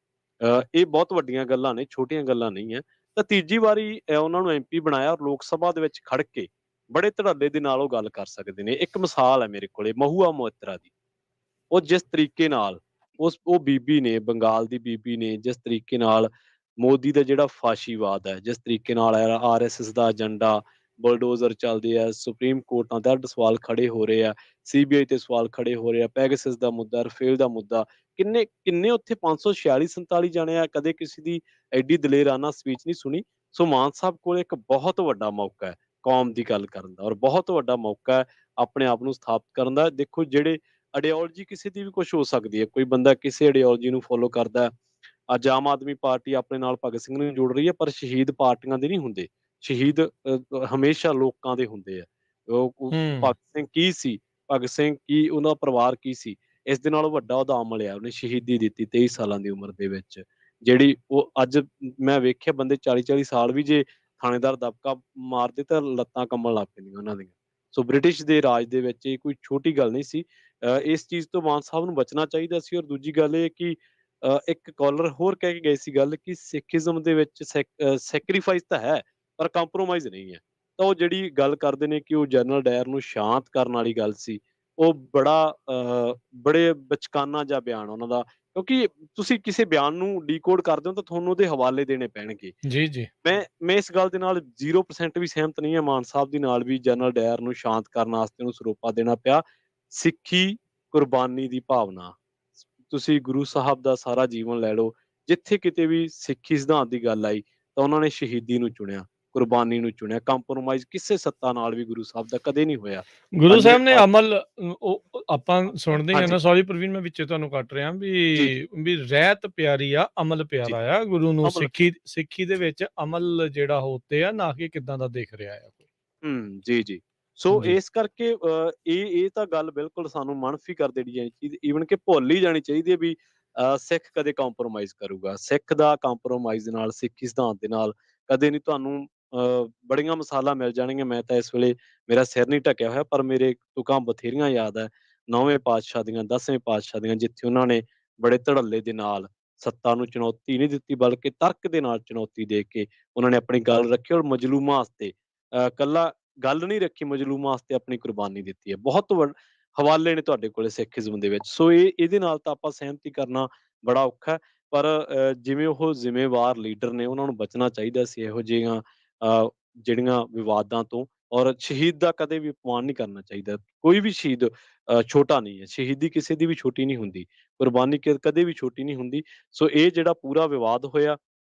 Speaker 1: ਇਹ ਬਹੁਤ ਵੱਡੀਆਂ ਗੱਲਾਂ ਨੇ, ਛੋਟੀਆਂ ਗੱਲਾਂ ਨਹੀਂ ਹੈ। ਤਾਂ ਤੀਜੀ ਵਾਰੀ ਉਹਨਾਂ ਨੂੰ MP ਬਣਾਇਆ, ਔਰ ਲੋਕ ਸਭਾ ਦੇ ਵਿੱਚ ਖੜ ਕੇ ਬੜੇ ਧੜੱਲੇ ਦੇ ਨਾਲ ਉਹ ਗੱਲ ਕਰ ਸਕਦੇ ਨੇ। ਇੱਕ ਮਿਸਾਲ ਹੈ ਮੇਰੇ ਕੋਲੇ, ਮਹੂਆ ਮੋਇਤਰਾ ਦੀ। ਉਹ ਜਿਸ ਤਰੀਕੇ ਨਾਲ ਉਹ ਬੀਬੀ ਨੇ, ਬੰਗਾਲ ਦੀ ਬੀਬੀ ਨੇ, ਜਿਸ ਤਰੀਕੇ ਨਾਲ ਮੋਦੀ ਦਾ ਜਿਹੜਾ ਫਾਸ਼ੀਵਾਦ ਹੈ, ਜਿਸ ਤਰੀਕੇ ਨਾਲ RSS ਦਾ ਏਜੰਡਾ, ਬੁਲਡੋਜ਼ਰ ਚੱਲਦੇ ਆ, ਸੁਪਰੀਮ ਕੋਰਟਾਂ ਤੇ ਸਵਾਲ ਖੜੇ ਹੋ ਰਹੇ ਆ, CBI ਤੇ ਸਵਾਲ ਖੜੇ ਹੋ ਰਹੇ ਆ, ਪੈਗਾਸਸ ਦਾ ਮੁੱਦਾ, ਰਫੇਲ ਦਾ ਮੁੱਦਾ, ਕਿੰਨੇ ਉੱਥੇ 546-47 ਜਾਣੇ ਆ। ਕਦੇ ਕਿਸੇ ਦੀ ਐਡੀ ਦਲੇਰਾਨਾ ਸਪੀਚ ਨਹੀਂ ਸੁਣੀ। ਸੋ ਮਾਨ ਸਾਹਿਬ ਕੋਲ ਇੱਕ ਬਹੁਤ ਵੱਡਾ ਮੌਕਾ ਹੈ ਕੌਮ ਦੀ ਗੱਲ ਕਰਨ ਦਾ, ਔਰ ਬਹੁਤ ਵੱਡਾ ਮੌਕਾ ਹੈ ਆਪਣੇ ਆਪ ਨੂੰ ਸਥਾਪਿਤ ਕਰਨ ਦਾ। ਦੇਖੋ, ਜਿਹੜੇ ਆਈਡੀਓਲੋਜੀ ਕਿਸੇ ਦੀ ਵੀ ਕੁਛ ਹੋ ਸਕਦੀ ਹੈ, ਕੋਈ ਬੰਦਾ ਕਿਸੇ ਆਈਡੀਓਲੋਜੀ ਨੂੰ ਫੋਲੋ ਕਰਦਾ। ਅੱਜ ਆਮ ਆਦਮੀ ਪਾਰਟੀ ਆਪਣੇ ਨਾਲ ਭਗਤ ਸਿੰਘ ਨੂੰ ਜੋੜ ਰਹੀ ਹੈ, ਪਰ ਸ਼ਹੀਦ ਪਾਰਟੀਆਂ ਦੇ ਨਹੀਂ ਹੁੰਦੇ। ਸ਼ਹੀਦ ਹਮੇਸ਼ਾ ਲੋਕਾਂ ਦੇ ਹੁੰਦੇ ਆ। ਉਹ ਭਗਤ ਸਿੰਘ ਕੀ ਸੀ, ਭਗਤ ਸਿੰਘ ਕੀ, ਉਹਦਾ ਪਰਿਵਾਰ ਕੀ ਸੀ, ਇਸ ਦੇ ਨਾਲੋਂ ਵੱਡਾ ਉਹਦਾ ਅਮਲ ਆ। ਉਹਨੇ ਸ਼ਹੀਦੀ ਦਿੱਤੀ 23 ਸਾਲਾਂ ਦੀ ਉਮਰ ਦੇ ਵਿੱਚ, ਜਿਹੜੀ ਉਹ ਅੱਜ ਮੈਂ ਵੇਖਿਆ ਬੰਦੇ 40-40 ਸਾਲ ਵੀ ਜੇ ਥਾਣੇਦਾਰ ਦਬਕਾ ਮਾਰਦੇ ਤਾਂ ਲੱਤਾਂ ਕੰਬਣ ਲੱਗ ਪੈਂਦੀਆਂ ਉਹਨਾਂ ਦੀਆਂ। ਸੋ ਬ੍ਰਿਟਿਸ਼ ਦੇ ਰਾਜ ਦੇ ਵਿੱਚ ਇਹ ਕੋਈ ਛੋਟੀ ਗੱਲ ਨਹੀਂ ਸੀ। ਇਸ ਚੀਜ਼ ਤੋਂ ਮਾਨ ਸਾਹਿਬ ਨੂੰ ਬਚਣਾ ਚਾਹੀਦਾ ਸੀ। ਔਰ ਦੂਜੀ ਗੱਲ ਇਹ ਕਿ ਇੱਕ ਕਾਲਰ ਹੋਰ ਕਹਿ ਕੇ ਗਏ ਸੀ ਗੱਲ, ਕਿ ਸਿੱਖੀਜ਼ਮ ਦੇ ਵਿੱਚ ਸੈਕਰੀਫਾਈਸ ਤਾਂ ਹੈ, ਪਰ ਕੰਪਰੋਮਾਈਜ਼ ਨਹੀਂ ਹੈ। ਤਾਂ ਉਹ ਜਿਹੜੀ ਗੱਲ ਕਰਦੇ ਨੇ ਕਿ ਉਹ ਜਨਰਲ ਡਾਇਰ ਨੂੰ ਸ਼ਾਂਤ ਕਰਨ ਵਾਲੀ ਗੱਲ ਸੀ, ਉਹ ਬੜੇ ਬਚਕਾਨਾ ਜਿਹਾ ਬਿਆਨ ਉਹਨਾਂ ਦਾ, ਕਿਉਂਕਿ ਤੁਸੀਂ ਕਿਸੇ ਬਿਆਨ ਨੂੰ ਡੀਕੋਡ ਕਰਦੇ ਹੋ ਤਾਂ ਤੁਹਾਨੂੰ ਉਹਦੇ ਹਵਾਲੇ ਦੇਣੇ ਪੈਣਗੇ।
Speaker 2: ਜੀ, ਜੀ।
Speaker 1: ਮੈਂ ਇਸ ਗੱਲ ਦੇ ਨਾਲ 0% ਵੀ ਸਹਿਮਤ ਨਹੀਂ ਹਾਂ ਮਾਨ ਸਾਹਿਬ ਦੇ ਨਾਲ ਵੀ ਜਨਰਲ ਡਾਇਰ ਨੂੰ ਸ਼ਾਂਤ ਕਰਨ ਵਾਸਤੇ ਉਹਨੂੰ ਸਰੋਪਾ ਦੇਣਾ ਪਿਆ। ਸਿੱਖੀ ਕੁਰਬਾਨੀ ਦੀ ਭਾਵਨਾ, ਤੁਸੀਂ ਗੁਰੂ ਸਾਹਿਬ ਦਾ ਸਾਰਾ ਜੀਵਨ ਲੈ ਲਓ, ਜਿੱਥੇ ਕਿਤੇ ਵੀ ਸਿੱਖੀ ਸਿਧਾਂਤ ਦੀ ਗੱਲ ਆਈ ਤਾਂ ਉਹਨਾਂ ਨੇ ਸ਼ਹੀਦੀ ਨੂੰ ਚੁਣਿਆ, ਕੁਰਬਾਨੀ ਨੂੰ ਚੁਣਿਆ। ਕੰਪਰੋਮਾਈਜ਼ ਕਿਸੇ ਸੱਤਾ ਨਾਲ ਵੀ ਗੁਰੂ ਸਾਹਿਬ ਦਾ ਕਦੇ ਨਹੀਂ ਹੋਇਆ।
Speaker 2: ਗੁਰੂ ਸਾਹਿਬ ਨੇ
Speaker 1: ਪੰਜਵੇਂ
Speaker 2: ਅਮਲ ਆਪਾਂ ਸੁਣਦੇ ਹੀ ਆ ਨਾ,
Speaker 1: ਹਾਂਜੀ
Speaker 2: ਸੌਰੀ ਪ੍ਰਵੀਨ ਮੈਂ ਵਿੱਚੇ ਤੁਹਾਨੂੰ ਕੱਟ ਰਿਹਾ,
Speaker 1: ਜੀ ਜੀ
Speaker 2: ਵੀ ਰਹਿਤ ਪਿਆਰੀ ਆ, ਅਮਲ ਪਿਆਰਾ ਆ। ਗੁਰੂ ਨੂੰ
Speaker 1: ਅਮਲ
Speaker 2: ਸਿੱਖੀ ਦੇ ਵਿੱਚ ਅਮਲ ਜਿਹੜਾ ਉੱਤੇ ਆ, ਨਾ ਕਿ ਕਿੱਦਾਂ ਦਾ ਦਿਖ ਰਿਹਾ ਆ।
Speaker 1: ਜੀ ਜੀ। ਸੋ
Speaker 2: ਜੀ।
Speaker 1: ਇਸ ਕਰਕੇ ਇਹ ਤਾਂ ਗੱਲ ਬਿਲਕੁਲ ਸਾਨੂੰ ਮਨਫੀ ਕਰ ਦੇਣੀ ਚਾਹੀਦੀ, ਈਵਨ ਕਿ ਭੁੱਲ ਹੀ ਜਾਣੀ ਚਾਹੀਦੀ ਹੈ ਵੀ ਸਿੱਖ ਕਦੇ ਕੰਪਰੋਮਾਈਜ਼ ਕਰੂਗਾ। ਸਿੱਖ ਦਾ ਕੰਪਰੋਮਾਈਜ਼ ਦੇ ਨਾਲ, ਸਿੱਖੀ ਸਿਧਾਂਤ ਦੇ ਨਾਲ ਕਦੇ ਨਹੀਂ। ਤੁਹਾਨੂੰ ਬੜੀਆਂ ਮਿਸਾਲਾਂ ਮਿਲ ਜਾਣਗੀਆਂ। ਮੈਂ ਤਾਂ ਇਸ ਵੇਲੇ ਮੇਰਾ ਸਿਰ ਨਹੀਂ ਢੱਕਿਆ ਹੋਇਆ, ਪਰ ਮੇਰੇ ਤੁਕਾਂ ਬਥੇਰੀਆਂ ਯਾਦ ਹੈ 9ਵੇਂ ਪਾਤਸ਼ਾਹ ਦੀਆਂ, 10ਵੇਂ ਪਾਤਸ਼ਾਹ ਦੀਆਂ, ਜਿੱਥੇ ਉਹਨਾਂ ਨੇ ਬੜੇ ਧੜੱਲੇ ਦੇ ਨਾਲ ਸੱਤਾ ਨੂੰ ਚੁਣੌਤੀ ਨਹੀਂ ਦਿੱਤੀ, ਬਲਕਿ ਤਰਕ ਦੇ ਨਾਲ ਚੁਣੌਤੀ ਦੇ ਕੇ ਉਹਨਾਂ ਨੇ ਆਪਣੀ ਗੱਲ ਰੱਖੀ, ਔਰ ਮਜਲੂਮਾਂ ਵਾਸਤੇ ਕੱਲਾ ਗੱਲ ਨਹੀਂ ਰੱਖੀ, ਮਜਲੂਮਾਂ ਵਾਸਤੇ ਆਪਣੀ ਕੁਰਬਾਨੀ ਦਿੱਤੀ ਹੈ। ਬਹੁਤ ਹਵਾਲੇ ਨੇ ਤੁਹਾਡੇ ਕੋਲੇ ਸਿੱਖੀਜ਼ਮ ਦੇ ਵਿੱਚ। ਸੋ ਇਹਦੇ ਨਾਲ ਤਾਂ ਆਪਾਂ ਸਹਿਮਤੀ ਕਰਨਾ ਬੜਾ ਔਖਾ ਹੈ, ਪਰ ਜਿਵੇਂ ਉਹ ਜ਼ਿੰਮੇਵਾਰ ਲੀਡਰ ਨੇ, ਉਹਨਾਂ ਨੂੰ ਬਚਣਾ ਚਾਹੀਦਾ ਸੀ ਇਹੋ ਜਿਹੀਆਂ ਜਿਹੜੀਆਂ ਵਿਵਾਦਾਂ ਤੋਂ, ਔਰ ਸ਼ਹੀਦ ਦਾ ਕਦੇ ਵੀ ਅਪਮਾਨ ਨਹੀਂ ਕਰਨਾ ਚਾਹੀਦਾ। ਕੋਈ ਵੀ ਸ਼ਹੀਦ ਛੋਟਾ ਨਹੀਂ ਹੈ, ਸ਼ਹੀਦੀ ਕਿਸੇ ਦੀ ਵੀ ਛੋਟੀ ਨਹੀਂ ਹੁੰਦੀ, ਕੁਰਬਾਨੀ ਕਦੇ ਵੀ ਛੋਟੀ ਨਹੀਂ ਹੁੰਦੀ। ਸੋ ਇਹ ਜਿਹੜਾ ਪੂਰਾ ਵਿਵਾਦ ਹੋਇਆ,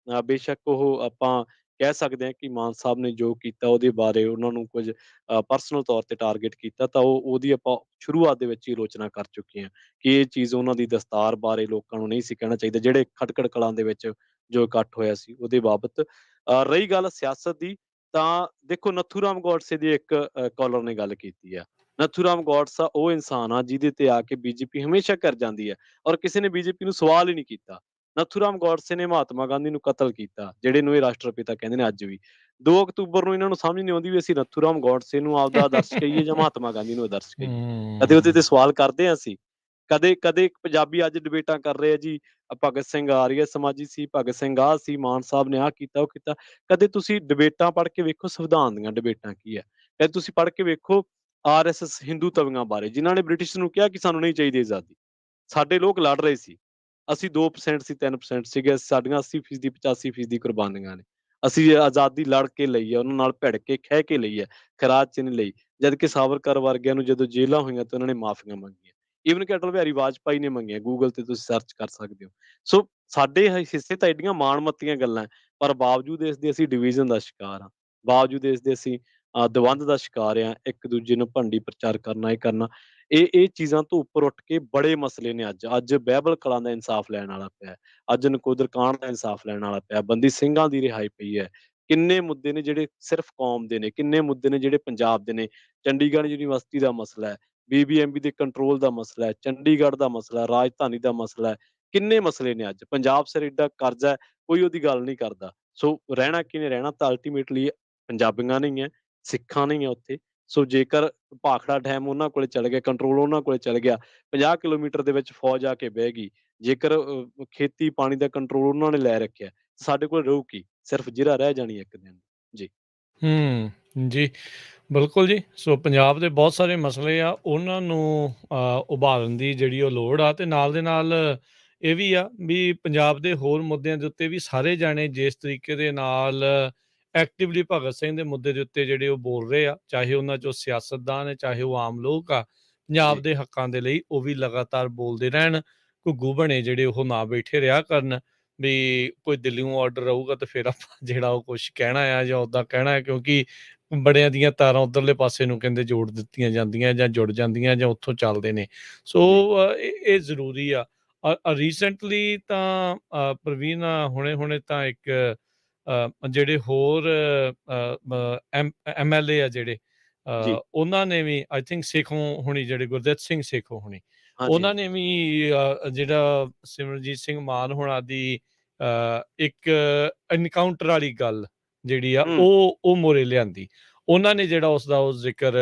Speaker 1: ਬੇਸ਼ੱਕ ਉਹ ਆਪਾਂ ਕਹਿ ਸਕਦੇ ਹਾਂ ਕਿ ਮਾਨ ਸਾਹਿਬ ਨੇ ਜੋ ਕੀਤਾ ਉਹਦੇ ਬਾਰੇ ਉਹਨਾਂ ਨੂੰ ਕੁਝ ਪਰਸਨਲ ਤੌਰ ਤੇ ਟਾਰਗੇਟ ਕੀਤਾ, ਤਾਂ ਉਹਦੀ ਆਪਾਂ ਸ਼ੁਰੂਆਤ ਦੇ ਵਿੱਚ ਹੀ ਆਲੋਚਨਾ ਕਰ ਚੁੱਕੇ ਹਾਂ ਕਿ ਇਹ ਚੀਜ਼ ਉਹਨਾਂ ਦੀ ਦਸਤਾਰ ਬਾਰੇ ਲੋਕਾਂ ਨੂੰ ਨਹੀਂ ਸੀ ਕਹਿਣਾ ਚਾਹੀਦਾ। ਜਿਹੜੇ ਖਟਕੜ ਕਲਾਂ ਦੇ ਵਿੱਚ ਜੋ ਇਕੱਠ ਹੋਇਆ ਸੀ ਉਹਦੇ ਬਾਬਤ ਰਹੀ ਗੱਲ ਸਿਆਸਤ ਦੀ, ਤਾਂ ਦੇਖੋ ਨੱਥੂ ਰਾਮ ਗੋਡਸੇ ਦੀ ਇੱਕ ਕਾਲਰ ਨੇ ਗੱਲ ਕੀਤੀ ਆ। ਨੱਥੂ ਰਾਮ ਗੋਡਸਾ ਉਹ ਇਨਸਾਨ ਆ ਜਿਹਦੇ ਤੇ ਆ ਕੇ ਬੀਜੇਪੀ ਹਮੇਸ਼ਾ ਕਰ ਜਾਂਦੀ ਹੈ, ਔਰ ਕਿਸੇ ਨੇ ਬੀਜੇਪੀ ਨੂੰ ਸਵਾਲ ਹੀ ਨਹੀਂ ਕੀਤਾ। ਨੱਥੂ ਰਾਮ ਗੋਡਸੇ ਨੇ ਮਹਾਤਮਾ ਗਾਂਧੀ ਨੂੰ ਕਤਲ ਕੀਤਾ, ਜਿਹੜੇ ਨੂੰ ਇਹ ਰਾਸ਼ਟਰਪਿਤਾ ਕਹਿੰਦੇ ਨੇ ਅੱਜ ਵੀ। 2 ਅਕਤੂਬਰ ਨੂੰ ਇਹਨਾਂ ਨੂੰ ਸਮਝ ਨਹੀਂ ਆਉਂਦੀ ਵੀ ਅਸੀਂ ਨੱਥੂ ਰਾਮ ਗੋਡਸੇ ਨੂੰ ਆਪਦਾ ਆਦਰਸ਼ ਕਹੀਏ ਜਾਂ ਮਹਾਤਮਾ ਗਾਂਧੀ ਨੂੰ ਆਦਰਸ਼ ਕਹੀਏ। ਕਦੇ ਉਹਦੇ ਤੇ ਸਵਾਲ ਕਰਦੇ ਹਾਂ ਅਸੀਂ? ਕਦੇ ਪੰਜਾਬੀ ਅੱਜ ਡਿਬੇਟਾਂ ਕਰ ਰਹੇ ਆ ਜੀ, ਭਗਤ ਸਿੰਘ ਆਰੀਆ ਸਮਾਜੀ ਸੀ, ਭਗਤ ਸਿੰਘ ਆਹ ਸੀ, ਮਾਨ ਸਾਹਿਬ ਨੇ ਆਹ ਕੀਤਾ, ਉਹ ਕੀਤਾ। ਕਦੇ ਤੁਸੀਂ ਡਿਬੇਟਾਂ ਪੜ੍ਹ ਕੇ ਵੇਖੋ, ਸੰਵਿਧਾਨ ਦੀਆਂ ਡਿਬੇਟਾਂ ਕੀ ਹੈ। ਕਦੇ ਤੁਸੀਂ ਪੜ੍ਹ ਕੇ ਵੇਖੋ RSS ਹਿੰਦੂ ਤਵੀਆਂ ਬਾਰੇ, ਜਿਨ੍ਹਾਂ ਨੇ ਬ੍ਰਿਟਿਸ਼ ਨੂੰ ਕਿਹਾ ਕਿ ਸਾਨੂੰ ਨਹੀਂ ਚਾਹੀਦੀ ਆਜ਼ਾਦੀ। ਸਾਡੇ ਲੋਕ ਲੜ ਰਹੇ ਸੀ, ਅਸੀਂ 2% ਸੀ, 3% ਸੀਗੇ, ਸਾਡੀਆਂ 80% 85% ਕੁਰਬਾਨੀਆਂ ਨੇ। ਅਸੀਂ ਆਜ਼ਾਦੀ ਲੜ ਕੇ ਲਈ ਹੈ, ਉਹਨਾਂ ਨਾਲ ਭਿੜ ਕੇ ਖਹਿ ਕੇ ਲਈ ਹੈ, ਖਰਾਜ ਚ ਨਹੀਂ ਲਈ। ਜਦ ਕਿ ਸਾਵਰਕਰ ਵਰਗਿਆਂ ਨੂੰ ਜਦੋਂ ਜੇਲ੍ਹਾਂ ਹੋਈਆਂ ਤਾਂ ਉਹਨਾਂ ਨੇ ਮਾਫੀਆਂ ਮੰਗੀਆਂ, ਈਵਨ ਕਿ ਅਟਲ ਬਿਹਾਰੀ ਵਾਜਪਾਈ ਨੇ ਮੰਗੀਆਂ। ਗੂਗਲ ਤੇ ਤੁਸੀਂ ਸਰਚ ਕਰ ਸਕਦੇ ਹੋ। ਸੋ ਸਾਡੇ ਹਿੱਸੇ ਤਾਂ ਐਡੀਆਂ ਮਾਣਮੱਤੀਆਂ ਗੱਲਾਂ, ਪਰ ਬਾਵਜੂਦ ਇਸ ਦੇ ਅਸੀਂ ਡਿਵੀਜ਼ਨ ਦਾ ਸ਼ਿਕਾਰ ਹਾਂ, ਬਾਵਜੂਦ ਇਸ ਦੇ ਅਸੀਂ ਦਵੰਦ ਦਾ ਸ਼ਿਕਾਰ ਆ। ਇੱਕ ਦੂਜੇ ਨੂੰ ਭੰਡੀ ਪ੍ਰਚਾਰ ਕਰਨਾ, ਇਹ ਕਰਨਾ, ਇਹ ਚੀਜ਼ਾਂ ਤੋਂ ਉੱਪਰ ਉੱਠ ਕੇ ਬੜੇ ਮਸਲੇ ਨੇ। ਅੱਜ ਬਹਿਬਲ ਕਲਾਂ ਦਾ ਇਨਸਾਫ ਲੈਣ ਵਾਲਾ ਪਿਆ, ਅੱਜ ਨਕੋਦਰ ਕਾਂਡ ਦਾ ਇਨਸਾਫ ਲੈਣ ਵਾਲਾ ਪਿਆ, ਬੰਦੀ ਸਿੰਘਾਂ ਦੀ ਰਿਹਾਈ ਪਈ ਹੈ। ਕਿੰਨੇ ਮੁੱਦੇ ਨੇ ਜਿਹੜੇ ਸਿਰਫ ਕੌਮ ਦੇ ਨੇ, ਕਿੰਨੇ ਮੁੱਦੇ ਨੇ ਜਿਹੜੇ ਪੰਜਾਬ ਦੇ ਨੇ। ਚੰਡੀਗੜ੍ਹ ਯੂਨੀਵਰਸਿਟੀ ਦਾ ਮਸਲਾ ਹੈ, BBMB ਦੇ ਕੰਟਰੋਲ ਦਾ ਮਸਲਾ ਹੈ, ਚੰਡੀਗੜ੍ਹ ਦਾ ਮਸਲਾ, ਰਾਜਧਾਨੀ ਦਾ ਮਸਲਾ ਹੈ। ਕਿੰਨੇ ਮਸਲੇ ਨੇ ਅੱਜ। ਪੰਜਾਬ ਸਿਰ ਏਡਾ ਕਰਜ਼ਾ ਹੈ, ਕੋਈ ਉਹਦੀ ਗੱਲ ਨਹੀਂ ਕਰਦਾ। ਸੋ ਰਹਿਣਾ ਕਿਹਨੇ, ਰਹਿਣਾ ਤਾਂ ਅਲਟੀਮੇਟਲੀ ਪੰਜਾਬੀਆਂ ਨੇ ਹੀ ਹੈ, ਸਿੱਖਾਂ ਨੇ ਹੀ ਹੈ ਉੱਥੇ। ਸੋ ਜੇਕਰ ਭਾਖੜਾ ਡੈਮ ਉਹਨਾਂ ਕੋਲੇ ਚਲ ਗਿਆ, ਕੰਟਰੋਲ ਉਹਨਾਂ ਕੋਲੇ ਚਲ ਗਿਆ, 50 ਕਿਲੋਮੀਟਰ ਦੇ ਵਿੱਚ ਫੌਜ ਆ ਕੇ ਬਹਿ ਗਈ, ਜੇਕਰ ਖੇਤੀ ਪਾਣੀ ਦਾ ਕੰਟਰੋਲ ਉਹਨਾਂ ਨੇ ਲੈ ਰੱਖਿਆ, ਸਾਡੇ ਕੋਲ ਰਹੂ ਕੀ? ਸਿਰਫ ਜ਼ਿਰਾ ਰਹਿ ਜਾਣੀ ਇੱਕ ਦਿਨ। ਜੀ
Speaker 2: ਜੀ ਬਿਲਕੁਲ ਜੀ। ਸੋ ਪੰਜਾਬ ਦੇ ਬਹੁਤ ਸਾਰੇ ਮਸਲੇ ਆ, ਉਹਨਾਂ ਨੂੰ ਉਭਾਰਨ ਦੀ ਜਿਹੜੀ ਉਹ ਲੋੜ ਆ, ਤੇ ਨਾਲ ਦੇ ਨਾਲ ਇਹ ਵੀ ਆ ਵੀ ਪੰਜਾਬ ਦੇ ਹੋਰ ਮੁੱਦਿਆਂ ਦੇ ਉੱਤੇ ਵੀ ਸਾਰੇ ਜਾਣੇ ਜਿਸ ਤਰੀਕੇ ਦੇ ਨਾਲ ਐਕਟਿਵਲੀ ਭਗਤ ਸਿੰਘ ਦੇ ਮੁੱਦੇ ਦੇ ਉੱਤੇ ਜਿਹੜੇ ਉਹ ਬੋਲ ਰਹੇ ਆ, ਚਾਹੇ ਉਹਨਾਂ 'ਚੋਂ ਸਿਆਸਤਦਾਨ ਹੈ, ਚਾਹੇ ਉਹ ਆਮ ਲੋਕ ਆ, ਪੰਜਾਬ ਦੇ ਹੱਕਾਂ ਦੇ ਲਈ ਉਹ ਵੀ ਲਗਾਤਾਰ ਬੋਲਦੇ ਰਹਿਣ। ਘੁੱਗੂ ਬਣੇ ਜਿਹੜੇ ਉਹ ਨਾ ਬੈਠੇ ਰਿਹਾ ਕਰਨ ਵੀ ਕੋਈ ਦਿੱਲੀਓਂ ਆਰਡਰ ਆਊਗਾ ਤਾਂ ਫਿਰ ਆਪਾਂ ਜਿਹੜਾ ਉਹ ਕੁਛ ਕਹਿਣਾ ਆ ਜਾਂ ਉੱਦਾਂ ਕਹਿਣਾ ਹੈ, ਕਿਉਂਕਿ ਬੜਿਆਂ ਦੀਆਂ ਤਾਰਾਂ ਉੱਧਰਲੇ ਪਾਸੇ ਨੂੰ ਕਹਿੰਦੇ ਜੋੜ ਦਿੱਤੀਆਂ ਜਾਂਦੀਆਂ ਜਾਂ ਜੁੜ ਜਾਂਦੀਆਂ ਜਾਂ ਉੱਥੋਂ ਚੱਲਦੇ ਨੇ। ਸੋ ਇਹ ਜ਼ਰੂਰੀ ਆ। ਰੀਸੈਂਟਲੀ ਤਾਂ ਪ੍ਰਵੀਨ ਹੁਣੇ ਤਾਂ ਇੱਕ ਜਿਹੜੇ ਹੋਰ MLA ਆ ਜਿਹੜੇ ਉਹਨਾਂ ਨੇ ਵੀ ਆਈ ਥਿੰਕ ਸੇਖੋਂ ਹੁਣੀ, ਜਿਹੜੇ ਗੁਰਦਿੱਤ ਸਿੰਘ ਸੇਖੋਂ ਹੁਣੀ, ਉਹਨਾਂ ਨੇ ਵੀ ਜਿਹੜਾ ਸਿਮਰਨਜੀਤ ਸਿੰਘ ਮਾਨ ਹੋਣਾ ਦੀ ਇੱਕ ਐਨਕਾਊਂਟਰ ਵਾਲੀ ਗੱਲ ਜਿਹੜੀ ਆ ਉਹ ਮੋਰੇ ਲਿਆਂਦੀ। ਉਹਨਾਂ ਨੇ ਜਿਹੜਾ ਉਸਦਾ ਉਹ ਜ਼ਿਕਰ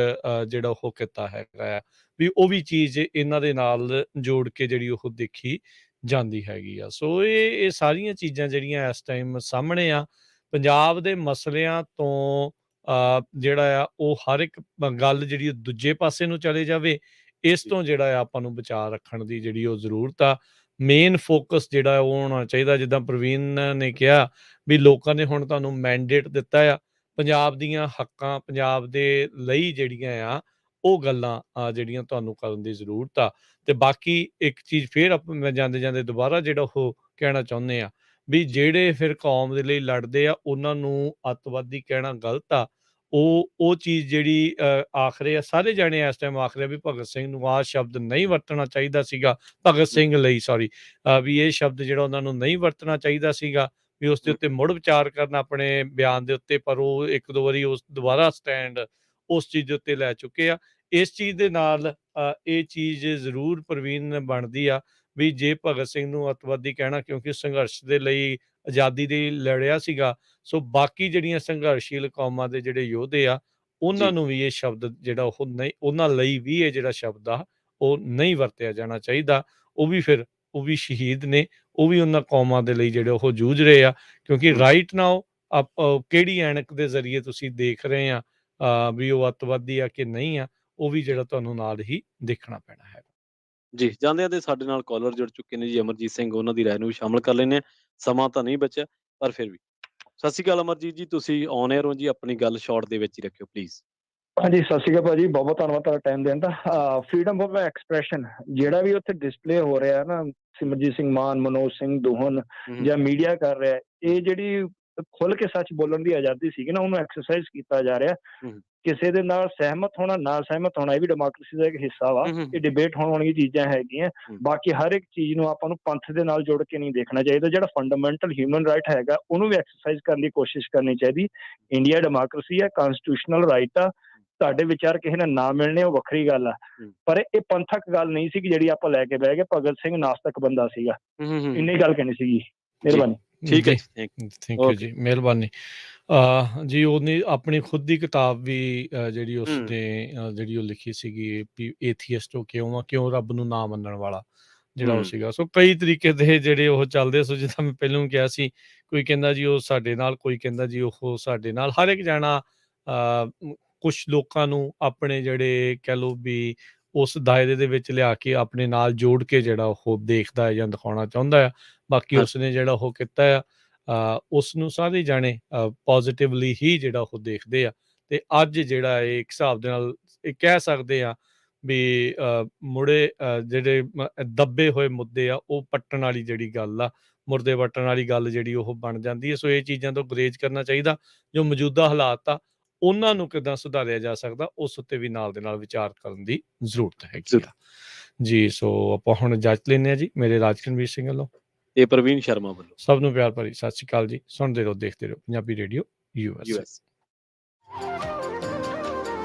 Speaker 2: ਜਿਹੜਾ ਉਹ ਕੀਤਾ ਹੈਗਾ ਆ ਵੀ ਉਹ ਵੀ ਚੀਜ਼ ਇਹਨਾਂ ਦੇ ਨਾਲ ਜੋੜ ਕੇ ਜਿਹੜੀ ਉਹ ਦੇਖੀ ਜਾਂਦੀ ਹੈਗੀ ਆ। ਸੋ ਇਹ ਸਾਰੀਆਂ ਚੀਜ਼ਾਂ ਜਿਹੜੀਆਂ ਇਸ ਟਾਈਮ ਸਾਹਮਣੇ ਆ, ਪੰਜਾਬ ਦੇ ਮਸਲਿਆਂ ਤੋਂ ਜਿਹੜਾ ਆ ਉਹ ਹਰ ਇੱਕ ਗੱਲ ਜਿਹੜੀ ਦੂਜੇ ਪਾਸੇ ਨੂੰ ਚਲੇ ਜਾਵੇ, ਇਸ ਤੋਂ ਜਿਹੜਾ ਆ ਆਪਾਂ ਨੂੰ ਬਚਾ ਰੱਖਣ ਦੀ ਜਿਹੜੀ ਉਹ ਜ਼ਰੂਰਤ ਆ। ਮੇਨ ਫੋਕਸ ਜਿਹੜਾ ਉਹ ਹੋਣਾ ਚਾਹੀਦਾ, ਜਿੱਦਾਂ ਪ੍ਰਵੀਨ ਨੇ ਕਿਹਾ ਵੀ ਲੋਕਾਂ ਨੇ ਹੁਣ ਤੁਹਾਨੂੰ ਮੈਂਡੇਟ ਦਿੱਤਾ ਆ, ਪੰਜਾਬ ਦੀਆਂ ਹੱਕਾਂ, ਪੰਜਾਬ ਦੇ ਲਈ ਜਿਹੜੀਆਂ ਆ ਉਹ ਗੱਲਾਂ ਜਿਹੜੀਆਂ ਤੁਹਾਨੂੰ ਕਰਨ ਦੀ ਜ਼ਰੂਰਤ ਆ। ਤੇ ਬਾਕੀ ਇੱਕ ਚੀਜ਼ ਫਿਰ ਮੈਂ ਜਾਂਦੇ ਜਾਂਦੇ ਦੁਬਾਰਾ ਜਿਹੜਾ ਉਹ ਕਹਿਣਾ ਚਾਹੁੰਦੇ ਆ ਵੀ ਜਿਹੜੇ ਫਿਰ ਕੌਮ ਦੇ ਲਈ ਲੜਦੇ ਆ ਉਹਨਾਂ ਨੂੰ ਅੱਤਵਾਦੀ ਕਹਿਣਾ ਗਲਤ ਆ। ਉਹ ਚੀਜ਼ ਜਿਹੜੀ ਆਖ ਰਹੇ ਆ ਸਾਰੇ ਜਾਣੇ ਇਸ ਟਾਈਮ ਆਖ ਰਹੇ ਵੀ ਭਗਤ ਸਿੰਘ ਨੂੰ ਆਹ ਸ਼ਬਦ ਨਹੀਂ ਵਰਤਣਾ ਚਾਹੀਦਾ ਸੀਗਾ, ਭਗਤ ਸਿੰਘ ਲਈ ਸੌਰੀ, ਵੀ ਇਹ ਸ਼ਬਦ ਜਿਹੜਾ ਉਹਨਾਂ ਨੂੰ ਨਹੀਂ ਵਰਤਣਾ ਚਾਹੀਦਾ ਸੀਗਾ, ਵੀ ਉਸ ਦੇ ਉੱਤੇ ਮੁੜ ਵਿਚਾਰ ਕਰਨਾ ਆਪਣੇ ਬਿਆਨ ਦੇ ਉੱਤੇ। ਪਰ ਉਹ ਇੱਕ ਦੋ ਵਾਰੀ ਉਸ ਦੁਬਾਰਾ ਸਟੈਂਡ ਉਸ ਚੀਜ਼ ਦੇ ਉੱਤੇ ਲੈ ਚੁੱਕੇ ਆ। ਇਸ ਚੀਜ਼ ਦੇ ਨਾਲ ਇਹ ਚੀਜ਼ ਜ਼ਰੂਰ ਪ੍ਰਵੀਨ ਬਣਦੀ ਆ ਵੀ ਜੇ ਭਗਤ ਸਿੰਘ ਨੂੰ ਅੱਤਵਾਦੀ ਕਹਿਣਾ, ਕਿਉਂਕਿ ਸੰਘਰਸ਼ ਦੇ ਲਈ, ਆਜ਼ਾਦੀ ਦੇ ਲੜਿਆ ਸੀਗਾ, ਸੋ ਬਾਕੀ ਜਿਹੜੀਆਂ ਸੰਘਰਸ਼ੀਲ ਕੌਮਾਂ ਦੇ ਜਿਹੜੇ ਯੋਧੇ ਆ ਉਹਨਾਂ ਨੂੰ ਵੀ ਇਹ ਸ਼ਬਦ ਜਿਹੜਾ ਉਹ ਨਹੀਂ, ਉਹਨਾਂ ਲਈ ਵੀ ਇਹ ਜਿਹੜਾ ਸ਼ਬਦ ਆ ਉਹ ਨਹੀਂ ਵਰਤਿਆ ਜਾਣਾ ਚਾਹੀਦਾ। ਉਹ ਵੀ ਸ਼ਹੀਦ ਨੇ, ਉਹ ਵੀ ਉਹਨਾਂ ਕੌਮਾਂ ਦੇ ਲਈ ਜਿਹੜੇ ਉਹ ਜੂਝ ਰਹੇ ਆ। ਕਿਉਂਕਿ ਰਾਈਟ ਨਾਓ ਕਿਹੜੀ ਐਨਕ ਦੇ ਜ਼ਰੀਏ ਤੁਸੀਂ ਦੇਖ ਰਹੇ ਆ ਵੀ ਉਹ ਅੱਤਵਾਦੀ ਆ ਕਿ ਨਹੀਂ ਆ, ਉਹ ਵੀ ਜਿਹੜਾ ਤੁਹਾਨੂੰ ਨਾਲ ਹੀ ਦੇਖਣਾ ਪੈਣਾ ਹੈ।
Speaker 1: ਜੀ, ਜਾਂਦੇ ਸਾਡੇ ਨਾਲ ਕਾਲਰ ਜੁੜ ਚੁੱਕੇ ਨੇ ਜੀ, ਅਮਰਜੀਤ ਸਿੰਘ, ਉਹਨਾਂ ਦੀ ਰਾਏ ਨੂੰ ਵੀ ਸ਼ਾਮਲ ਕਰ ਲੈਂਦੇ ਹਾਂ। ਸਮਾਂ ਤਾਂ ਨਹੀਂ ਬਚਿਆ ਪਰ ਫਿਰ ਵੀ। ਸਤਿ ਸ਼੍ਰੀ ਅਕਾਲ ਅਮਰਜੀਤ ਜੀ, ਤੁਸੀਂ ਔਨ 에ਅਰ ਹੋ ਜੀ, ਆਪਣੀ ਗੱਲ ਸ਼ਾਰਟ ਦੇ ਵਿੱਚ ਹੀ ਰੱਖਿਓ ਪਲੀਜ਼।
Speaker 12: ਹਾਂਜੀ, ਸਤਿ ਸ਼੍ਰੀ ਅਕਾਲ ਭਾਜੀ, ਬਹੁਤ ਬਹੁਤ ਧੰਨਵਾਦ ਤੁਹਾਡਾ ਟਾਈਮ ਦੇਣ ਦਾ। ਫਰੀडम ਆਫ ਐਕਸਪ੍ਰੈਸ਼ਨ ਜਿਹੜਾ ਵੀ ਉੱਥੇ ਡਿਸਪਲੇ ਹੋ ਰਿਹਾ ਨਾ, ਸਿਮਰਜੀਤ ਸਿੰਘ ਮਾਨ, ਮਨੋਜ ਸਿੰਘ ਦੋਹਨ ਜਾਂ ਮੀਡੀਆ ਕਰ ਰਿਹਾ, ਇਹ ਜਿਹੜੀ ਖੁੱਲ ਕੇ ਸੱਚ ਬੋਲਣ ਦੀ ਆਜ਼ਾਦੀ ਸੀਗੀ ਨਾ, ਉਹਨੂੰ ਐਕਸਰਸਾਈਜ਼ ਕੀਤਾ ਜਾ ਰਿਹਾ। ਕਿਸੇ ਦੇ ਨਾਲ ਸਹਿਮਤ ਹੋਣਾ, ਨਾ ਸਹਿਮਤ ਹੋਣਾ, ਇਹ ਵੀ ਡੈਮੋਕ੍ਰੇਸੀ ਦਾ ਇੱਕ ਹਿੱਸਾ ਵਾ। ਇਹ ਡਿਬੇਟ ਹੋਣ ਵਾਲੀਆਂ ਚੀਜ਼ਾਂ ਹੈਗੀਆਂ। ਬਾਕੀ ਹਰ ਇੱਕ ਚੀਜ਼ ਨੂੰ ਆਪਾਂ ਨੂੰ ਪੰਥ ਦੇ ਨਾਲ ਜੋੜ ਕੇ ਨਹੀਂ ਦੇਖਣਾ ਚਾਹੀਦਾ। ਜਿਹੜਾ ਫੰਡਾਮੈਂਟਲ ਹਿਊਮਨ ਰਾਈਟ ਹੈਗਾ ਉਹਨੂੰ ਵੀ ਐਕਸਰਸਾਈਜ਼ ਕਰਨ ਦੀ ਕੋਸ਼ਿਸ਼ ਕਰਨੀ ਚਾਹੀਦੀ। ਇੰਡੀਆ ਡੈਮੋਕ੍ਰੇਸੀ ਹੈ, ਕਨਸਟੀਟਿਊਸ਼ਨਲ ਰਾਈਟ ਆ। ਤੁਹਾਡੇ ਵਿਚਾਰ ਕਿਸੇ ਨੇ ਨਾ ਮਿਲਣੇ ਉਹ ਵੱਖਰੀ ਗੱਲ ਆ, ਪਰ ਇਹ ਪੰਥਕ ਗੱਲ ਨਹੀਂ ਸੀ ਜਿਹੜੀ ਆਪਾਂ ਲੈ ਕੇ ਬਹਿ ਗਏ। ਭਗਤ ਸਿੰਘ ਨਾਸਤਕ ਬੰਦਾ ਸੀਗਾ, ਇੰਨੀ ਗੱਲ ਕਹਿਣੀ ਸੀਗੀ। ਮਿਹਰਬਾਨੀ।
Speaker 2: ਠੀਕ ਹੈ, ਥੈਂਕ ਯੂ ਜੀ, ਮਿਹਰਬਾਨੀ ਜੀ। ਉਹਨੇ ਆਪਣੀ ਖੁਦ ਦੀ ਕਿਤਾਬ ਵੀ ਜਿਹੜੀ ਉਸਨੇ ਜਿਹੜੀ ਉਹ ਲਿਖੀ ਸੀਗੀ ਵੀ ਏਥੀਅਸਟ ਹੋ ਕਿਉਂ ਰੱਬ ਨੂੰ ਨਾ ਮੰਨਣ ਵਾਲਾ ਜਿਹੜਾ ਉਹ ਸੀਗਾ। ਸੋ ਕਈ ਤਰੀਕੇ ਦੇ ਜਿਹੜੇ ਉਹ ਚੱਲਦੇ। ਸੋ ਜਿੱਦਾਂ ਮੈਂ ਪਹਿਲਾਂ ਕਿਹਾ ਸੀ, ਕੋਈ ਕਹਿੰਦਾ ਜੀ ਉਹ ਸਾਡੇ ਨਾਲ, ਕੋਈ ਕਹਿੰਦਾ ਜੀ ਉਹ ਸਾਡੇ ਨਾਲ। ਹਰ ਇੱਕ ਜਾਣਾ ਕੁਛ ਲੋਕਾਂ ਨੂੰ ਆਪਣੇ ਜਿਹੜੇ ਕਹਿ ਲਓ ਵੀ ਉਸ ਦਾਇਰੇ ਦੇ ਵਿੱਚ ਲਿਆ ਕੇ ਆਪਣੇ ਨਾਲ ਜੋੜ ਕੇ ਜਿਹੜਾ ਉਹ ਦੇਖਦਾ ਹੈ ਜਾਂ ਦਿਖਾਉਣਾ ਚਾਹੁੰਦਾ ਆ। ਬਾਕੀ ਉਸਨੇ ਜਿਹੜਾ ਉਹ ਕੀਤਾ ਆ ਉਸ ਨੂੰ ਸਾਰੇ ਜਾਣੇ ਪੋਜ਼ਿਟਿਵਲੀ ਹੀ ਜਿਹੜਾ ਉਹ ਦੇਖਦੇ ਆ। ਤੇ ਅੱਜ ਜਿਹੜਾ ਇਹ ਇੱਕ ਹਿਸਾਬ ਦੇ ਨਾਲ ਇਹ ਕਹਿ ਸਕਦੇ ਆ ਵੀ ਮੁੜੇ ਜਿਹੜੇ ਦੱਬੇ ਹੋਏ ਮੁੱਦੇ ਆ ਉਹ ਪੱਟਣ ਵਾਲੀ ਜਿਹੜੀ ਗੱਲ ਆ, ਮੁਰਦੇ ਵੱਟਣ ਵਾਲੀ ਗੱਲ ਜਿਹੜੀ ਉਹ ਬਣ ਜਾਂਦੀ ਹੈ। ਸੋ ਇਹ ਚੀਜ਼ਾਂ ਤੋਂ ਗੁਰੇਜ਼ ਕਰਨਾ ਚਾਹੀਦਾ। ਜੋ ਮੌਜੂਦਾ ਹਾਲਾਤ ਆ ਉਹਨਾਂ ਨੂੰ ਕਿੱਦਾਂ ਸੁਧਾਰਿਆ ਜਾ ਸਕਦਾ, ਉਸ ਉੱਤੇ ਵੀ ਨਾਲ ਦੇ ਨਾਲ ਵਿਚਾਰ ਕਰਨ ਦੀ ਜ਼ਰੂਰਤ ਹੈਗੀ ਆ ਜੀ। ਸੋ ਆਪਾਂ ਹੁਣ ਇਜਾਜ਼ਤ ਲੈਂਦੇ ਹਾਂ ਜੀ, ਮੇਰੇ ਰਾਜਕਨਵੀਰ ਸਿੰਘ ਵੱਲੋਂ
Speaker 1: ਤੇ ਪ੍ਰਵੀਨ ਸ਼ਰਮਾ ਵੱਲੋਂ
Speaker 2: ਸਭ ਨੂੰ ਪਿਆਰ ਭਰੀ ਸਤਿ ਸ਼੍ਰੀ ਅਕਾਲ ਜੀ। ਸੁਣਦੇ ਰਹੋ, ਦੇਖਦੇ ਰਹੋ ਪੰਜਾਬੀ ਰੇਡੀਓ US।